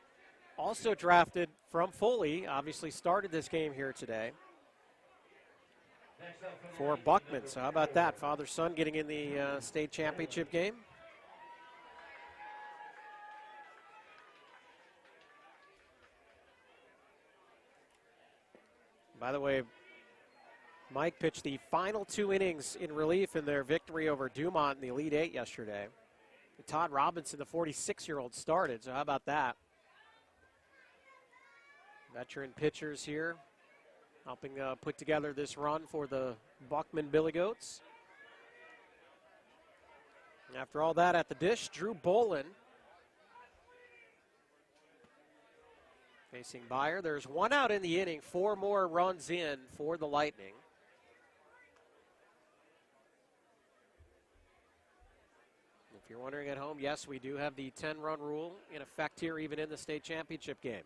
also drafted from Foley, obviously started this game here today for Buckman. So how about that? Father-son getting in the state championship game. By the way, Mike pitched the final 2 innings in relief in their victory over Dumont in the Elite Eight yesterday. Todd Robinson, the 46-year-old, started, so how about that? Veteran pitchers here helping put together this run for the Buckman Billy Goats. And after all that at the dish, Drew Bolin facing Byer. There's 1 out in the inning, 4 more runs in for the Lightning. If you're wondering at home, yes, we do have the 10-run rule in effect here, even in the state championship game.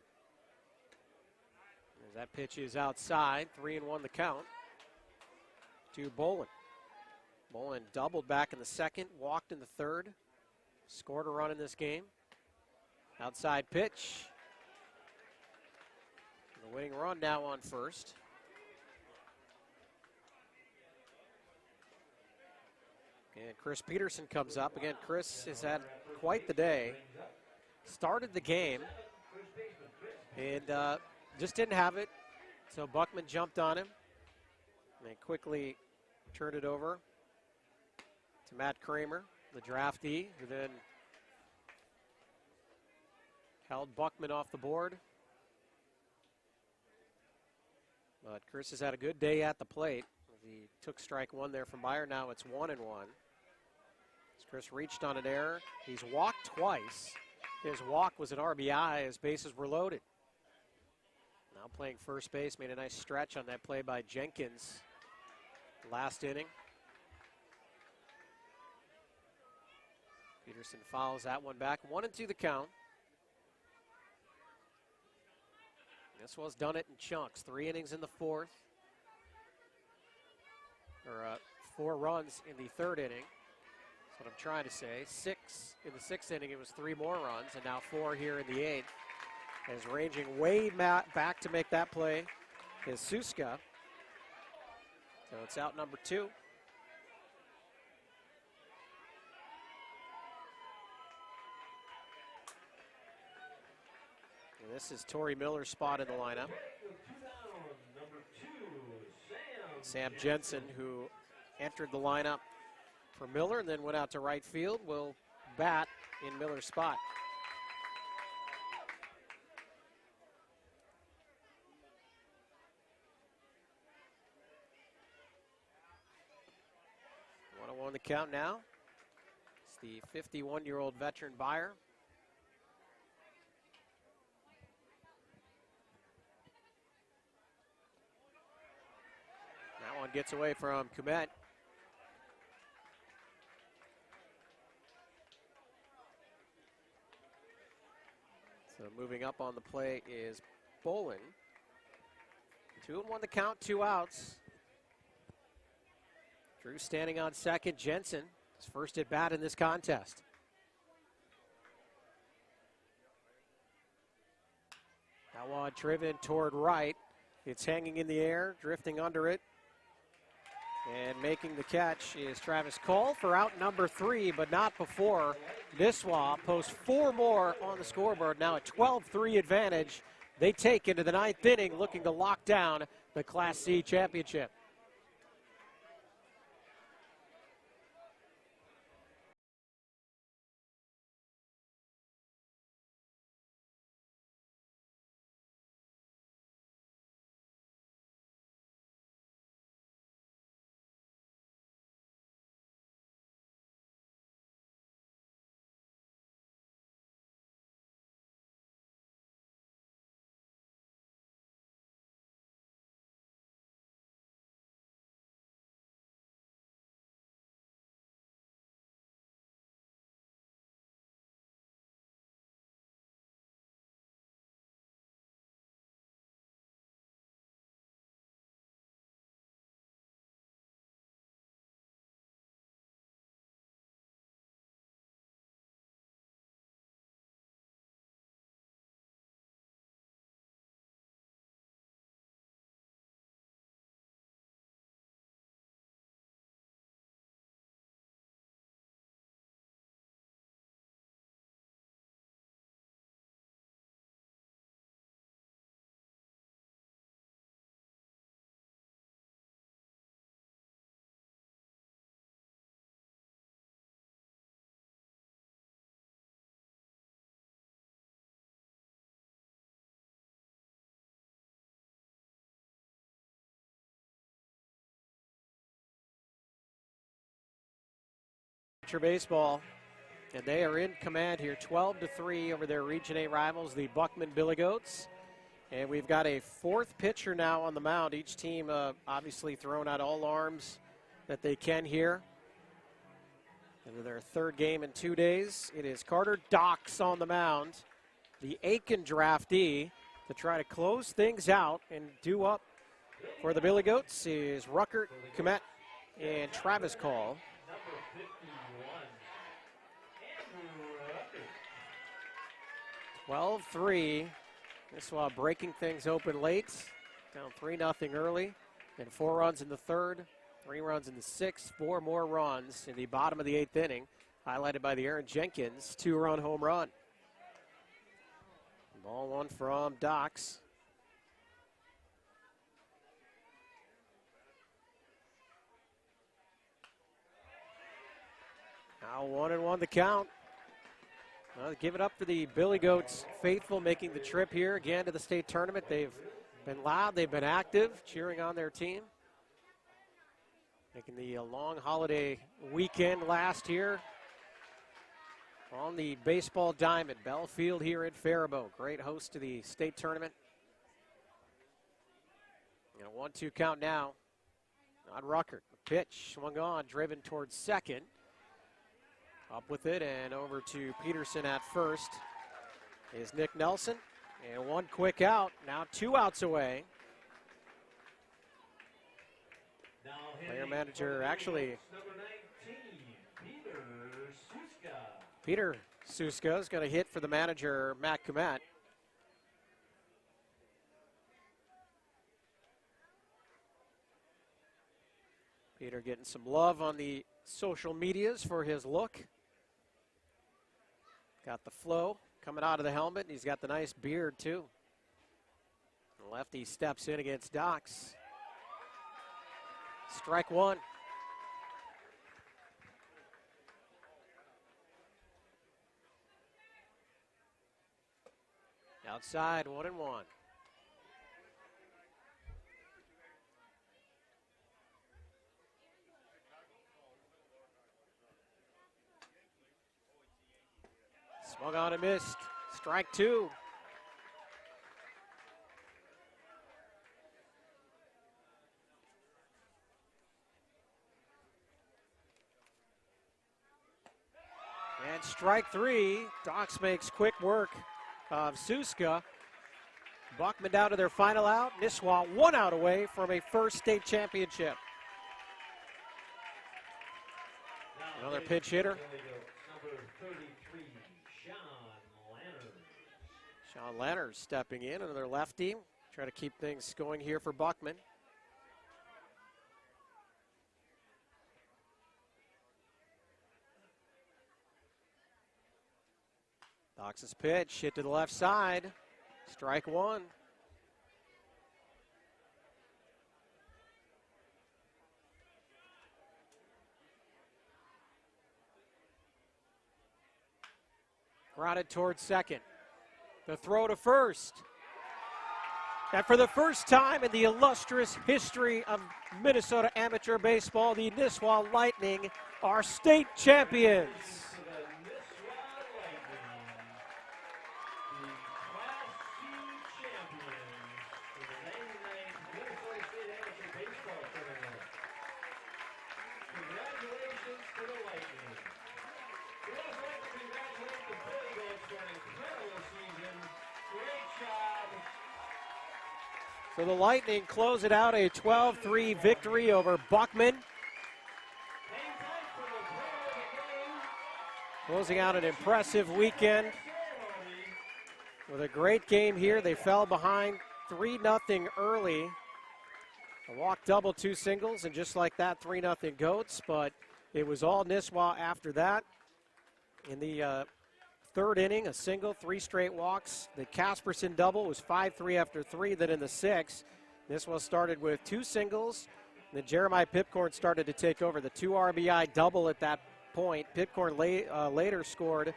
As that pitch is outside, 3-1 the count to Bolin. Bolin doubled back in the second, walked in the third, scored a run in this game. Outside pitch. The winning run now on first. And Chris Peterson comes up. Again, Chris has had quite the day. Started the game and just didn't have it. So Buckman jumped on him and quickly turned it over to Matt Kramer, the draftee, who then held Buckman off the board. But Chris has had a good day at the plate. He took strike one there from Byer. Now it's 1-1. As Chris reached on an error. He's walked twice. His walk was an RBI as bases were loaded. Now playing first base, made a nice stretch on that play by Jenkins last inning. Peterson fouls that one back. 1-2 the count. This was done it in chunks. 3 innings in the fourth. Or 4 runs in the third inning. That's what I'm trying to say. 6 in the sixth inning. It was 3 more runs, and now 4 here in the eighth. As ranging way back to make that play is Suska. So it's out number 2. And this is Torrey Miller's spot in the lineup. Sam Jensen, who entered the lineup for Miller and then went out to right field, will bat in Miller's spot. On the count now. It's the 51-year-old veteran Byer. That one gets away from Kumet. So moving up on the play is Bolin. 2-1 the count, 2 outs. Drew standing on second. Jensen, his first at bat in this contest. That one driven toward right. It's hanging in the air, drifting under it. And making the catch is Travis Cole for out number 3, but not before Nisswa posts 4 more on the scoreboard. Now a 12-3 advantage. They take into the 9th inning, looking to lock down the Class C championship. Baseball, and they are in command here, 12-3 over their Region A rivals, the Buckman Billy Goats. And we've got a 4th pitcher now on the mound. Each team obviously throwing out all arms that they can here. And their 3rd game in 2 days. It is Carter Docks on the mound, the Aiken draftee, to try to close things out and do up for the Billy Goats is Ruckert, Komet, and Travis Call. 12-3 Nisswa breaking things open late, down 3-0 early, and 4 runs in the third, 3 runs in the sixth, 4 more runs in the bottom of the 8th inning, highlighted by the Aaron Jenkins 2-run home run. Ball 1 from Dox. Now 1-1 the count. Well, give it up for the Billy Goats faithful making the trip here again to the state tournament. They've been loud, they've been active, cheering on their team. Making the long holiday weekend last here on the baseball diamond. Bell Field here in Faribault. Great host to the state tournament. And a 1-2 count now on Ruckert. The pitch swung on, driven towards second. Up with it and over to Peterson at first is Nick Nelson. And 1 quick out. Now 2 outs away. Player manager actually. Number 19, Peter Suska is going to hit for the manager, Matt Kumat. Peter getting some love on the social medias for his look. Got the flow coming out of the helmet, and he's got the nice beard, too. The lefty steps in against Dox. Strike 1. Outside, 1-1. Swung on and missed. Strike 2. And strike 3. Dox makes quick work of Suska. Buckman down to their final out. Nisswa 1 out away from a first state championship. Another pinch hitter. Number 33, Sean Lanners. Sean Lanners stepping in, another lefty. Try to keep things going here for Buckman. Dox's pitch, hit to the left side. Strike 1. Grounded towards second. The throw to first. And for the first time in the illustrious history of Minnesota amateur baseball, the Nisswa Lightning are state champions. So the Lightning close it out, a 12-3 victory over Buckman. Closing out an impressive weekend with a great game here. They fell behind 3-0 early. A walk double, 2 singles, and just like that, 3-0 Goats. But it was all Nisswa after that. In the third inning, a single, 3 straight walks. The Casperson double was 5-3 after 3. Then in the sixth, Nisswa started with 2 singles. Then Jeremiah Pipcorn started to take over. The 2 RBI double at that point. Pipcorn later scored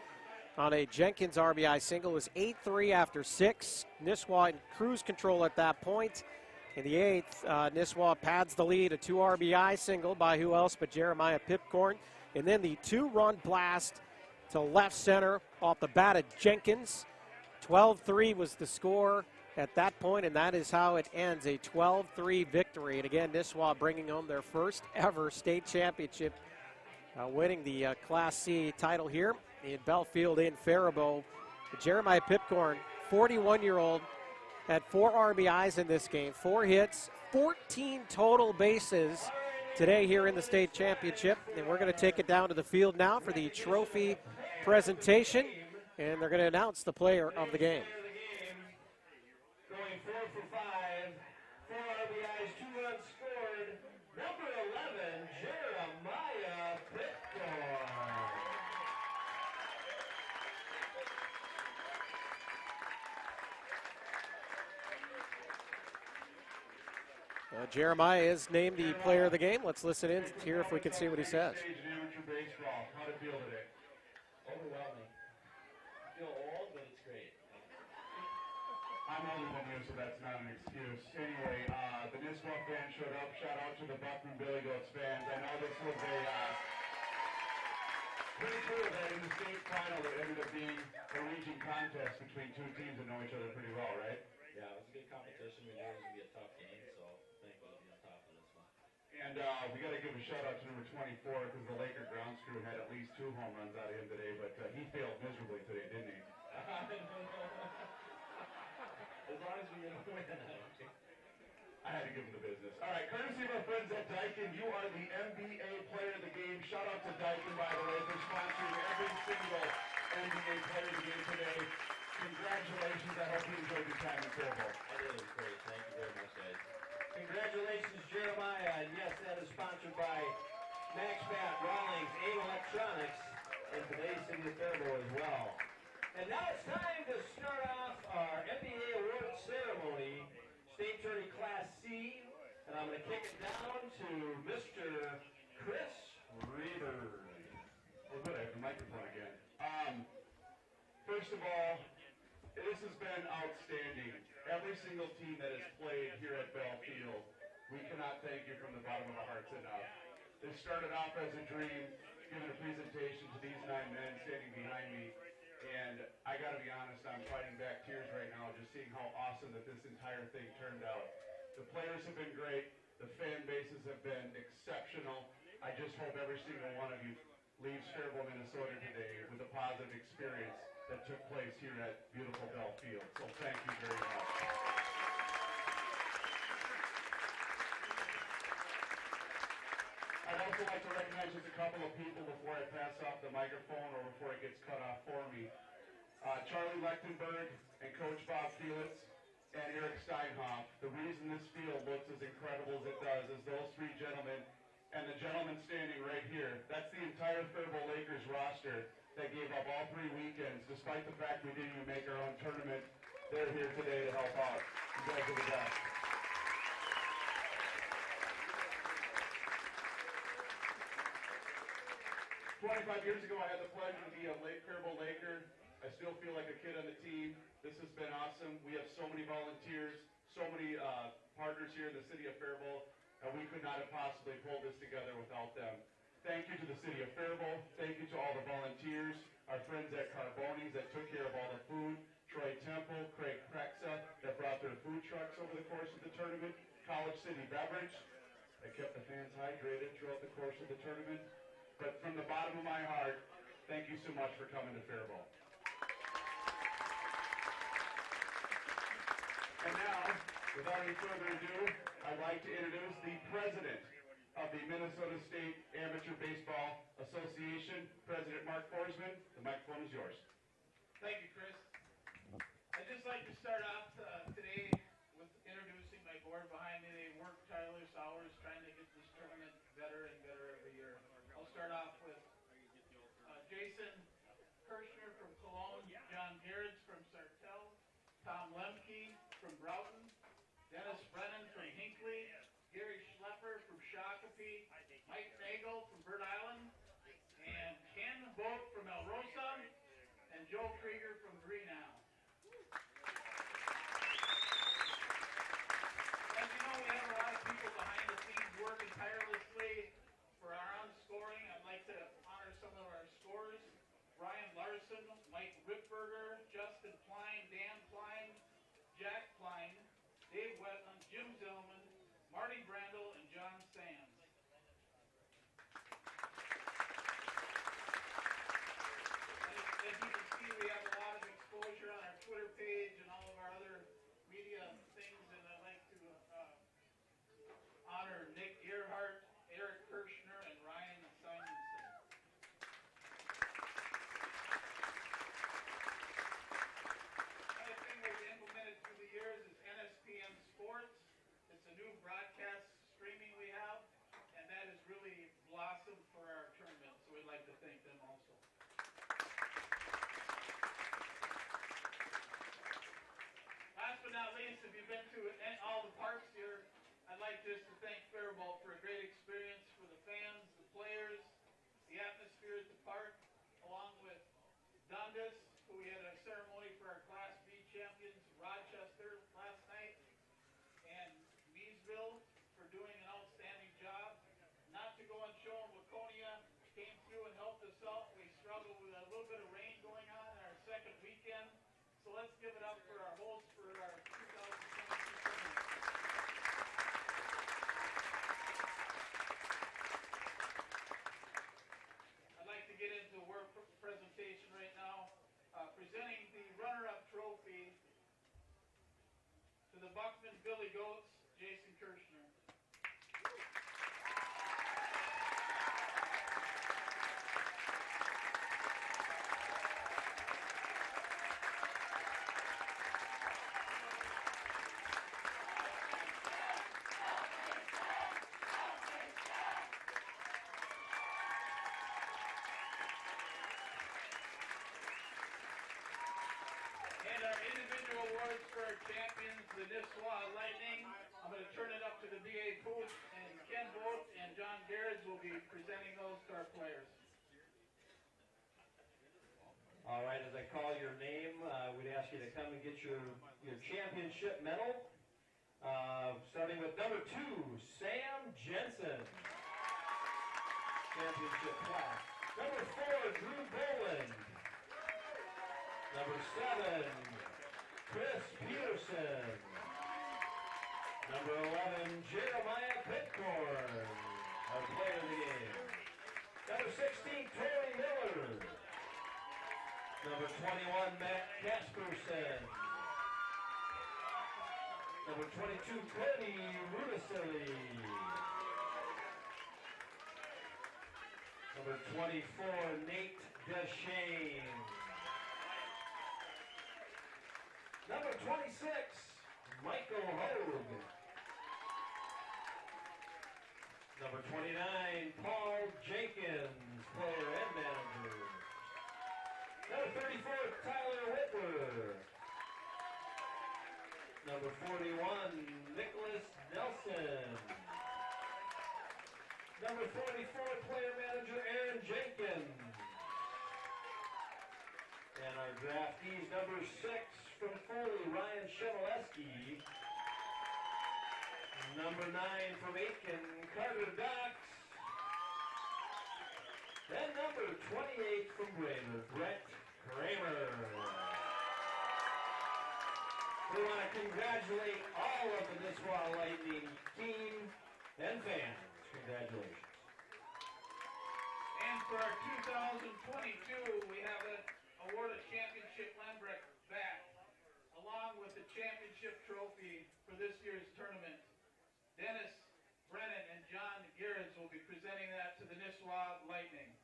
on a Jenkins RBI single. It was 8-3 after 6. Nisswa in cruise control at that point. In the 8th, Nisswa pads the lead, a 2 RBI single by who else but Jeremiah Pipcorn. And then the 2-run blast to left center off the bat of Jenkins. 12-3 was the score at that point, and that is how it ends, a 12-3 victory. And again, Nisswa bringing home their first ever state championship, winning the Class C title here in Belfield in Faribault. Jeremiah Pipcorn, 41-year-old, had 4 RBIs in this game, 4 hits, 14 total bases today here in the state championship. And we're going to take it down to the field now for the trophy presentation, and they're going to announce the player of the game. for 5, 4 RBIs, 2 runs scored. Number 11, Jeremiah Pittor. Jeremiah is named the player of the game. Let's listen in here if we can see what he says. Amateur baseball. How'd it feel today? Overwhelming. I feel old, but it's great. I'm older than you, so that's not an excuse. Anyway, the Nisswa fans showed up. Shout out to the Buckman Billy Goats fans. I know this was a pretty cool that in the state final it ended up being a region contest between two teams that know each other pretty well, right? Yeah, it was a good competition. We knew it was going to be a tough game, so thankful to be on top of this one. And we got to give a shout out to number 24 because the Laker grounds crew had at least 2 home runs out of him today, but he failed miserably today, didn't he? As long as we get a win, I had to give him the business. All right, courtesy of our friends at Daikin, you are the MBA player of the game. Shout out to Daikin, by the way, for sponsoring every single MBA player of the game today. Congratulations. I hope you enjoyed your time in Fairville. I did. It was great. Thank you very much, guys. Congratulations, Jeremiah. And yes, that is sponsored by MaxPat, Rawlings, AIM Electronics, and today's City of Fairville as well. And now it's time to start off our MBA award ceremony, State Tourney Class C. And I'm going to kick it down to Mr. Chris Reaver. Oh, good. I have the microphone again. First of all, this has been outstanding. Every single team that has played here at Bell Field, we cannot thank you from the bottom of our hearts enough. This started off as a dream, giving a presentation to these 9 men standing behind me. And I got to be honest, I'm fighting back tears right now just seeing how awesome that this entire thing turned out. The players have been great. The fan bases have been exceptional. I just hope every single one of you leaves Fairville, Minnesota today with a positive experience that took place here at beautiful Bell Field. So thank you very much. I'd also like to recognize just a couple of people before I pass off the microphone or before it gets cut off for me. Charlie Lechtenberg and Coach Bob Felix and Eric Steinhoff. The reason this field looks as incredible as it does is those 3 gentlemen and the gentleman standing right here. That's the entire Fairville Lakers roster that gave up all 3 weekends, despite the fact we didn't even make our own tournament. They're here today to help out. You guys are the best. 25 years ago, I had the pleasure to be a Fairville Laker. I still feel like a kid on the team. This has been awesome. We have so many volunteers, so many partners here in the city of Fairville, and we could not have possibly pulled this together without them. Thank you to the city of Fairville. Thank you to all the volunteers, our friends at Carboni's that took care of all the food, Troy Temple, Craig Prexa that brought their food trucks over the course of the tournament, College City Beverage that kept the fans hydrated throughout the course of the tournament. But from the bottom of my heart, thank you so much for coming to Fairville. And now, without any further ado, I'd like to introduce the president of the Minnesota State Amateur Baseball Association, President Mark Forsman. The microphone is yours. Thank you, Chris. I'd just like to start off today with introducing my board behind me. They work tireless hours trying to get this tournament better and better every year. I'll start off with Jason Kirshner from Cologne, John Gerrits from Sartell, Tom Lemke from Broughton, Dennis Brennan from Hinckley, Gary Schlepper from Shakopee, Mike Nagel from Bird Island, and Ken Vogt from El Rosa, and Joe Krieger from Greenow. As you know, we have a lot of people behind the scenes working tirelessly for our own scoring. I'd like to honor some of our scorers. Brian Larson, Mike Whitberger, Justin Klein, Dan Klein, Jack Klein, Dave Wetland, Jim Zillman, Marty Brandel, and John Sands. As you can see, we have a lot of exposure on our Twitter page and all of our other media things, and I'd like to honor Nick Earhart, Eric Kirshner, and Ryan Simonson. just to thank Faribault for a great experience for the fans, the players, the atmosphere at the park, along with Dundas, who we had a ceremony for our Class B champions, Rochester, last night, and Meesville for doing an outstanding job. Not to go and show them Waconia came through and helped us out. We struggled with a little bit of rain going on in our second weekend. So let's give it up for our hosts for our 2022 tournament. I'd like to get into a word presentation right now, presenting the runner-up trophy to the Buckman Billy Goats, Jason Kirshner. And our individual awards for our champions, the Nisswa Lightning. I'm going to turn it up to the BA coach, and Ken Bolt and John Garrett will be presenting those to our players. All right, as I call your name, we'd ask you to come and get your championship medal. Starting with number 2, Sam Jensen. Championship plaque. Number 4, Drew Boland. Number 7, Chris Peterson. Number 11, Jeremiah Pitcorn, our player of the game. Number 16, Tori Miller. Number 21, Matt Casperson. Number 22, Cody Rudicelli. Number 24, Nate Deshane. Number 26, Michael Hogue. Number 29, Paul Jenkins, player and manager. Number 34, Tyler Whitwer. Number 41, Nicholas Nelson. Number 44, player manager Aaron Jenkins. And our draftees, number 6 from Foley, Ryan Chevaleski. Number 9 from Aiken, Carter Dox. And number 28 from Brainerd, Brett Kramer. We want to congratulate all of the Nisswa Lightning team and fans. Congratulations. And for our 2022, we have an award of championship Lembrecht back, along with the championship trophy for this year's tournament. Dennis Brennan and John Garrett will be presenting that to the Nisswa Lightning.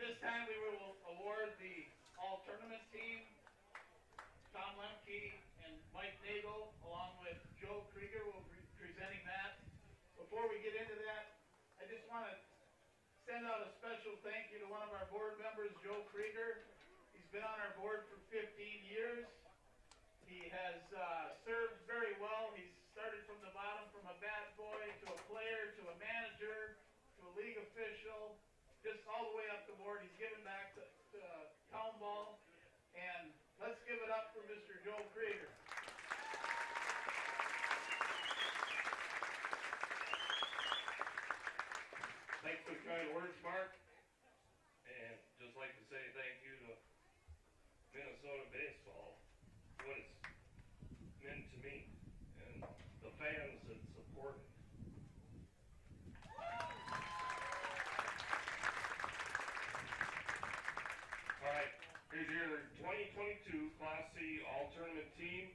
This time we will award the all-tournament team. Tom Lemke and Mike Nagel, along with Joe Krieger, will be presenting that. Before we get into that, I just want to send out a special thank you to one of our board members, Joe Krieger. He's been on our board for 15 years. He has served very well. He's started from the bottom, from a bat boy to a player to a manager to a league official, just all the way up the board. He's given back to town ball. And let's give it up for Mr. Joe Krieger. Thanks for the kind words, Mark. And just like to say thank you to Minnesota baseball, what it's meant to me, and the fans that support it. All right, here's your 2022 Class C All-Tournament team.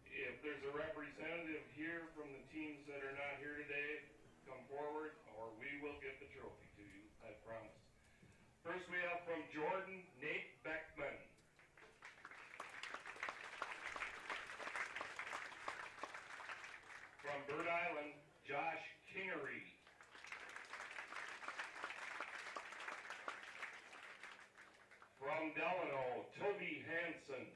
If there's a representative here from the teams ones that are not here today, come forward, or we will give the trophy to you, I promise. First we have from Jordan, Nate Beckman. From Bird Island, Josh Kingery. From Delano, Toby Hansen.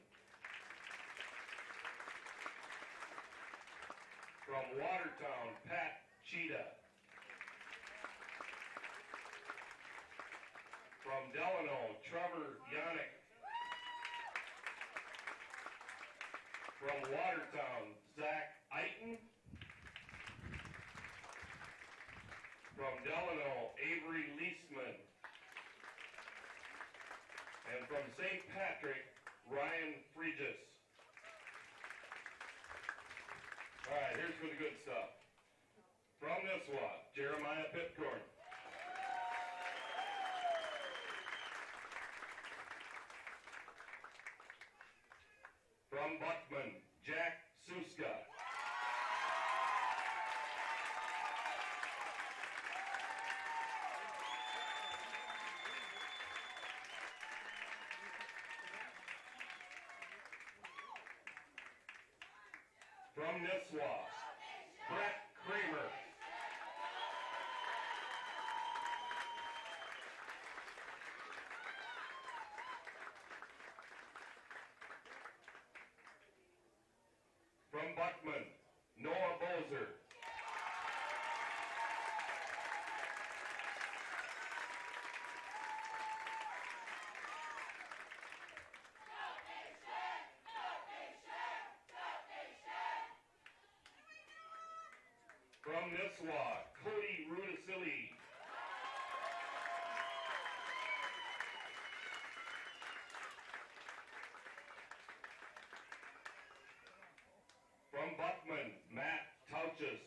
From Watertown, Pat Cheetah. From Delano, Trevor Yannick. From Watertown, Zach Eiton. From Delano, Avery Leisman. And from St. Patrick, Ryan Fregis. All right, here's for the good stuff. From Nisswa, Jeremiah Pitcorn. From Buckman, Jack Suska. From Nisswa, Brett Kramer. From Buckman, Noah Bozer. From Nisswa, Cody Rudisili. From Buckman, Matt Touches.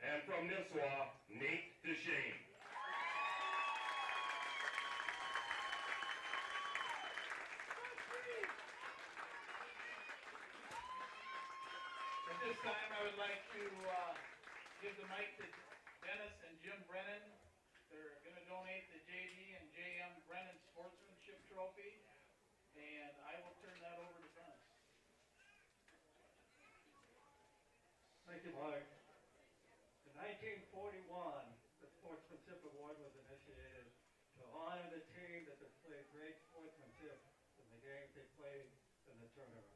And from Nisswa, Nate DeShane. At this time, I would like to give the mic to Dennis and Jim Brennan. They're going to donate the J.D. and J.M. Brennan Sportsmanship Trophy, and I will turn that over to Dennis. Thank you, Mike. In 1941, the Sportsmanship Award was initiated to honor the team that displayed great sportsmanship in the games they played in the tournament.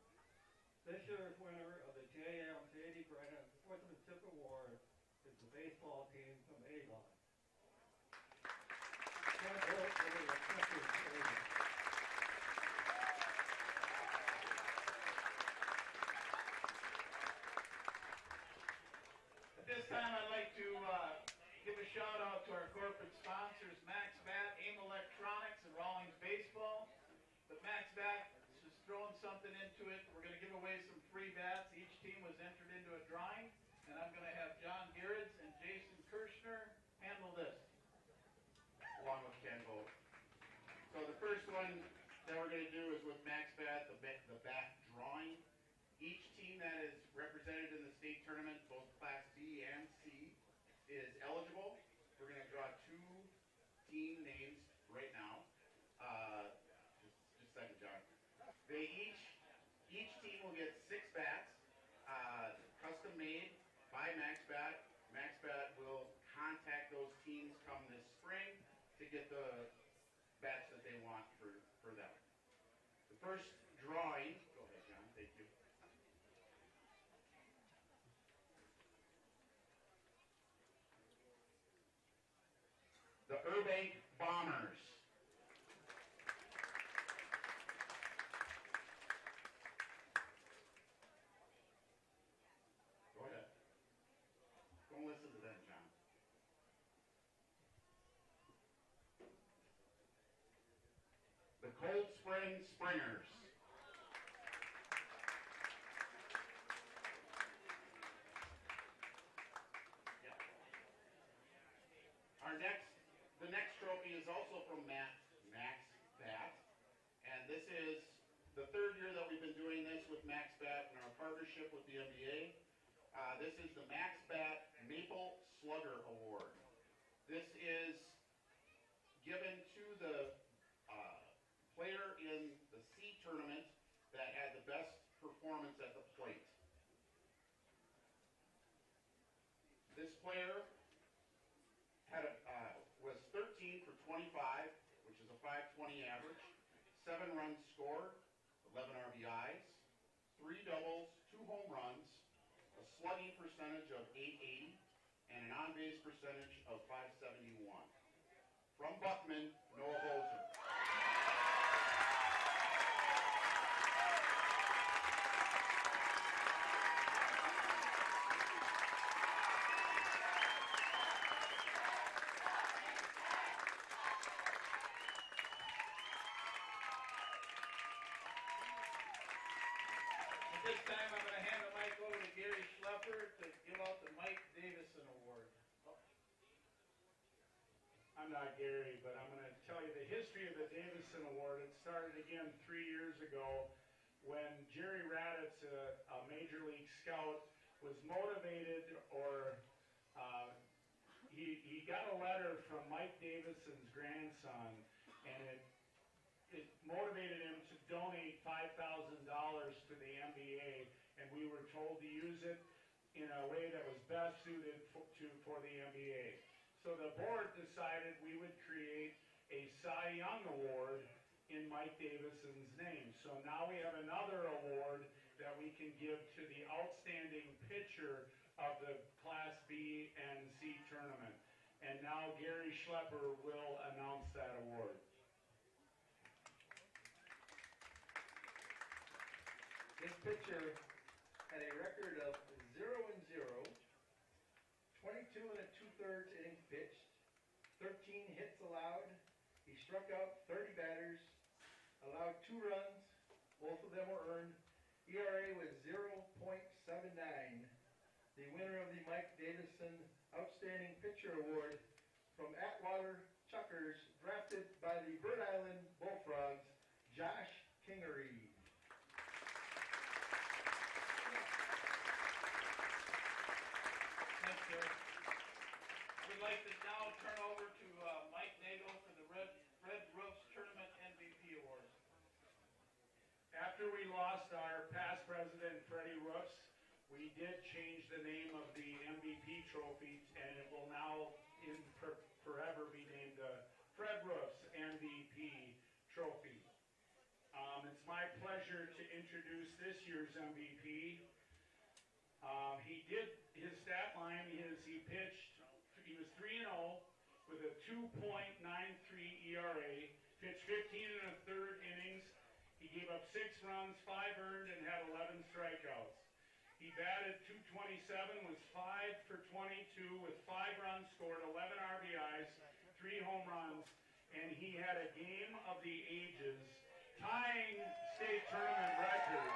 This year's winner of the J.D. Brennan Sportsmanship Award is the baseball team from Avon. At this time, I'd like to give a shout out to our corporate sponsors, Max Bat, AIM Electronics, and Rawlings Baseball. But Max Bat is throwing something into it. We're going to give away some free bats. Each team was entered into a drawing, and I'm going to have John Gerrits and Jason Kirshner handle this, along with Ken Vogt. So the first one that we're going to do is with Max Bat, the bat drawing. Each team that is represented in the state tournament, both Class B and C, is eligible. We're going to draw two team names right now. Just a second, John. Each team will get 6 bats, custom made by Max Bat. Max Bat will contact those teams come this spring to get the bats that they want for them. The first drawing, go ahead, John, thank you. The Burbank Bombers. Go ahead. Don't listen to them, John. The Cold Spring Springers. the third year that we've been doing this with MaxBat in our partnership with the MBA. This is the MaxBat Maple Slugger Award. This is given to the player in the C tournament that had the best performance at the plate. This player had was 13 for 25, which is a 520 average, 7 runs scored, 11 RBIs, 3 doubles, 2 home runs, a slugging percentage of 880, and an on-base percentage of 571. From Buckman, Noah Bolzer. At this time, I'm going to hand the mic over to Gary Schlepper to give out the Mike Davison Award. I'm not Gary, but I'm going to tell you the history of the Davison Award. It started again 3 years ago when Jerry Raditz, a major league scout, was motivated, or he got a letter from Mike Davison's grandson, and it motivated him to donate $5,000 to the MBA, and we were told to use it in a way that was best suited for the MBA. So the board decided we would create a Cy Young Award in Mike Davison's name. So now we have another award that we can give to the outstanding pitcher of the Class B and C tournament. And now Gary Schlepper will announce that award. This pitcher had a record of 0-0, 22 2/3 innings pitched, 13 hits allowed. He struck out 30 batters, allowed 2 runs, both of them were earned. ERA was 0.79. The winner of the Mike Davison Outstanding Pitcher Award from Atwater Chuckers, drafted by the Bird Island Bullfrogs, Josh Kingery. Thanks, Gary. We'd like to now turn over to Mike Nagel for the Red Roofs Tournament MVP Award. After we lost our past president, Freddie Roofs, we did change the name of the MVP trophy, and it will now forever be named the Fred Roofs MVP trophy. It's my pleasure to introduce this year's MVP. His stat line is he was 3-0 with a 2.93 ERA, pitched 15 1/3 innings. He gave up 6 runs, 5 earned, and had 11 strikeouts. He batted .227, was 5 for 22 with 5 runs scored, 11 RBIs, 3 home runs, and he had a game of the ages, tying state tournament record.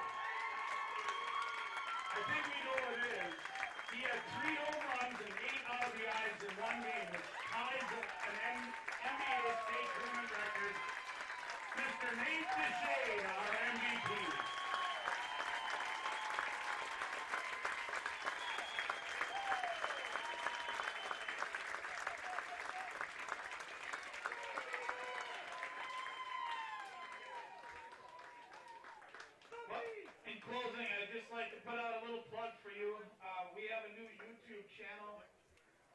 I think we know what it is. He had 3 home runs and 8 RBIs in one game, which ties an MBA state tournament record. Mr. Nate Deshay, our MVP. In closing, I'd just like to put out a little plug for you. We have a new YouTube channel.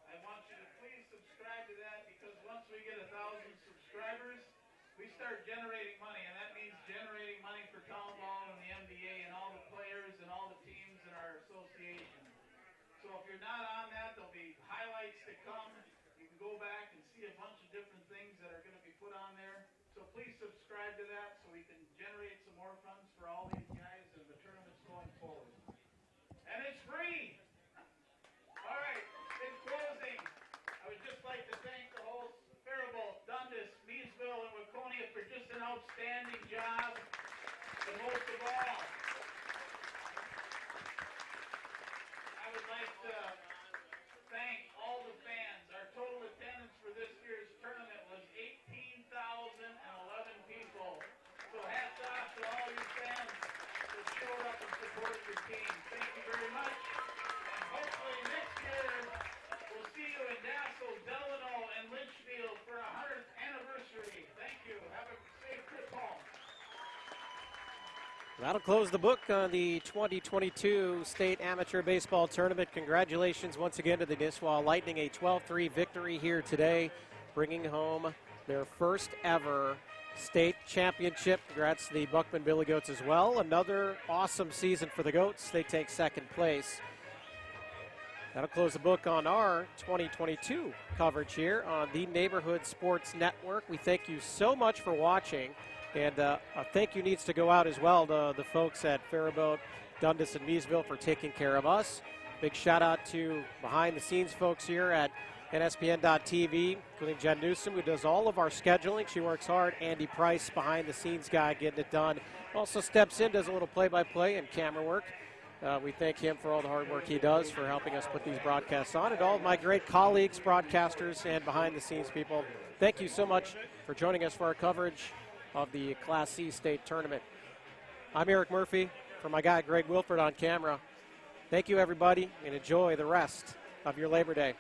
I want you to please subscribe to that, because once we get 1,000 subscribers, we start generating money, and that means generating money for Town Ball and the MBA and all the players and all the teams in our association. So if you're not on that, there'll be highlights to come. You can go back and see a bunch of different things that are going to be put on there. So please subscribe to that so we can generate some more funds for all these guys and the tournaments going forward. And it's free! All right, in closing, I would just like to thank the whole Faribault, Dundas, Meesville, and Waconia for just an outstanding job. And most of all, I would like to thank all the fans. Our total attendance for this year's tournament was 18,011 people. So hats off to all you fans. support your team. Thank you very much. And hopefully next year we'll see you in Dassel, Delano, and Litchfield for our 100th anniversary. Thank you. Have a safe trip home. That'll close the book on the 2022 State Amateur Baseball Tournament. Congratulations once again to the Nisswa Lightning, a 12-3 victory here today, bringing home their first ever state championship. Congrats to the Buckman Billy Goats as well. Another awesome season for the Goats. They take second place. That'll close the book on our 2022 coverage here on the Neighborhood Sports Network. We thank you so much for watching. And a thank you needs to go out as well to the folks at Faribault, Dundas, and Meesville for taking care of us. Big shout out to behind-the-scenes folks here at NSPN.TV, including Jen Newsom, who does all of our scheduling. She works hard. Andy Price, behind-the-scenes guy, getting it done. Also steps in, does a little play-by-play and camera work. We thank him for all the hard work he does for helping us put these broadcasts on. And all of my great colleagues, broadcasters, and behind-the-scenes people, thank you so much for joining us for our coverage of the Class C state tournament. I'm Eric Murphy, for my guy Greg Wilford on camera. Thank you, everybody, and enjoy the rest of your Labor Day.